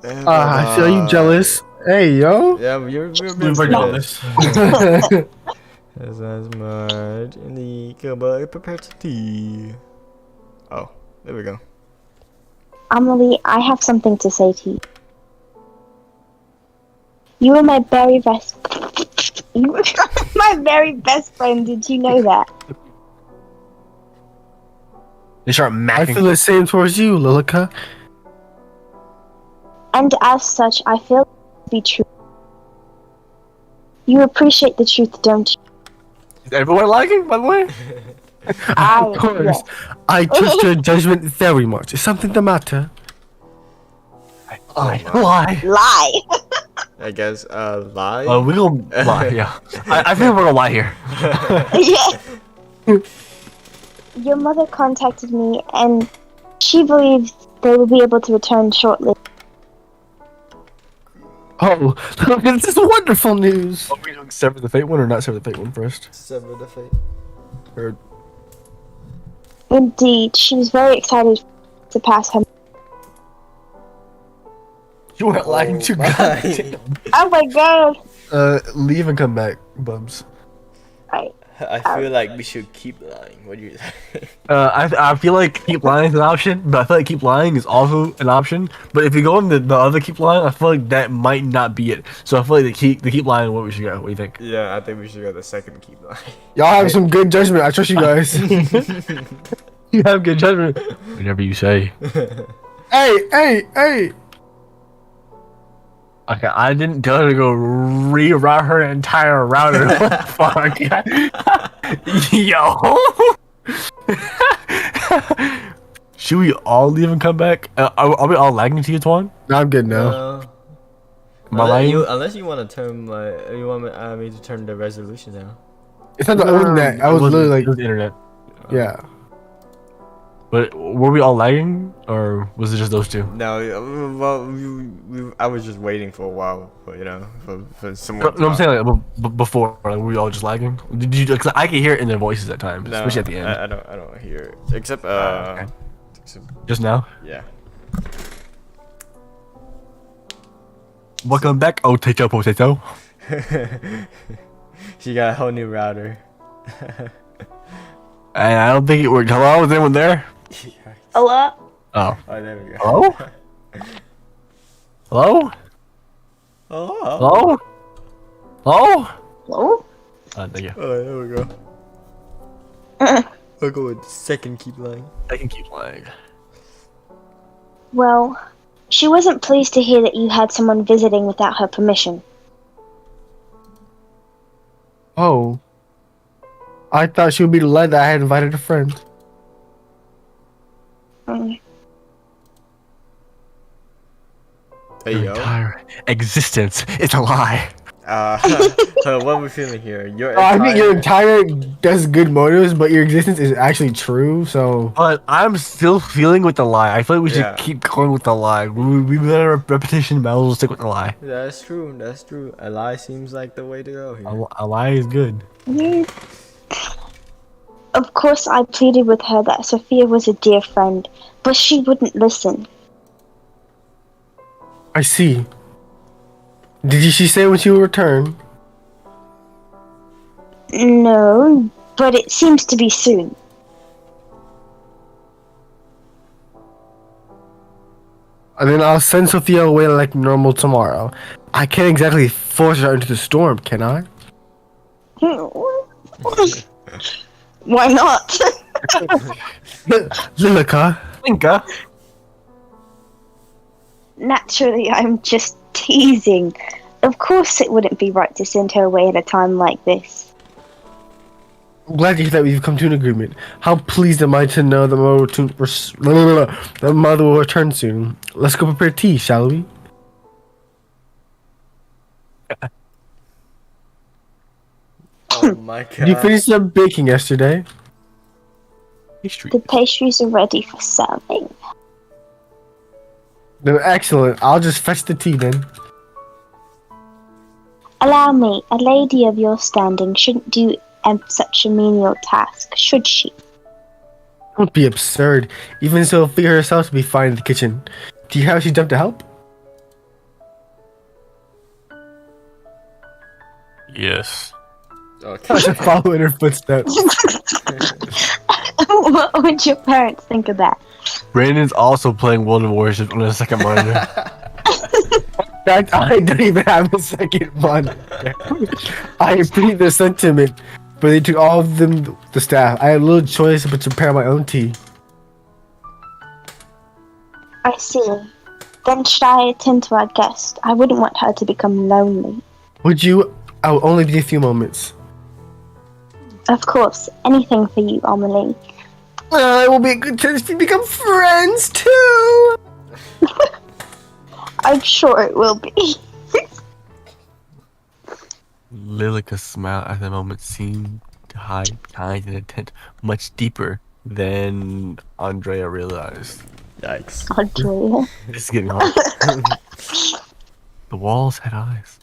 I feel you jealous. Hey, yo. Yeah, you're We've already done this. As much in the cupboard prepared to tea. Oh, there we go. Amelie, I have something to say to you. You were my very best. You were my very best friend. Did you know that? They start I macking. feel the same towards you, Lilica. And as such, I feel it to be true. You appreciate the truth, don't you? Is everyone liking, by the way? Of course. I trust your judgment very much. Is something the matter? Lie. Lie. I guess, lie? We gonna lie, yeah. I think we're gonna lie here. Yeah. Your mother contacted me, and she believes they will be able to return shortly. Oh, this is wonderful news. Are we doing Sever the Fate one or not Sever the Fate one first? Sever the fate. Or Indeed, she was very excited to pass her. you weren't lying too goddamn. Oh my god! Leave and come back, Bubs. Right. I feel like we should keep lying. What do you think? I feel like keep lying is an option, but I feel like keep lying is also an option. But if you go on the other keep lying, I feel like that might not be it. So I feel like the keep lying, what we should go. What do you think? Yeah, I think we should go the second keep lying. Y'all have some good judgment. I trust you guys. You have good judgment. Whatever you say. Hey. Okay, I didn't tell her to go reroute her entire router. What the fuck? Yo. Should we all leave and come back? Are we all lagging to you, Twan? No, I'm good now. Am I lagging? Unless you want to turn you want me to turn the resolution down. It's not. I wasn't that. I was literally it was like, the internet. yeah. But were we all lagging, or was it just those two? No, well, I was just waiting for a while, for for someone. No, I'm saying like before, like, were we all just lagging? Did you? Cause I can hear it in their voices at times, No, especially at the end. I don't hear it except Okay. Just now. yeah. Welcome back, potato. She got a whole new router. And I don't think it worked. Hello, is anyone there? Hello? Oh. Oh, there we go. Hello? Hello? Oh, Hello? Hello? Hello? Thank you. oh, there we go. I'll go with second keep line. I can keep playing. Well, she wasn't pleased to hear that you had someone visiting without her permission. Oh. I thought she would be delighted that I had invited a friend. Mm. Hey Your yo. entire existence is a lie. So what are we feeling here? I think your entire does good motives, but your existence is actually true. So But I'm still feeling with the lie. I feel like we should Yeah. keep going with the lie. We better repetition, but we'll stick with the lie. That's true. That's true. A lie seems like the way to go here. A lie is good. Yeah. Of course, I pleaded with her that Sophia was a dear friend, but she wouldn't listen. I see. Did she say when she will return? No, but it seems to be soon. And then I'll send Sophia away like normal tomorrow. I can't exactly force her into the storm, can I? Why not? Lilica. Linka. Naturally, I'm just teasing. Of course it wouldn't be right to send her away at a time like this. I'm glad to hear that we've come to an agreement. How pleased am I to know that mother will return soon. Let's go prepare tea, shall we? Oh my god. Did you finish up baking yesterday? History. The pastries are ready for serving. Then excellent. I'll just fetch the tea then. Allow me, a lady of your standing shouldn't do such a menial task, should she? Don't be absurd. Even Sophia herself will be fine in the kitchen. Do you have she jumped to help? Yes. Okay. I should follow in her footsteps. What would your parents think of that? Brandon's also playing World of Warships on a second monitor. Fact, I don't even have a second one. I appreciate the sentiment, but they took all of them, the staff. I had little choice but to prepare my own tea. I see. Then should I attend to our guest? I wouldn't want her to become lonely. Would you? I will only be a few moments. Of course, anything for you, OhMY. It will be a good chance to become friends too. I'm sure it will be. Lilica's smile at the moment seemed to hide behind an intent much deeper than Andrea realized. Yikes. Andrea. This is getting hard. The walls had eyes.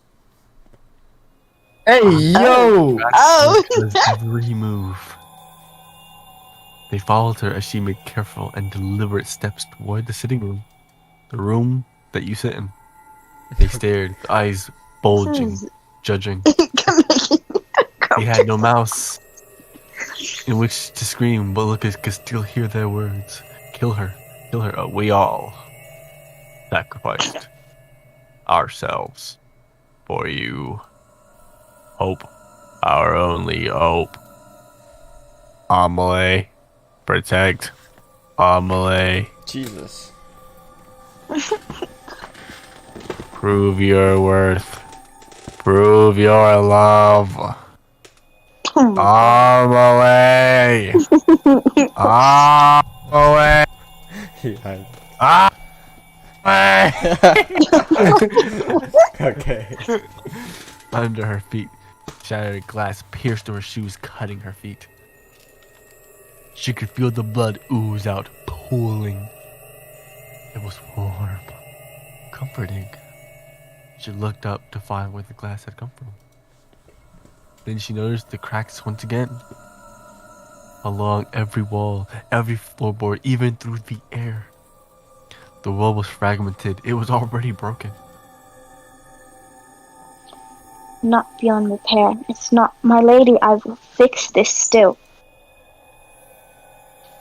Hey yo! Oh. With every move. They followed her as she made careful and deliberate steps toward the sitting room. The room that you sit in. They stared, eyes bulging, judging. They had no mouths in which to scream, but Lucas could still hear their words. Kill her. Kill her. We all sacrificed ourselves for you. Hope. Our only hope. OhMY. Protect. OhMY. Jesus. Prove your worth. Prove your love. Oh my Arm away. Arm away. Yeah. Arm away. Okay. Under her feet, shattered glass pierced through her shoes, cutting her feet. She could feel the blood ooze out, pooling. It was warm, comforting. She looked up to find where the glass had come from. Then she noticed the cracks once again. Along every wall, every floorboard, even through the air. The wall was fragmented. It was already broken. Not beyond repair. It's not, my lady, I will fix this still.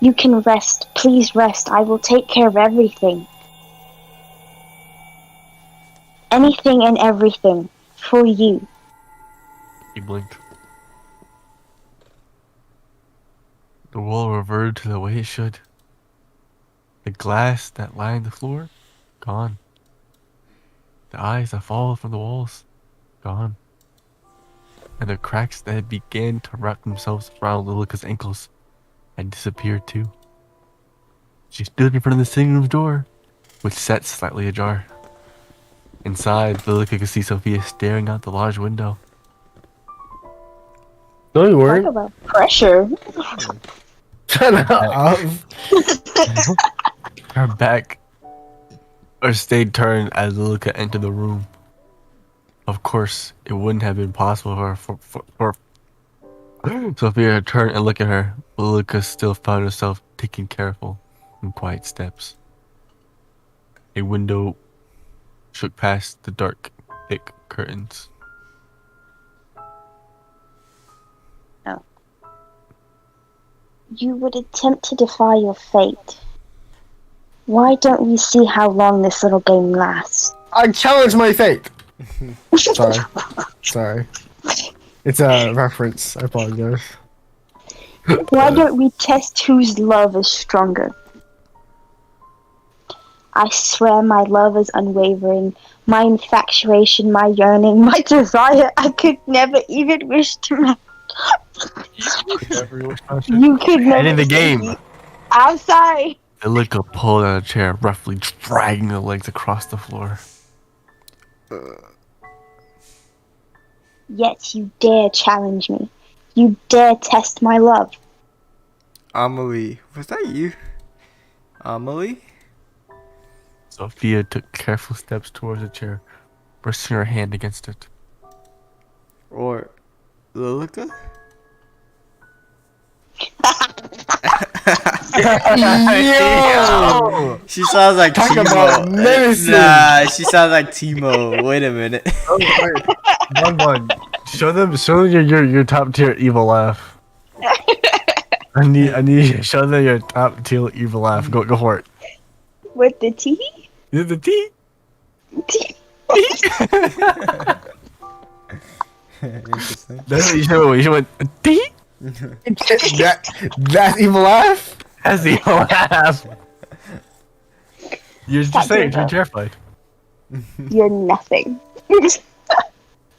You can rest. Please rest. I will take care of everything. Anything and everything. For you. He blinked. The wall reverted to the way it should. The glass that lined the floor, gone. The eyes that followed from the walls, gone. And the cracks that had began to wrap themselves around Lilica's ankles had disappeared too. She stood in front of the sitting room door, which sat slightly ajar. Inside, Lilica could see Sophia staring out the large window. No, you Talk weren't. about pressure. Shut up. Her back stayed turned as Lilica entered the room. Of course, it wouldn't have been possible for Sophia to turn and look at her, but Lilica still found herself taking careful and quiet steps. A window shook past the dark, thick curtains. You would attempt to defy your fate. Why don't you see how long this little game lasts? I challenge my fate. Sorry. Sorry. It's a reference. I apologize. Why don't we test whose love is stronger? I swear my love is unwavering, my infatuation, my yearning, my desire. I could never even wish to marry. You could never. Ending the game. See. I'm sorry. Lilica pulled out a chair, roughly dragging the legs across the floor. Yet you dare challenge me. You dare test my love. Amelie, was that you? Amelie? Sophia took careful steps towards the chair, pressing her hand against it. Or Lilica? Yo! She sounds like Talk Timo. about medicine. Nah, she sounds like Timo. Wait a minute. Oh, wait. One. Show them your top tier evil laugh. I need you to show them your top tier evil laugh. Go for it. With the T? Is it the T? T. Interesting. That's what you should. You went T. that evil laugh? That's the evil laugh. You're Stop just saying. doing You're that. terrified. You're nothing.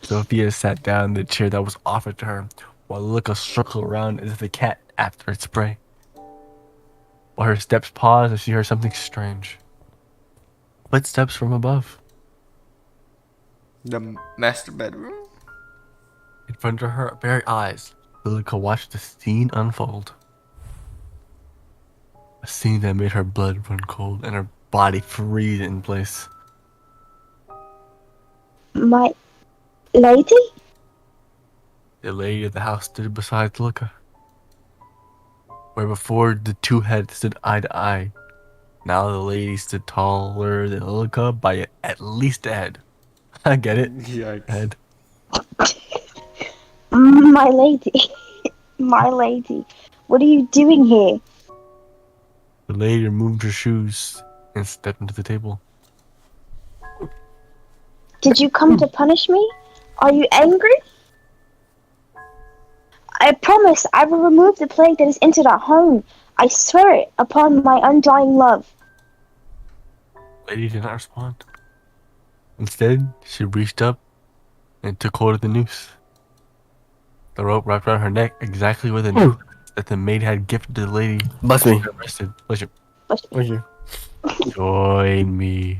Sophia sat down in the chair that was offered to her, while Lilica circled around as if a cat after its prey. While her steps paused as she heard something strange. Footsteps from above. The master bedroom? In front of her very eyes, Lilica watched the scene unfold. A scene that made her blood run cold and her body freeze in place. My lady? The lady of the house stood beside Lilica. Where before the two had stood eye to eye, now the lady stood taller than Lilica by at least a head. I get it. Yikes. Head. My lady. My lady. What are you doing here? The lady removed her shoes and stepped into the table. Did you come to punish me? Are you angry? I promise I will remove the plague that has entered our home. I swear it upon my undying love. The lady did not respond. Instead, she reached up and took hold of the noose. The rope wrapped around her neck exactly where the noose that the maid had gifted to the lady Bless me. arrested. Bless you. Thank you. Join me.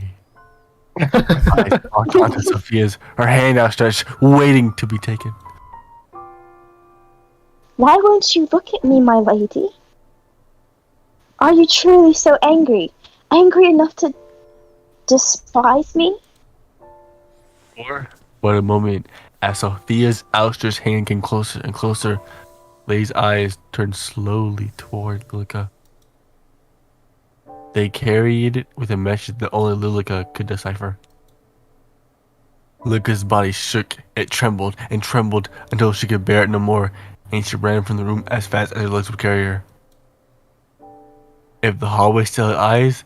I walked onto Sophia's, her hand outstretched, waiting to be taken. Why won't you look at me, my lady? Are you truly so angry? Angry enough to despise me? For but a moment, as Sophia's outstretched hand came closer and closer, Lay's eyes turned slowly toward Lilica. They carried it with a message that only Lilica could decipher. Lilica's body shook, it trembled and trembled until she could bear it no more, and she ran from the room as fast as her legs would carry her. If the hallway still had eyes,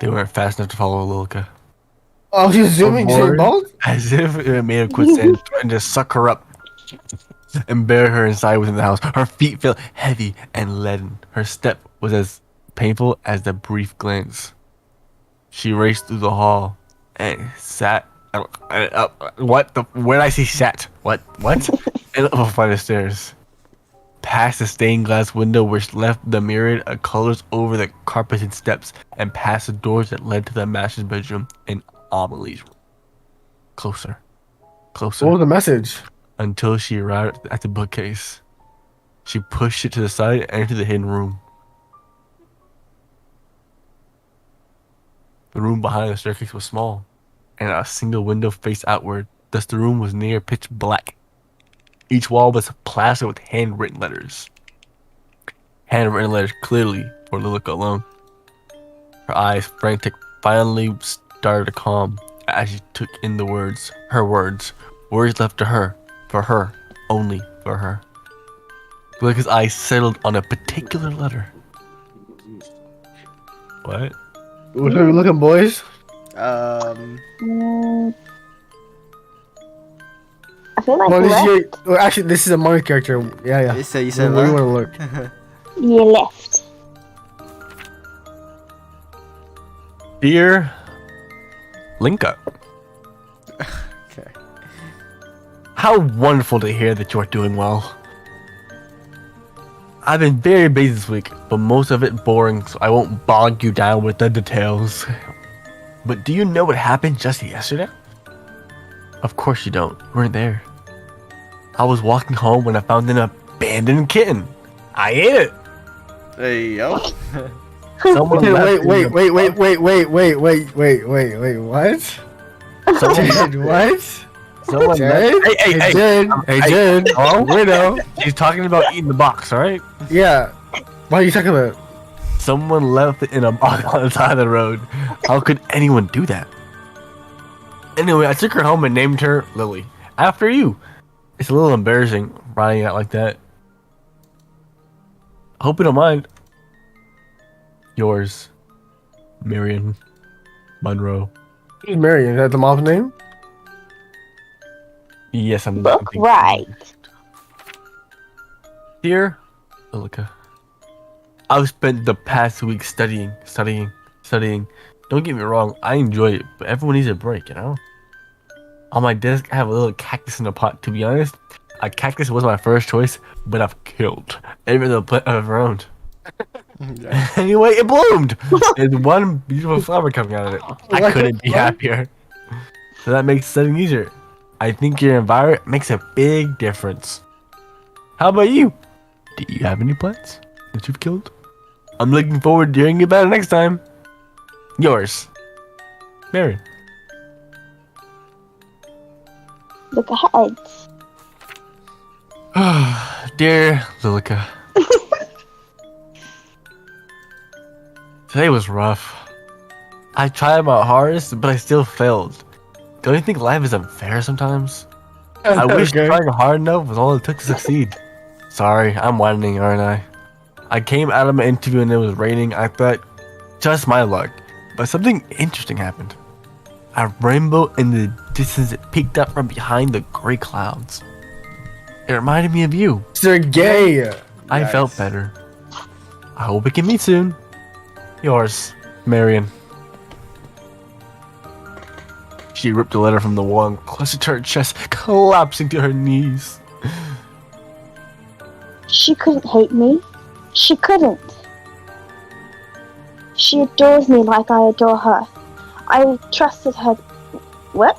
they weren't fast enough to follow Lilica. Oh, she's zooming to Bored, both? as if it made her quit and threatened to suck her up and bear her inside within the house. Her feet felt heavy and leaden. Her step was as painful as the brief glance. She raced through the hall and sat. What the? Where did I see sat? What? And up a flight of stairs. Past the stained glass window which left the myriad of colors over the carpeted steps, and past the doors that led to the master's bedroom and Amelie's room. Closer. What was the message? Until she arrived at the bookcase. She pushed it to the side and entered the hidden room. The room behind the staircase was small, and a single window faced outward, thus the room was near pitch black. Each wall was plastered with handwritten letters. Handwritten letters clearly for Lilica alone. Her eyes, frantic, finally started to calm as she took in the words, her words left to her, for her, only for her. Lilica's eyes settled on a particular letter. What? What are we looking, boys? Mm, I feel like Well, this is left. well, actually, this is a Mario character. Yeah. You said Where do you left? want to look? You left. Dear Linka, Okay. how wonderful to hear that you are doing well. I've been very busy this week, but most of it boring, so I won't bog you down with the details. But do you know what happened just yesterday? Of course you don't. You weren't there. I was walking home when I found an abandoned kitten. I ate it. Hey, yo. Someone Okay, left wait, in what? Someone, Dude, what? someone Jed? left. Hey, Jed, Jed. Hello? Widow. She's talking about eating the box, alright? Yeah. What are you talking about? Someone left it in a box on the side of the road. How could anyone do that? Anyway, I took her home and named her Lily. After you. It's a little embarrassing writing out like that. Hope you don't mind. Yours, Marion Monroe. Who's Marion? Is that the mom's name? Yes, I'm Look thinking- right. Dear Lilica, I've spent the past week studying. Don't get me wrong, I enjoy it, but everyone needs a break, you know? On my desk, I have a little cactus in a pot. To be honest, a cactus was my first choice, but I've killed every other plant I've ever owned. Anyway, it bloomed! There's one beautiful flower coming out of it. I What couldn't the be fuck? happier. So that makes studying easier. I think your environment makes a big difference. How about you? Do you have any plants that you've killed? I'm looking forward to hearing about it next time. Yours, Mary. Look ahead. Dear Lilica. Today was rough. I tried my hardest, but I still failed. Don't you think life is unfair sometimes? I wish Okay. trying hard enough was all it took to succeed. Sorry, I'm whining, aren't I? I came out of my interview and it was raining. I thought, just my luck. But something interesting happened. A rainbow in the distance that peeked up from behind the gray clouds. It reminded me of you. They're gay. I felt better. I hope we can meet soon. Yours, Marion. She ripped the letter from the wall and clutched it to her chest, collapsing to her knees. She couldn't hate me. She couldn't. She adores me like I adore her. I trusted her. What?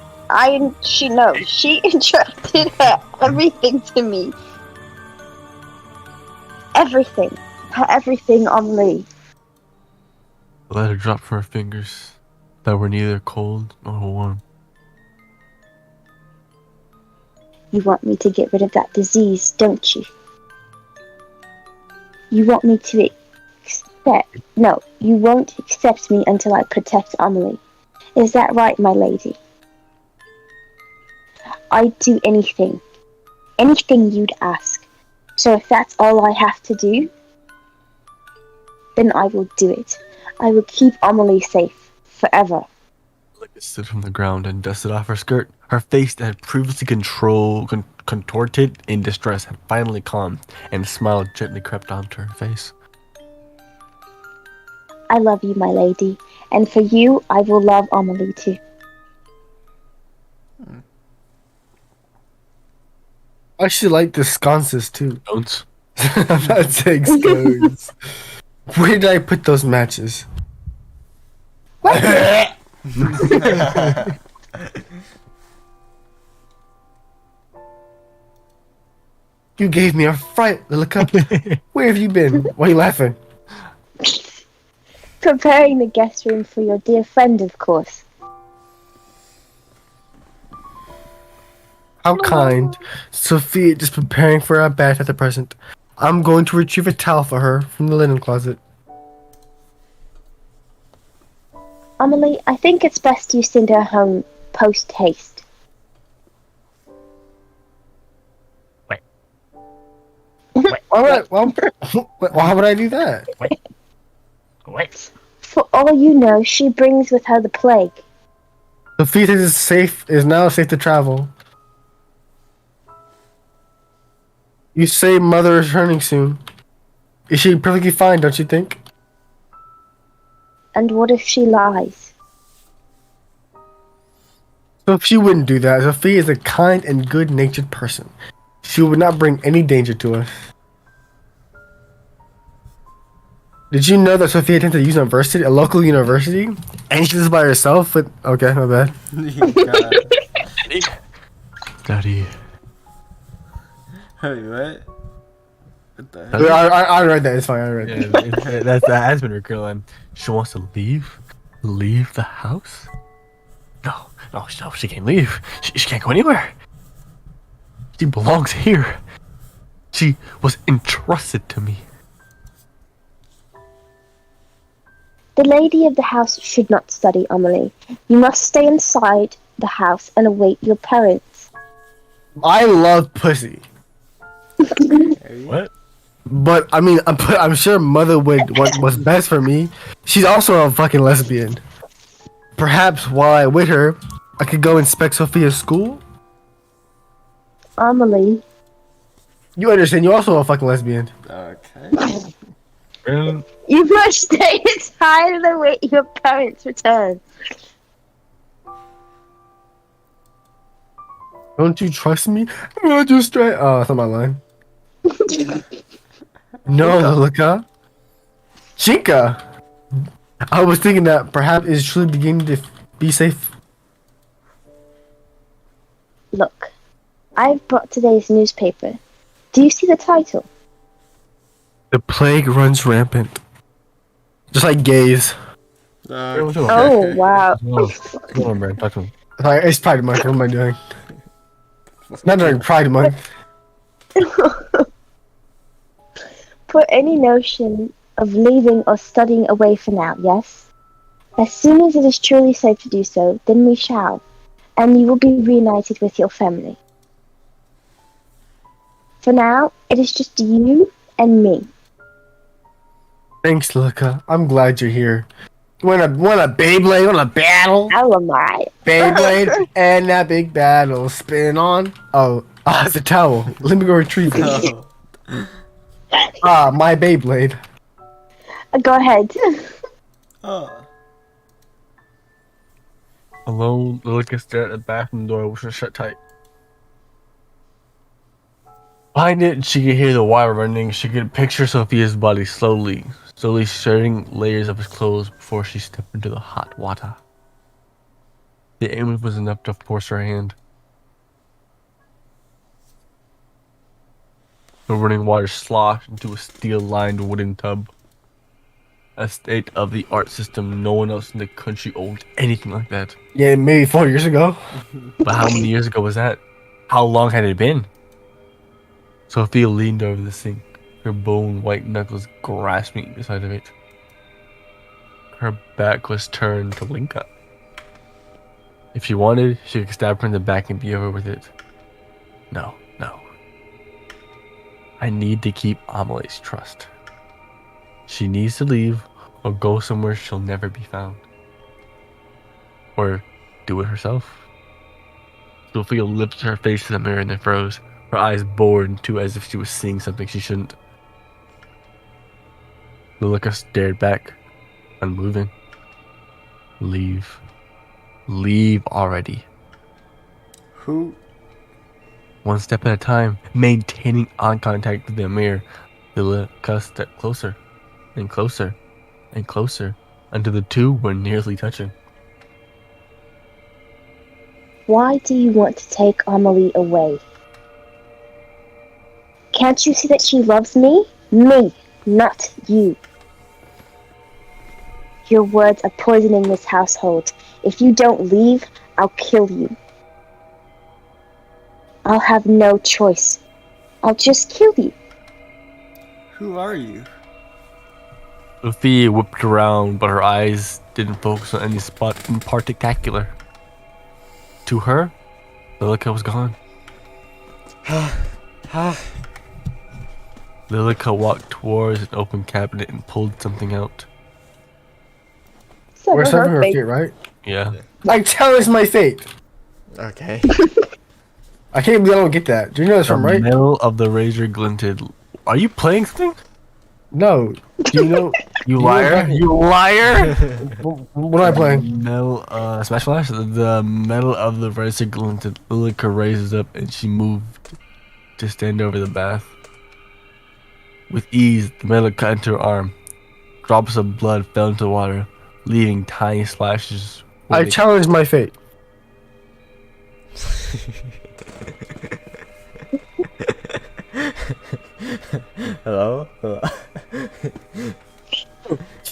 She knows. She entrusted her everything to me. Everything. Her everything on Lee. The letter dropped from her fingers that were neither cold nor warm. You want me to get rid of that disease, don't you? You want me to accept... No, you won't accept me until I protect Amelie. Is that right, my lady? I'd do anything. Anything you'd ask. So if that's all I have to do, then I will do it. I will keep Amelie safe. Forever. Lika stood from the ground and dusted off her skirt. Her face that had previously contorted in distress had finally calmed, and a smile gently crept onto her face. I love you, my lady. And for you, I will love Amelie too. I actually like the sconces too. Don't. I'm not saying scones. Where did I put those matches? You gave me a fright, Lilika. Where have you been? Why are you laughing? Preparing the guest room for your dear friend, of course. How kind. Sophia just preparing for our bath at the present. I'm going to retrieve a towel for her from the linen closet. Amelie, I think it's best you send her home post haste. Alright, well, how would I do that? For all you know, she brings with her the plague. Sophia is now safe to travel. You say mother is returning soon. Is she perfectly fine, don't you think? And what if she lies? So she wouldn't do that. Sophia is a kind and good-natured person. She would not bring any danger to us. Did you know that Sophia attended a local university? And she lives by herself with... Okay, my bad. Daddy. Hey, what? What the hell? I read that. It's fine. I read that. Yeah, that's the husband girl, and she wants to leave the house. No, she can't leave. She can't go anywhere. She belongs here. She was entrusted to me. The lady of the house should not study, Amelie. You must stay inside the house and await your parents. I love pussy. What? But, I mean, I'm sure mother would want what's best for me. She's also a fucking lesbian. Perhaps while I with her, I could go inspect Sophia's school? Amelie. You understand, you're also a fucking lesbian. Okay. You must stay inside and await your parents' return. Don't you trust me? I'm gonna do straight. Oh, that's not my line. No, Lilika. Chica! I was thinking that perhaps it's truly beginning to be safe. Look, I've brought today's newspaper. Do you see the title? The plague runs rampant. Just like gays. Oh, wow. Come on, man. Talk to him. Sorry, it's Pride Month. What am I doing? Not during Pride Month. Put any notion of leaving or studying away for now, yes? As soon as it is truly safe to do so, then we shall, and you will be reunited with your family. For now, it is just you and me. Thanks, Lilika. I'm glad you're here. Want a Beyblade? Want a battle? How am I? Beyblade and that big battle spin on. Oh, it's a towel. Let me go retrieve it. No. My Beyblade. Go ahead. Oh. Alone, Lilika stared at the bathroom door, which was shut tight. Behind it, she could hear the water running. She could picture Sophia's body slowly shedding layers of his clothes before she stepped into the hot water. The image was enough to force her hand. The running water sloshed into a steel-lined wooden tub. A state-of-the-art system. No one else in the country owned anything like that. Yeah, maybe 4 years ago. But how many years ago was that? How long had it been? Sophia leaned over the sink, her bone white knuckles grasping the side of it. Her back was turned to Linka. If she wanted, she could stab her in the back and be over with it. No. I need to keep Amalé's trust. She needs to leave or go somewhere she'll never be found. Or do it herself. Sophia lifted her face to the mirror and then froze, her eyes bored too as if she was seeing something she shouldn't. Lilika stared back, unmoving. Leave. Leave already. Who? One step at a time, maintaining eye contact with the mirror, Lilika stepped closer, and closer, and closer, until the two were nearly touching. Why do you want to take Amelie away? Can't you see that she loves me? Me, not you. Your words are poisoning this household. If you don't leave, I'll kill you. I'll have no choice. I'll just kill you. Who are you? Sophia whipped around, but her eyes didn't focus on any spot in particular. To her, Lilika was gone. Lilika walked towards an open cabinet and pulled something out. We're serving her fate, right? Yeah. I challenge my fate. Okay. I can't believe I don't get that. Do you know this The from, right? metal of the razor glinted. Are you playing something? No. Do you know? You know liar! exactly- You liar! What am I playing? Metal, Smash Flash. The metal of the razor glinted. Lilika raises up and she moved to stand over the bath. With ease, the metal cut into her arm. Drops of blood fell into the water, leaving tiny splashes. I challenge my fate. Hello?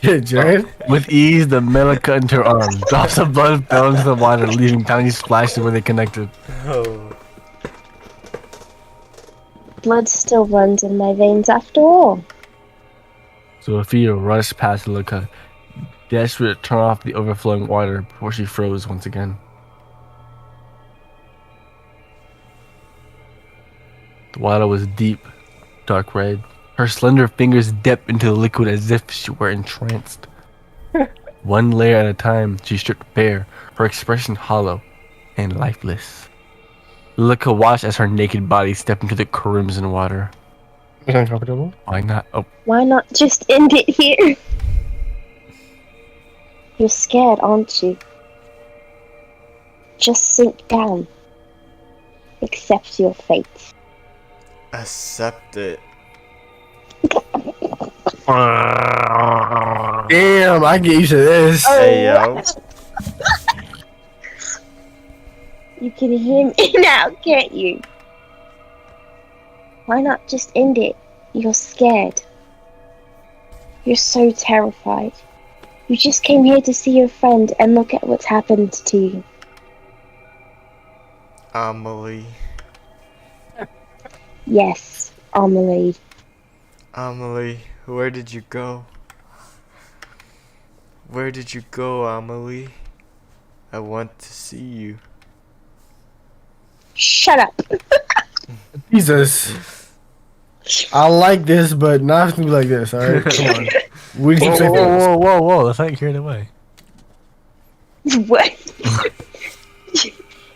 Yeah, Jared. With ease, the metal cut into her arm. Drops of blood fell into the water, leaving tiny splashes where they connected. Oh. Blood still runs in my veins after all. Sophia rushed past Lilika, desperate to turn off the overflowing water before she froze once again. The water was deep, dark red. Her slender fingers dipped into the liquid as if she were entranced. One layer at a time, she stripped bare, her expression hollow and lifeless. Lilika watched as her naked body stepped into the crimson water. Is that uncomfortable? Why not? Oh, Why not just end it here? You're scared, aren't you? Just sink down. Accept your fate. Accept it. Damn, I get used to this. Hey, yo. You can hear me now, can't you? Why not just end it? You're scared. You're so terrified. You just came here to see your friend and look at what's happened to you. Amelie. Yes, Amelie. Amelie, where did you go? Where did you go, Amelie? I want to see you. Shut up. Jesus. I like this, but not to be like this, alright? Come on. We need whoa, some whoa, safe whoa, whoa, whoa! Let's not carry it away. What?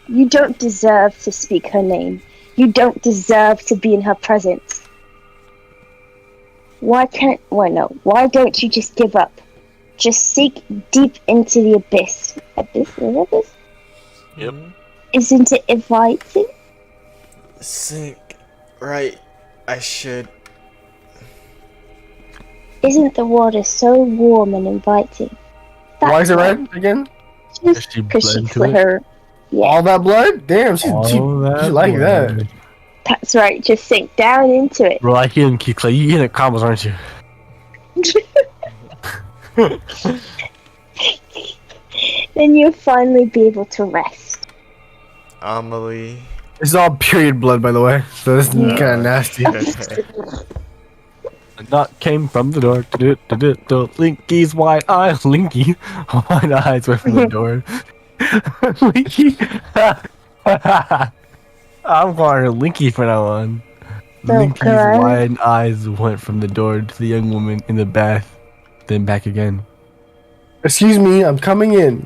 You don't deserve to speak her name. You don't deserve to be in her presence. Why don't you just give up? Just sink deep into the abyss. Abyss? Is it abyss? Yep. Isn't it inviting? Sink. Right. I should. Isn't the water so warm and inviting? Why is it That's red again? Just She because bled she into put it? her. Yeah, All that blood? Damn, she All that like blood. that. that's right. Just sink down into it. Bro, I hear him keep like, you hear the combos, aren't you? Then you'll finally be able to rest. Amelie. This is all period blood, by the way. So this is kind of nasty. A knock came from the door. Linky's wide eyes. Linky. Wide eyes went from the door. Linky. I'm calling her Linky from now on. Linky's cry. wide eyes went from the door to the young woman in the bath, then back again. Excuse me, I'm coming in.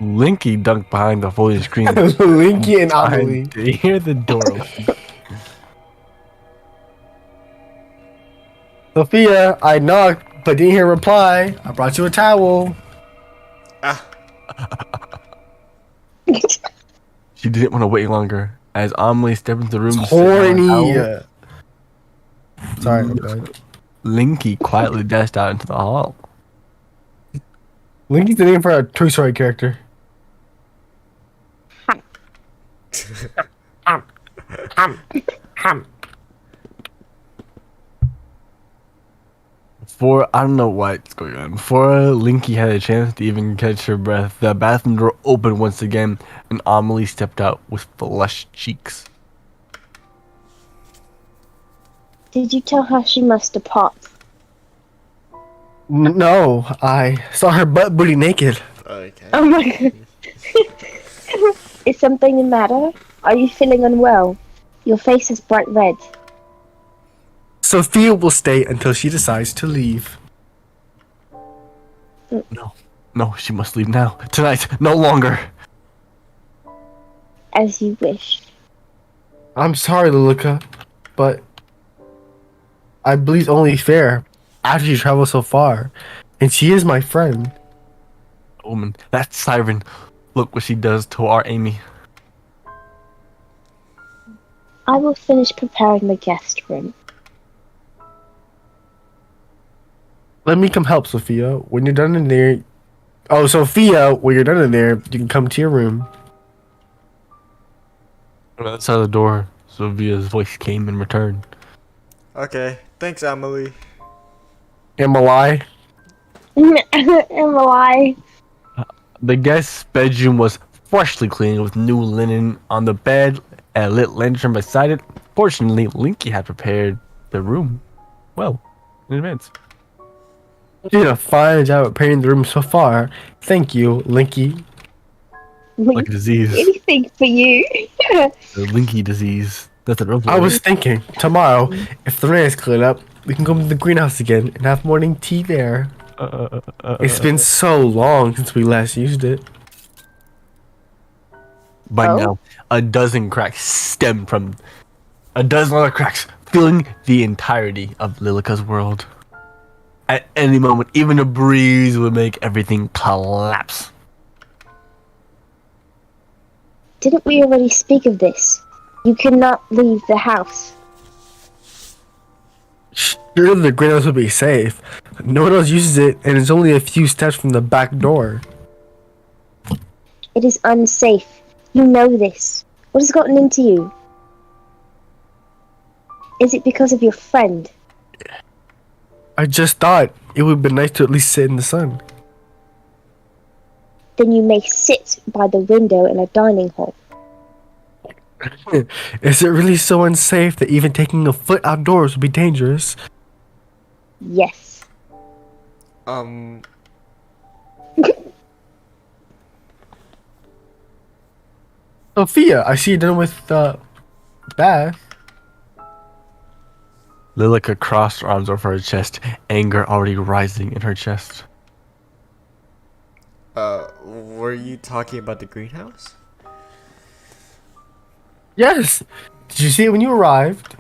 Linky dunked behind the folding screen. Linky and Amelie. To hear the door open. Sophia, I knocked, but didn't hear a reply. I brought you a towel. She didn't want to wait longer. As Amelie stepped into the room, Horny. Sorry, go ahead. Linky quietly dashed out into the hall. Linky's the name for a Toy Story character. Before I don't know what's going on. Before Linky had a chance to even catch her breath, the bathroom door opened once again, and Amelie stepped out with flushed cheeks. Did you tell her she must depart? No, I saw her butt booty naked. Okay. Oh my god. Is something the matter? Are you feeling unwell? Your face is bright red. Sophia will stay until she decides to leave. No, she must leave now. Tonight, no longer. As you wish. I'm sorry, Lilica, but I believe it's only fair after you travel so far, and she is my friend. Woman, that siren. Look what she does to our Amy. I will finish preparing the guest room. Let me come help, Sophia. When you're done in there... Oh, Sophia, when you're done in there, you can come to your room. On the other side of the door, Sophia's voice came in return. Okay. Thanks, Amelie. Emily? Emily. The guest's bedroom was freshly cleaned with new linen on the bed and a lit lantern beside it. Fortunately, Linky had prepared the room well in advance. You did a fine job at preparing the room so far. Thank you, Linky. Like a disease. Anything for you. The Linky disease. That's a real I was thinking, tomorrow, if the rain is cleared up, we can go to the greenhouse again and have morning tea there. It's been so long since we last used it. By Oh? now, a dozen cracks stemmed from a dozen other cracks, filling the entirety of Lilica's world. At any moment, even a breeze would make everything collapse. Didn't we already speak of this? You cannot leave the house. Sure, the greenhouse will be safe. No one else uses it, and it's only a few steps from the back door. It is unsafe. You know this. What has gotten into you? Is it because of your friend? I just thought it would be nice to at least sit in the sun. Then you may sit by the window in a dining hall. Is it really so unsafe that even taking a foot outdoors would be dangerous? Yes. Sophia, I see you're done with the bath. Lilica crossed her arms over her chest, anger already rising in her chest. Were you talking about the greenhouse? Yes. Did you see it when you arrived?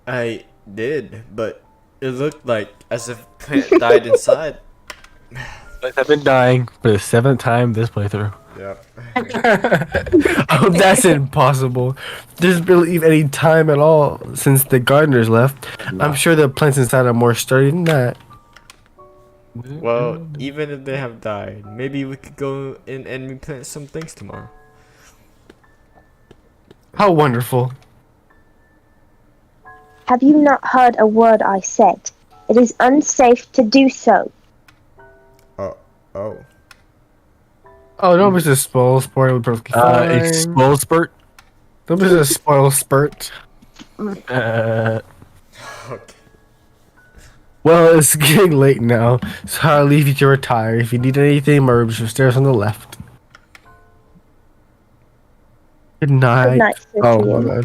I did, but it looked like as if plant died inside. I've been dying for the 7th time this playthrough. Yep. Oh, that's impossible. There's barely any time at all since the gardeners left. I'm sure the plants inside are more sturdy than that. Well, even if they have died, maybe we could go in and replant some things tomorrow. How wonderful. Have you not heard a word I said? It is unsafe to do so. Oh. Oh, don't be a spoil sport. It was perfectly fine. Explode spurt. Don't be a spoil spurt. Okay. Well, it's getting late now, so I'll leave you to retire. If you need anything, my room's upstairs on the left. Good night. Good night, Oh, Sophia. my bad.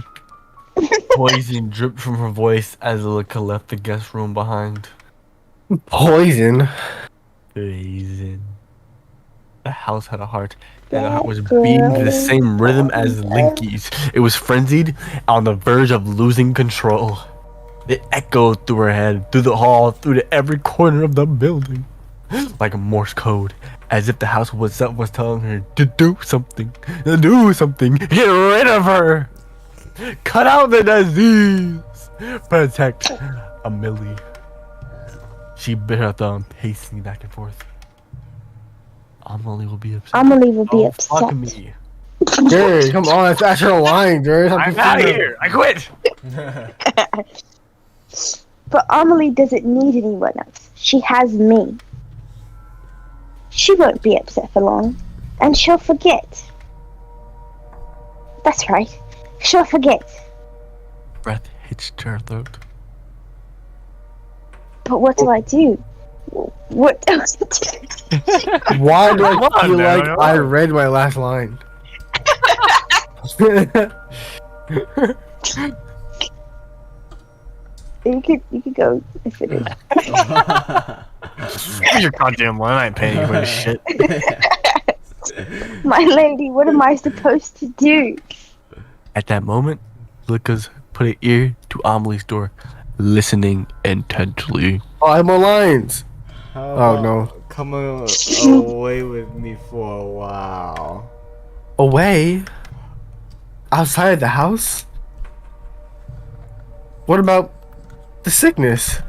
Poison dripped from her voice as Lilica left the guest room behind. Poison. Poison. The house had a heart, and the heart was beating to the same rhythm as Linky's. It was frenzied, on the verge of losing control. It echoed through her head, through the hall, through to every corner of the building, like a Morse code, as if the house itself was telling her to do something, get rid of her, cut out the disease, protect Amelie. She bit her thumb, pacing back and forth. Amelie will be upset. Amelie will be Fuck upset. me. Jared, come on, that's your line, Jared. I'm out of here. I quit. But Amelie doesn't need anyone else. She has me. She won't be upset for long. And she'll forget. That's right. She'll forget. Breath hitched to her throat. But what do I do? What do I do? Why do I Come on feel now, like come I on. read my last line? You could go if it is. Here's your goddamn line. I ain't paying you for this shit. My lady, what am I supposed to do? At that moment, Lilica's put an ear to Amelie's door, listening intently. Oh, I have more lines. How Oh, about no. Come away with me for a while. Away? Outside the house? What about the sickness?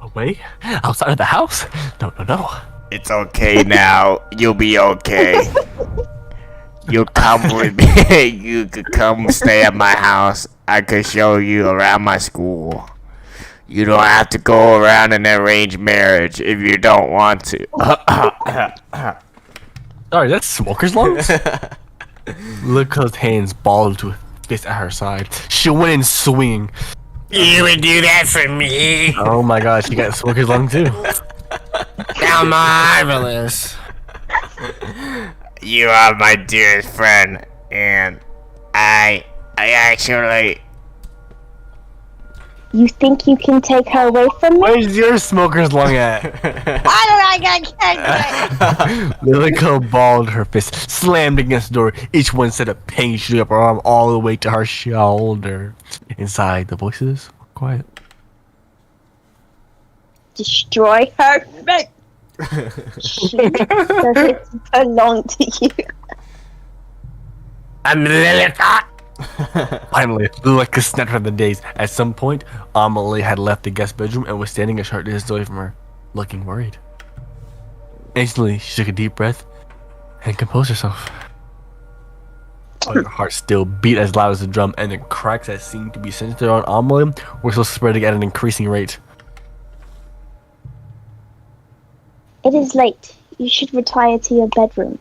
Away? Outside of the house? No. It's okay now. You'll be okay. You come with me. You could come stay at my house. I could show you around my school. You don't have to go around an arranged marriage if you don't want to. Sorry, that's smoker's lungs? Lilica's hands balled to a fist at her side. She went in swinging. You would do that for me? Oh my god, she got smoker's lung too. How marvelous. You are my dearest friend, and I actually... You think you can take her away from me? Where's your smoker's lung at? Lilica balled her fist, slammed against the door. Each one sent a pain shooting up her arm all the way to her shoulder. Inside, the voices were quiet. Destroy her. She doesn't belong to you. I'm Lilica. Finally, Lilica snapped her the daze. At some point, Amelie had left the guest bedroom and was standing a short distance away from her, looking worried. Instantly, she took a deep breath and composed herself. Her heart still beat as loud as the drum, and the cracks that seemed to be centered on Amelie were still spreading at an increasing rate. It is late. You should retire to your bedroom.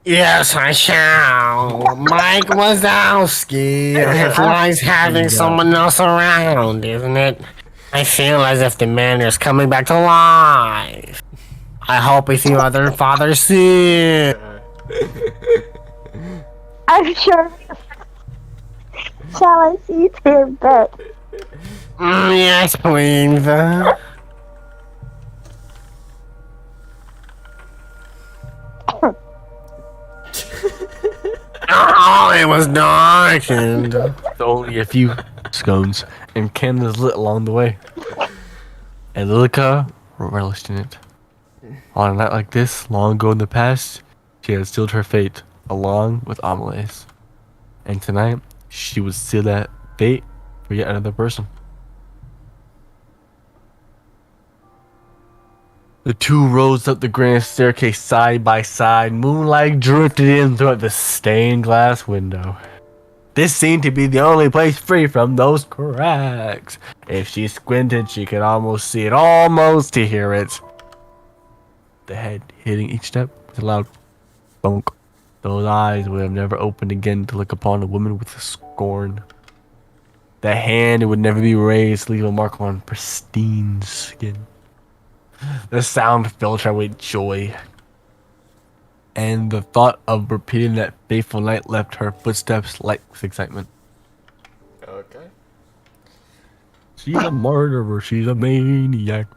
Yes, I shall. Mike Wazowski. It's nice having someone else around, isn't it? I feel as if the manor is coming back to life. I hope we see other fathers soon. I'm sure. Shall I see you to your bed? Yes, please. Oh, it was darkened. Only a few scones and candles lit along the way. And Lilica relished in it. On a night like this, long ago in the past, She had sealed her fate along with Amelie's. And tonight, she would seal that fate for yet another person. The two rose up the grand staircase side by side. Moonlight drifted in through the stained glass window. This seemed to be the only place free from those cracks. If she squinted, she could almost see it, almost to hear it. The head hitting each step with a loud bonk. Those eyes would have never opened again to look upon a woman with scorn. The hand would never be raised to leave a mark on pristine skin. The sound filled her with joy. And the thought of repeating that fateful night left her footsteps light with excitement. Okay. She's a murderer, she's a maniac.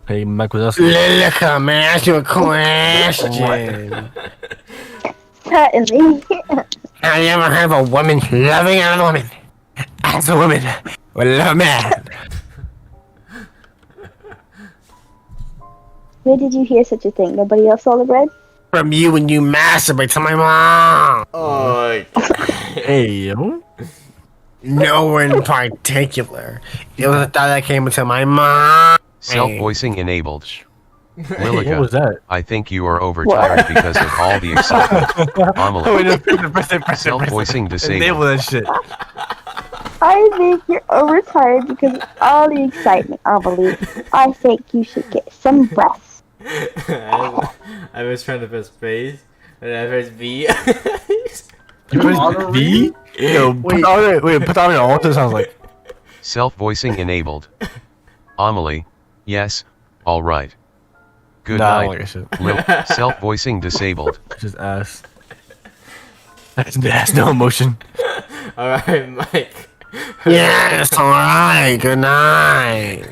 Hey, Mike Wazowski. Lilica, may I ask you a question? Certainly. Have you ever heard of a woman loving another woman as a woman would love a man? Where did you hear such a thing? Nobody else saw the bread? From you when you masturbate to my mom. Oh, Hey, yo. No in particular. It was a thought that came into my mind. Self-voicing enabled. What was Lilica, that? I think you are overtired because of all the excitement. Amelie, Press self-voicing Enable disabled. that shit. I think you're overtired because of all the excitement, Amelie. I think you should get some rest. I was trying to press space, and I pressed V. You press V? Yo, put on your altar sounds like. Self-voicing enabled. Amelie, yes, alright. Good Nah, I don't night. like that shit. Lil, self-voicing disabled. Just ass. That's no emotion. Alright, Mike. Yes, alright, good night.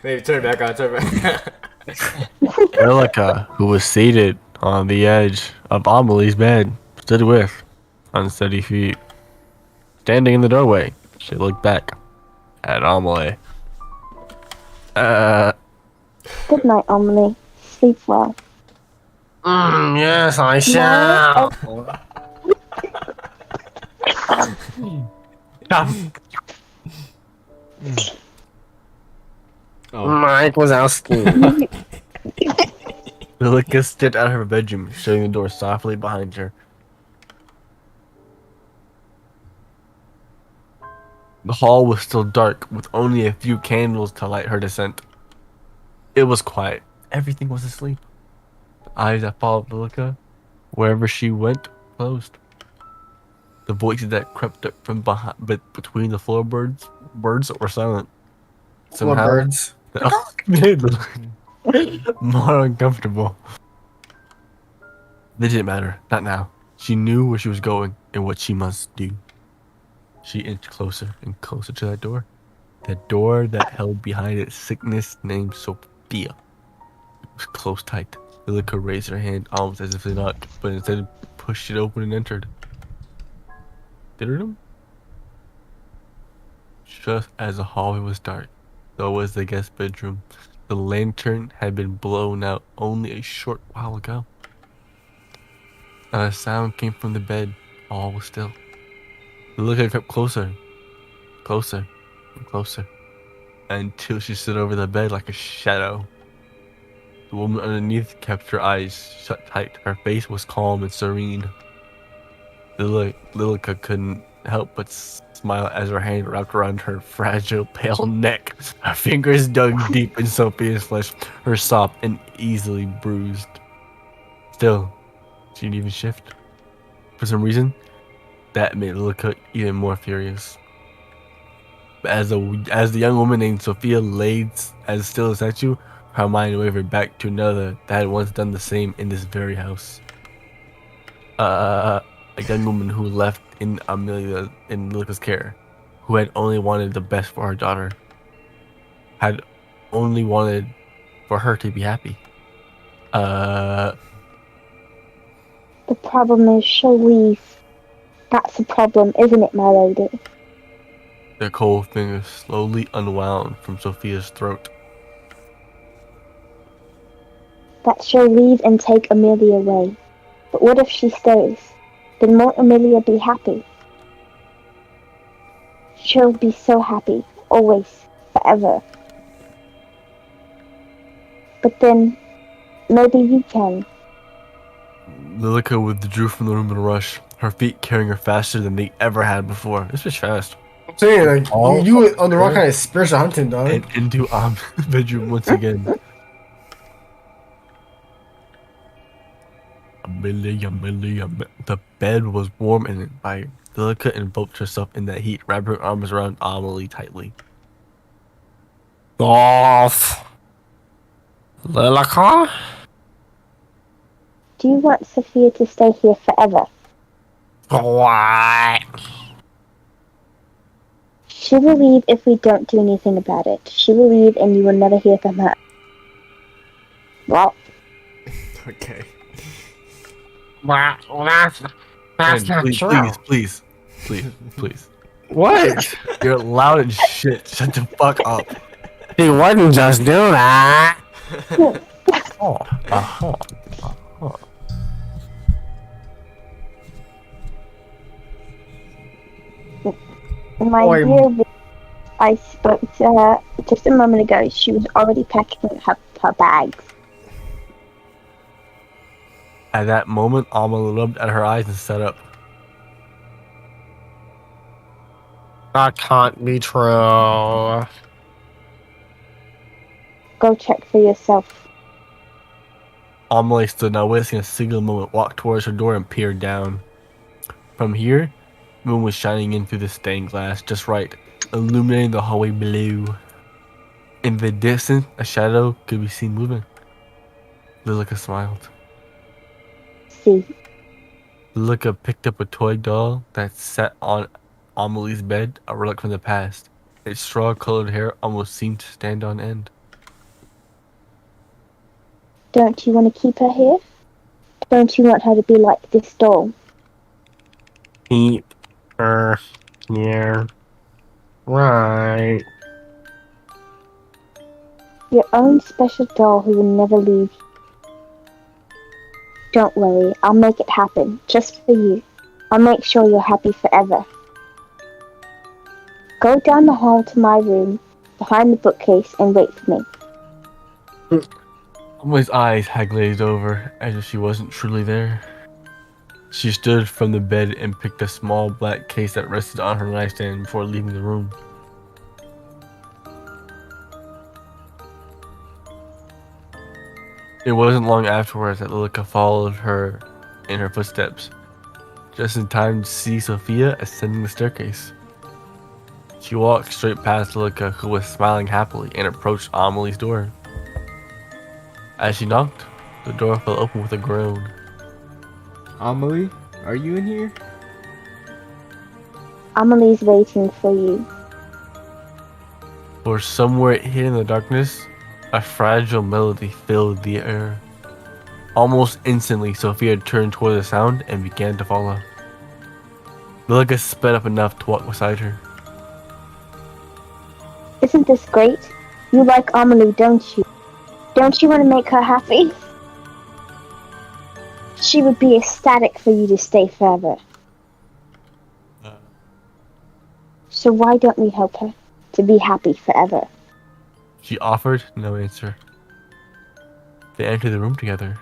Maybe turn back on, turn back Lilica, who was seated on the edge of Amelie's bed, stood with unsteady feet. Standing in the doorway, she looked back at Amelie. Good night, Amelie. Sleep well. Yes, I shall. Mike Wazowski. Lilica stepped out of her bedroom, shutting the door softly behind her. The hall was still dark, with only a few candles to light her descent. It was quiet. Everything was asleep. The eyes that followed Lilica, wherever she went, closed. The voices that crept up from behind, but between the floorboards, birds were silent. Somehow, birds? more uncomfortable. It didn't matter. Not now. She knew where she was going and what she must do. She inched closer and closer to that door. That door that held behind it sickness named Sophia. It was closed tight. Lilica raised her hand almost as if to knock, but instead pushed it open and entered. Did her room? Just as the hallway was dark, so was the guest bedroom. The lantern had been blown out only a short while ago. Not a sound came from the bed. All was still. Lilica crept closer, closer, and closer, until she stood over the bed like a shadow. The woman underneath kept her eyes shut tight. Her face was calm and serene. Lilica couldn't help but smile as her hand wrapped around her fragile, pale neck. Her fingers dug deep in Sophia's flesh, her soft and easily bruised. Still, she didn't even shift. For some reason, that made Lilica even more furious. But as the young woman named Sophia laid as still as a statue, her mind wavered back to another that had once done the same in this very house. A young woman who left in Lilica's care, who had only wanted the best for her daughter, had only wanted for her to be happy. The problem is she'll leave. That's the problem, isn't it, my lady? Their cold fingers slowly unwound from Sophia's throat. that she'll leave and take Amelia away. But what if she stays? Then won't Amelia be happy? She'll be so happy, always, forever. But then, maybe you can. Lilica withdrew from the room in a rush, her feet carrying her faster than they ever had before. This was fast. I'm saying, like, you on the wrong kind of spiritual hunting, dog. And into bedroom once again. Amelia. The bed was warm and inviting. Lilica enveloped herself in that heat, wrapped her arms around Amelie tightly. Off. Lilica? Do you want Sophia to stay here forever? What? She will leave if we don't do anything about it. She will leave and you will never hear from her. Well, Okay. Well, that's not please, true. please. What? You're loud as shit. Shut the fuck up. He wouldn't just do that. my Oi. dear Vic, I spoke to her just a moment ago. She was already packing her bags. At that moment, Amelie rubbed at her eyes and sat up. That can't be true. Go check for yourself. Amelie stood, not wasting a single moment, walked towards her door and peered down. From here, the moon was shining in through the stained glass just right, illuminating the hallway below. In the distance, a shadow could be seen moving. Lilica smiled. See, Lilica picked up a toy doll that sat on Amelie's bed, a relic from the past. Its straw-colored hair almost seemed to stand on end. don't you want to keep her here? Don't you want her to be like this doll? Keep her here. Right. Your own special doll who will never leave you. Don't worry, I'll make it happen, just for you. I'll make sure you're happy forever. Go down the hall to my room, behind the bookcase, and wait for me. Amelie's eyes had glazed over, as if she wasn't truly there. She stood from the bed and picked a small black case that rested on her nightstand before leaving the room. It wasn't long afterwards that Lilica followed her in her footsteps, just in time to see Sophia ascending the staircase. She walked straight past Lilica, who was smiling happily, and approached Amelie's door. As she knocked, the door fell open with a groan. Amelie, are you in here? Amelie's waiting for you. For somewhere hidden in the darkness, a fragile melody filled the air. Almost instantly, Sophia turned toward the sound and began to follow. Lilica sped up enough to walk beside her. Isn't this great? You like Amelie, don't you? Don't you want to make her happy? She would be ecstatic for you to stay forever. So why don't we help her to be happy forever? She offered no answer. They entered the room together.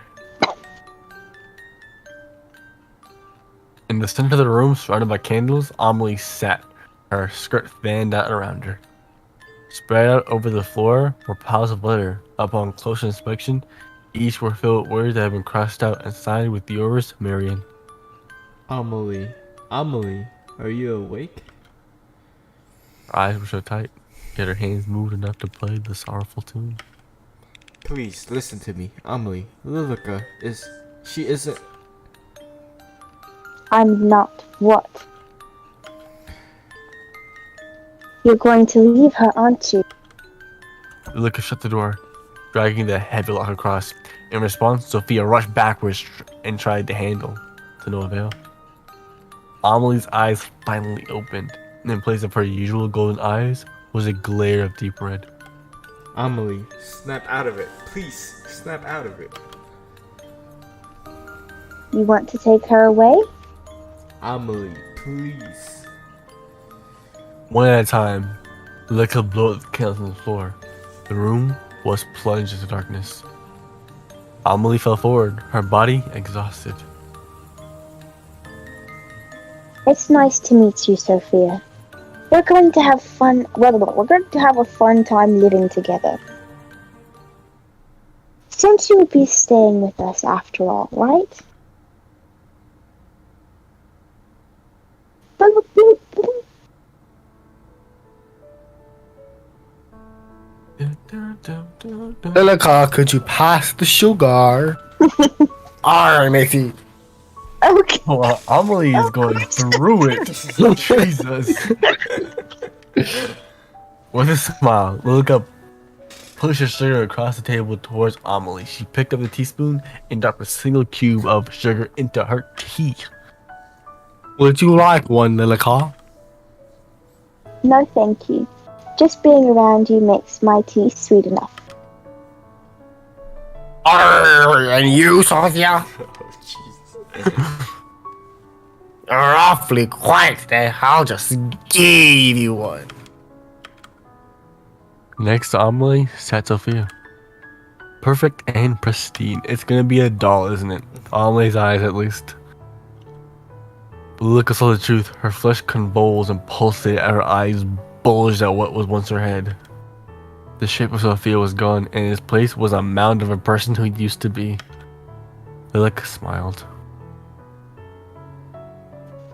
In the center of the room, surrounded by candles, Amelie sat, her skirt fanned out around her. Spread out over the floor were piles of letter. Upon closer inspection, each were filled with words that had been crossed out and signed with yours, Marion. Amelie, are you awake? Her eyes were so tight, yet her hands moved enough to play the sorrowful tune. Please listen to me, Amelie. Lilica she isn't. I'm not what? You're going to leave her, aren't you? Lilica shut the door, dragging the heavy lock across. In response, Sophia rushed backwards and tried the handle, to no avail. Amelie's eyes finally opened, and in place of her usual golden eyes was a glare of deep red. Amelie, snap out of it. Please, snap out of it. You want to take her away? Amelie, please. One at a time, Leka blew up the candles on the floor. The room was plunged into darkness. Amelie fell forward, her body exhausted. It's nice to meet you, Sophia. We're going to have fun. We're going to have a fun time living together. Since you will be staying with us after all, right? Lilica, could you pass the sugar? Alright, matey. Okay. Well, Amelie is going through it. Jesus. With a smile, Lilica pushed her sugar across the table towards Amelie. She picked up the teaspoon and dropped a single cube of sugar into her tea. Would you like one, Lilica? No, thank you. Just being around you makes my tea sweet enough. And you, Sophia? Oh, Jesus. You're awfully quiet today. I'll just give you one. Next to Amelie sat Sophia. Perfect and pristine. It's gonna be a doll, isn't it? Amelie's eyes, at least. But Lilica saw the truth. Her flesh convulsed and pulsated at her eyes, bulged at what was once her head. The shape of Sophia was gone, and in its place was a mound of a person who used to be. Lilica smiled.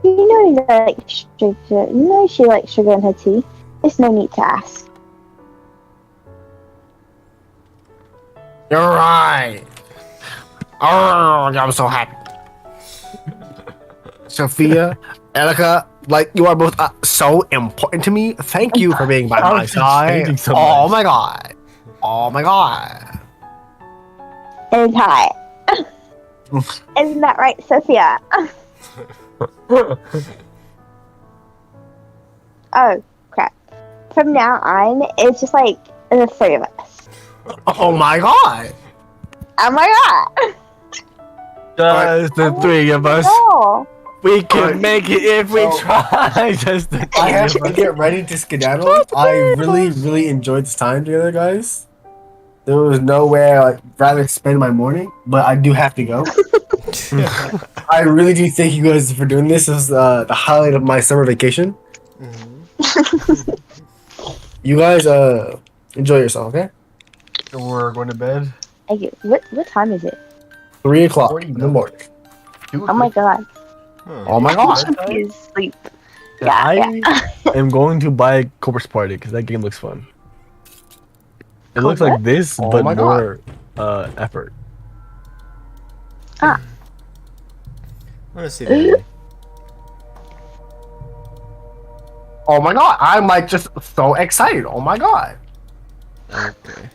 You know you like sugar. You know she likes sugar in her tea. There's no need to ask. You're right. Oh, I'm so happy. Sophia, Erica, like you are both so important to me. Thank you for being by How my is she side. changing so Oh much? my god. Oh my god. And hi. Isn't that right, Sophia? Oh, crap. From now on, it's just like the three of us. Oh my god. Oh my god! Just the three of us. No! We can make it if we So- try. Just the I have three to of us. get ready to skedaddle. I really enjoyed this time together, guys. There was no way I'd rather spend my morning, but I do have to go. I really do thank you guys for doing this. This is the highlight of my summer vacation. You guys enjoy yourself, okay? We're going to bed. Okay, what time is it? 3 o'clock in the morning. Oh my god. Oh my god. Is sleep. I am going to buy Corpus Party because that game looks fun. It looks like this, Oh but my more effort. Ah. I want to see that. Oh my god. I'm like just so excited. Oh my god. Okay.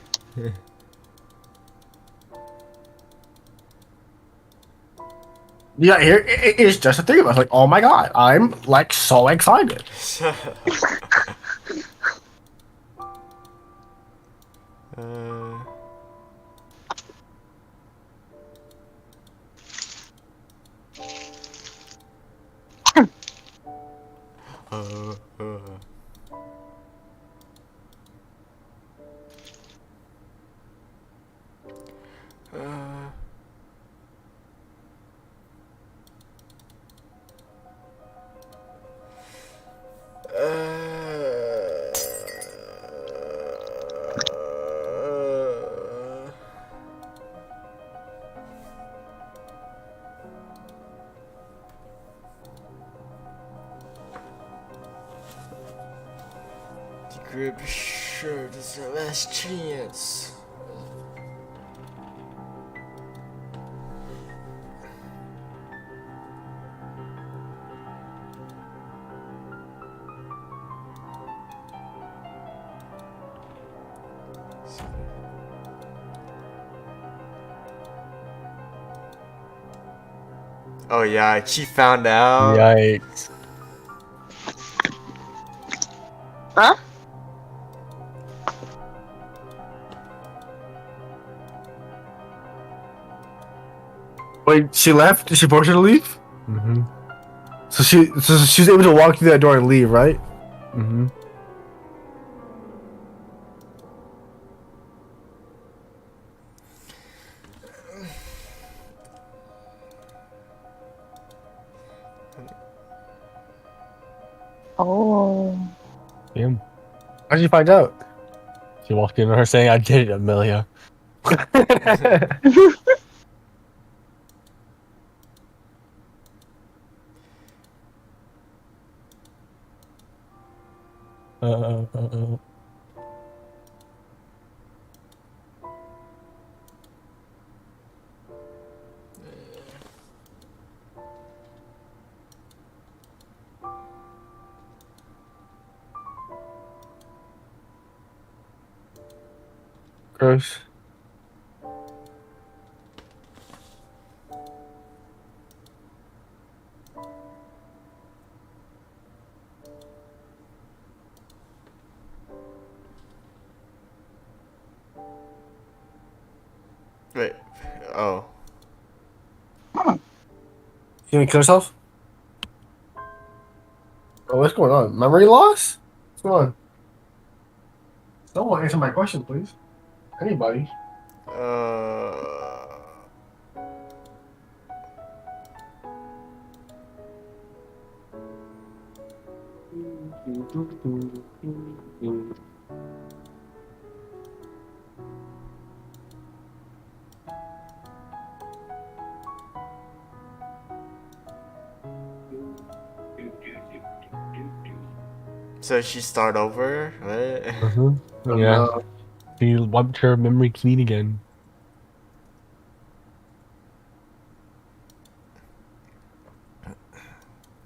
Yeah, here it's just the three of us. Like, oh my god. I'm like so excited. uh, uh, uh. Uh, the group sure this is our last chance. Oh yeah, she found out. Yikes. Huh? Wait, she left? Did she force her to leave? Mm-hmm. So she's able to walk through that door and leave, right? Mm-hmm. Oh. Damn. How'd you find out? She walked in on her saying, "I did it, Amelia." Uh. Gross. Wait. Oh. You gonna kill yourself? Oh, what's going on? Memory loss? What's going on? Someone answer my question, please. Anybody? So she start over, right? Mm-hmm. Yeah. She wiped her memory clean again.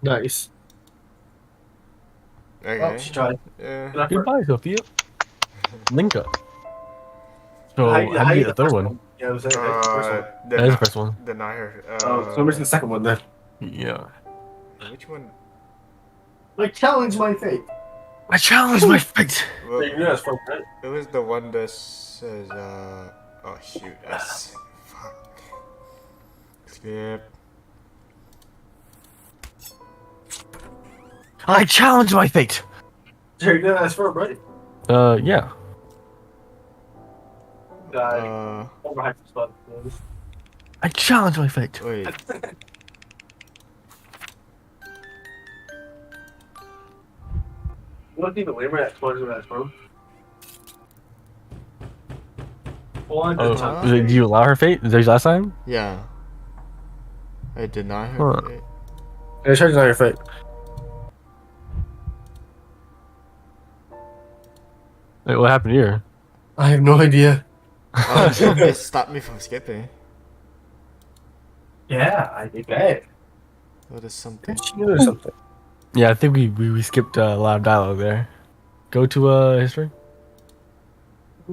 Nice. Oh, Okay. she tried. Yeah. Goodbye, Sophia. Linka. So how do you get the third one? Yeah, it was that, right? First one. That is the first one. Deny her. Oh, so we're missing the second one then. Yeah. Which one? Like, challenge my fate. I challenge my fate. Well, You know that's from, right? it was the one that says, oh shoot, S. Fuck. Skip. I challenge my fate. Jerry, you know that's from, right? Yeah. Overhyped spot. I challenge my fate. Wait. You want to even labor that towards where that's from? One Oh, Uh-huh. do you allow her fate? Is that last time? Yeah. I deny her. Huh. Fate. Yeah, charge on your fate. Wait, what happened here? I have no idea. Oh, it stopped me from skipping. Yeah, I did that. What is something? She knew something. Yeah, I think we skipped a lot of dialogue there. Go to history. A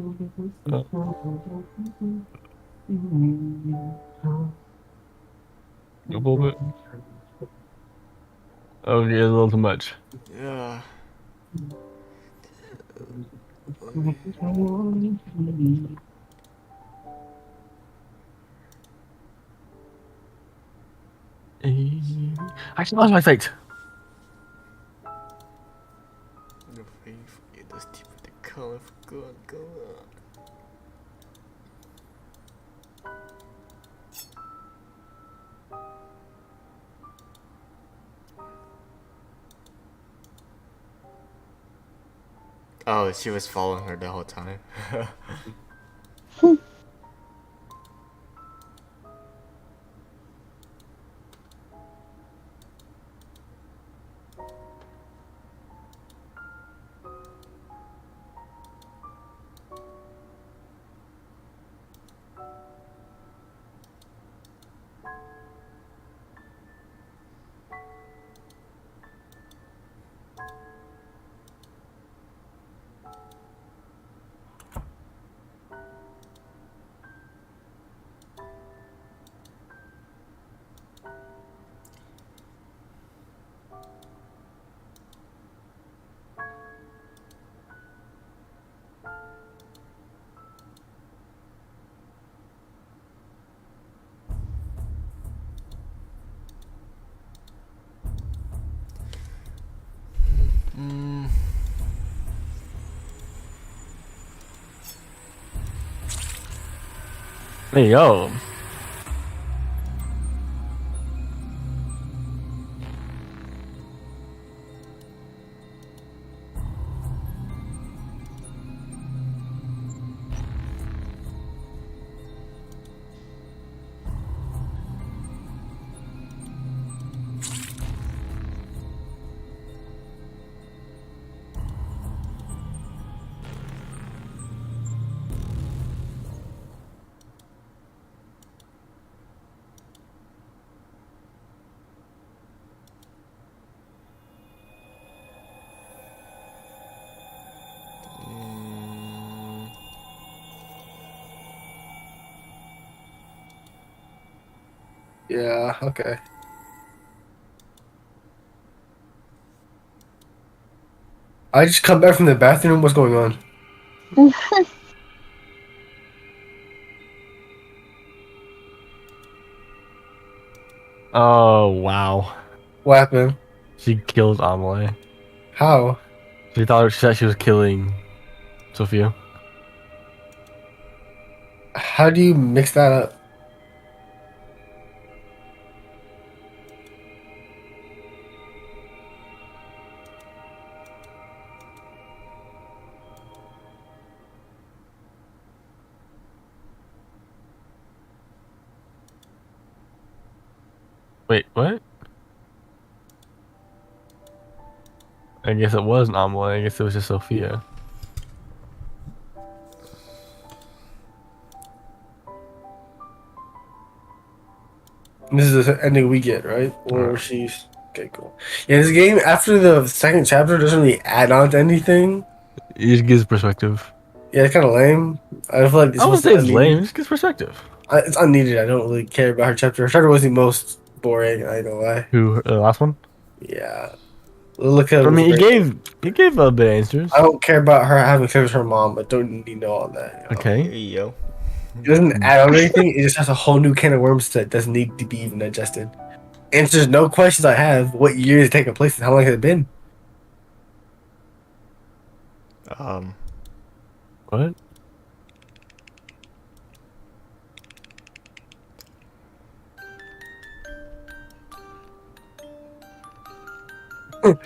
little bit. Oh yeah, a little too much. Yeah. I challenge my fate. The faith it is deep with the color of good. Go on. Oh, she was following her the whole time. Hey yo. Yeah, okay. I just come back from the bathroom. What's going on? Oh wow. What happened? She killed Amelie. How? She thought she was killing Sophia. How do you mix that up? Wait, what? I guess it wasn't Amelie. I guess it was just Sophia. This is the ending we get, right? Where Alright. she's okay, cool. Yeah, this game after the second chapter doesn't really add on to anything. It just gives perspective. Yeah, it's kind of lame. I feel like it's I wouldn't supposed say to it's unneeded. lame. It just gives perspective. It's unneeded. I don't really care about her chapter. Her chapter was the most boring. I ain't gonna lie. Who the last one? Yeah, look at it I was mean, great. it gave a bit of answers. I don't care about her having sex with her mom, but don't need to know all that. You know? Okay. Hey, yo. It doesn't add on anything. It just has a whole new can of worms that doesn't need to be even digested. Answers no questions I have. What year is it taking place? And how long has it been? Um, What? What?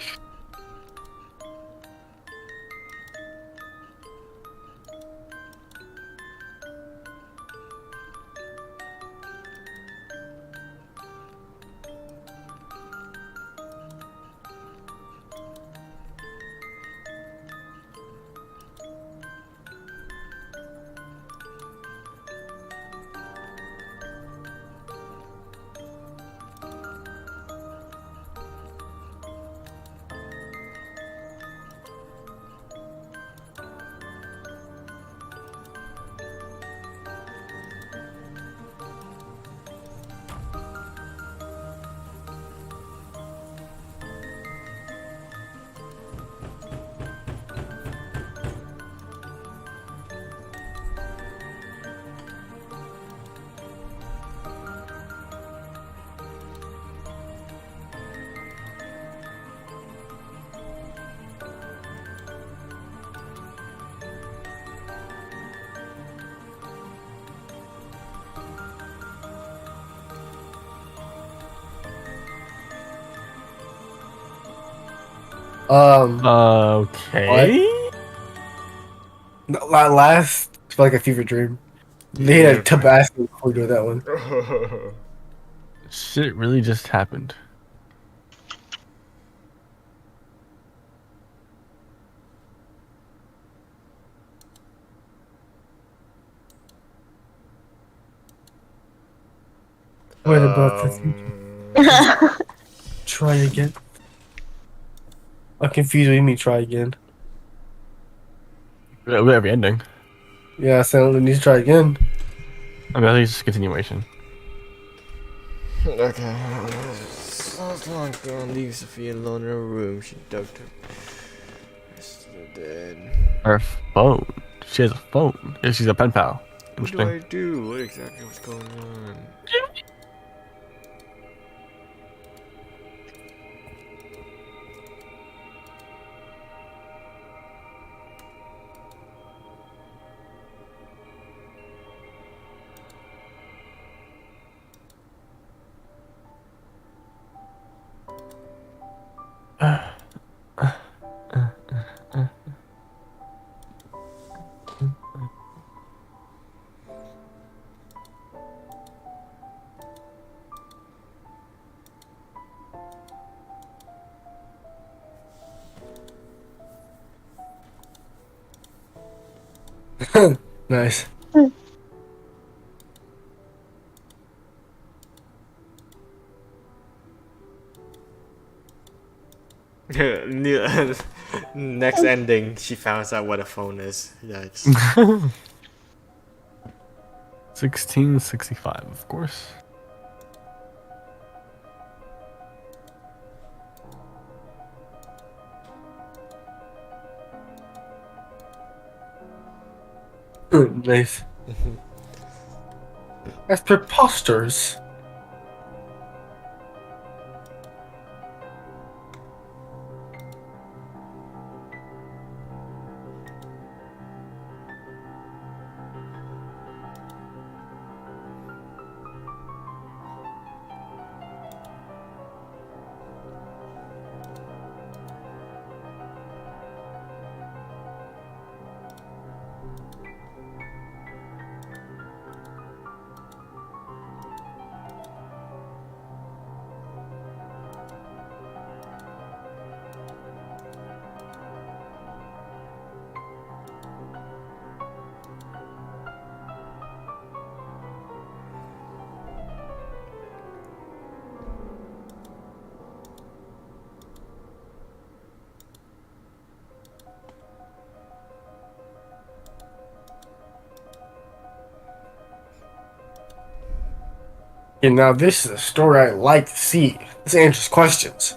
Okay. Last like a fever dream. They had a Tabasco before doing that one. Shit really just happened. What about the future? Try again. I'm confused. What do you mean try again? With every ending. Yeah, so we need to try again. I mean, I think it's just a continuation. okay. So long gonna leave Sophia alone in her room. She dug her. Still dead. Her phone. She has a phone. Yeah, she's a pen pal. What do Interesting. I do? What exactly was going on? Nice. Next ending, she finds out what a phone is. Yikes. 1665, of course. Nice. That's preposterous. And now this is a story I like to see. This answers questions.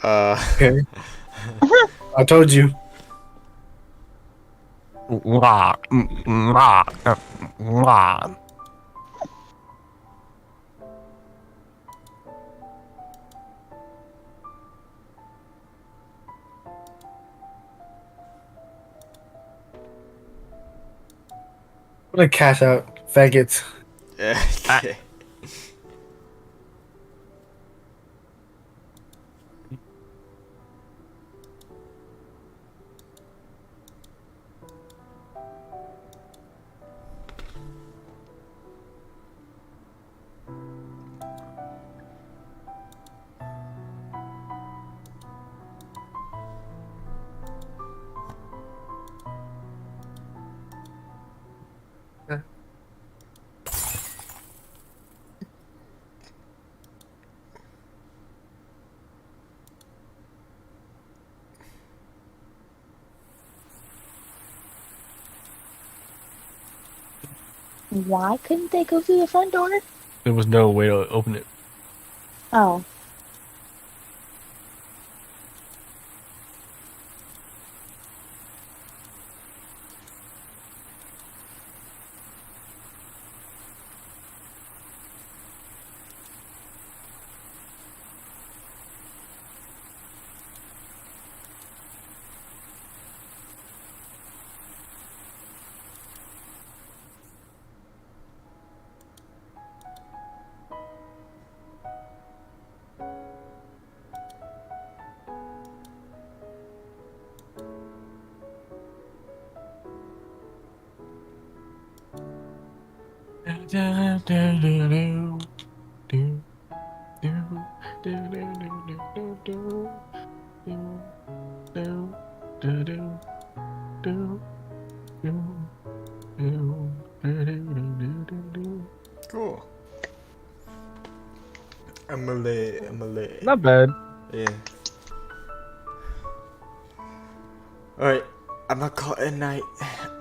Okay. I told you. What a cash out, faggots. Okay. Why couldn't they go through the front door? There was no way to open it. Oh. Cool. Emily. Not bad. Yeah. Alright, I'm gonna call it night.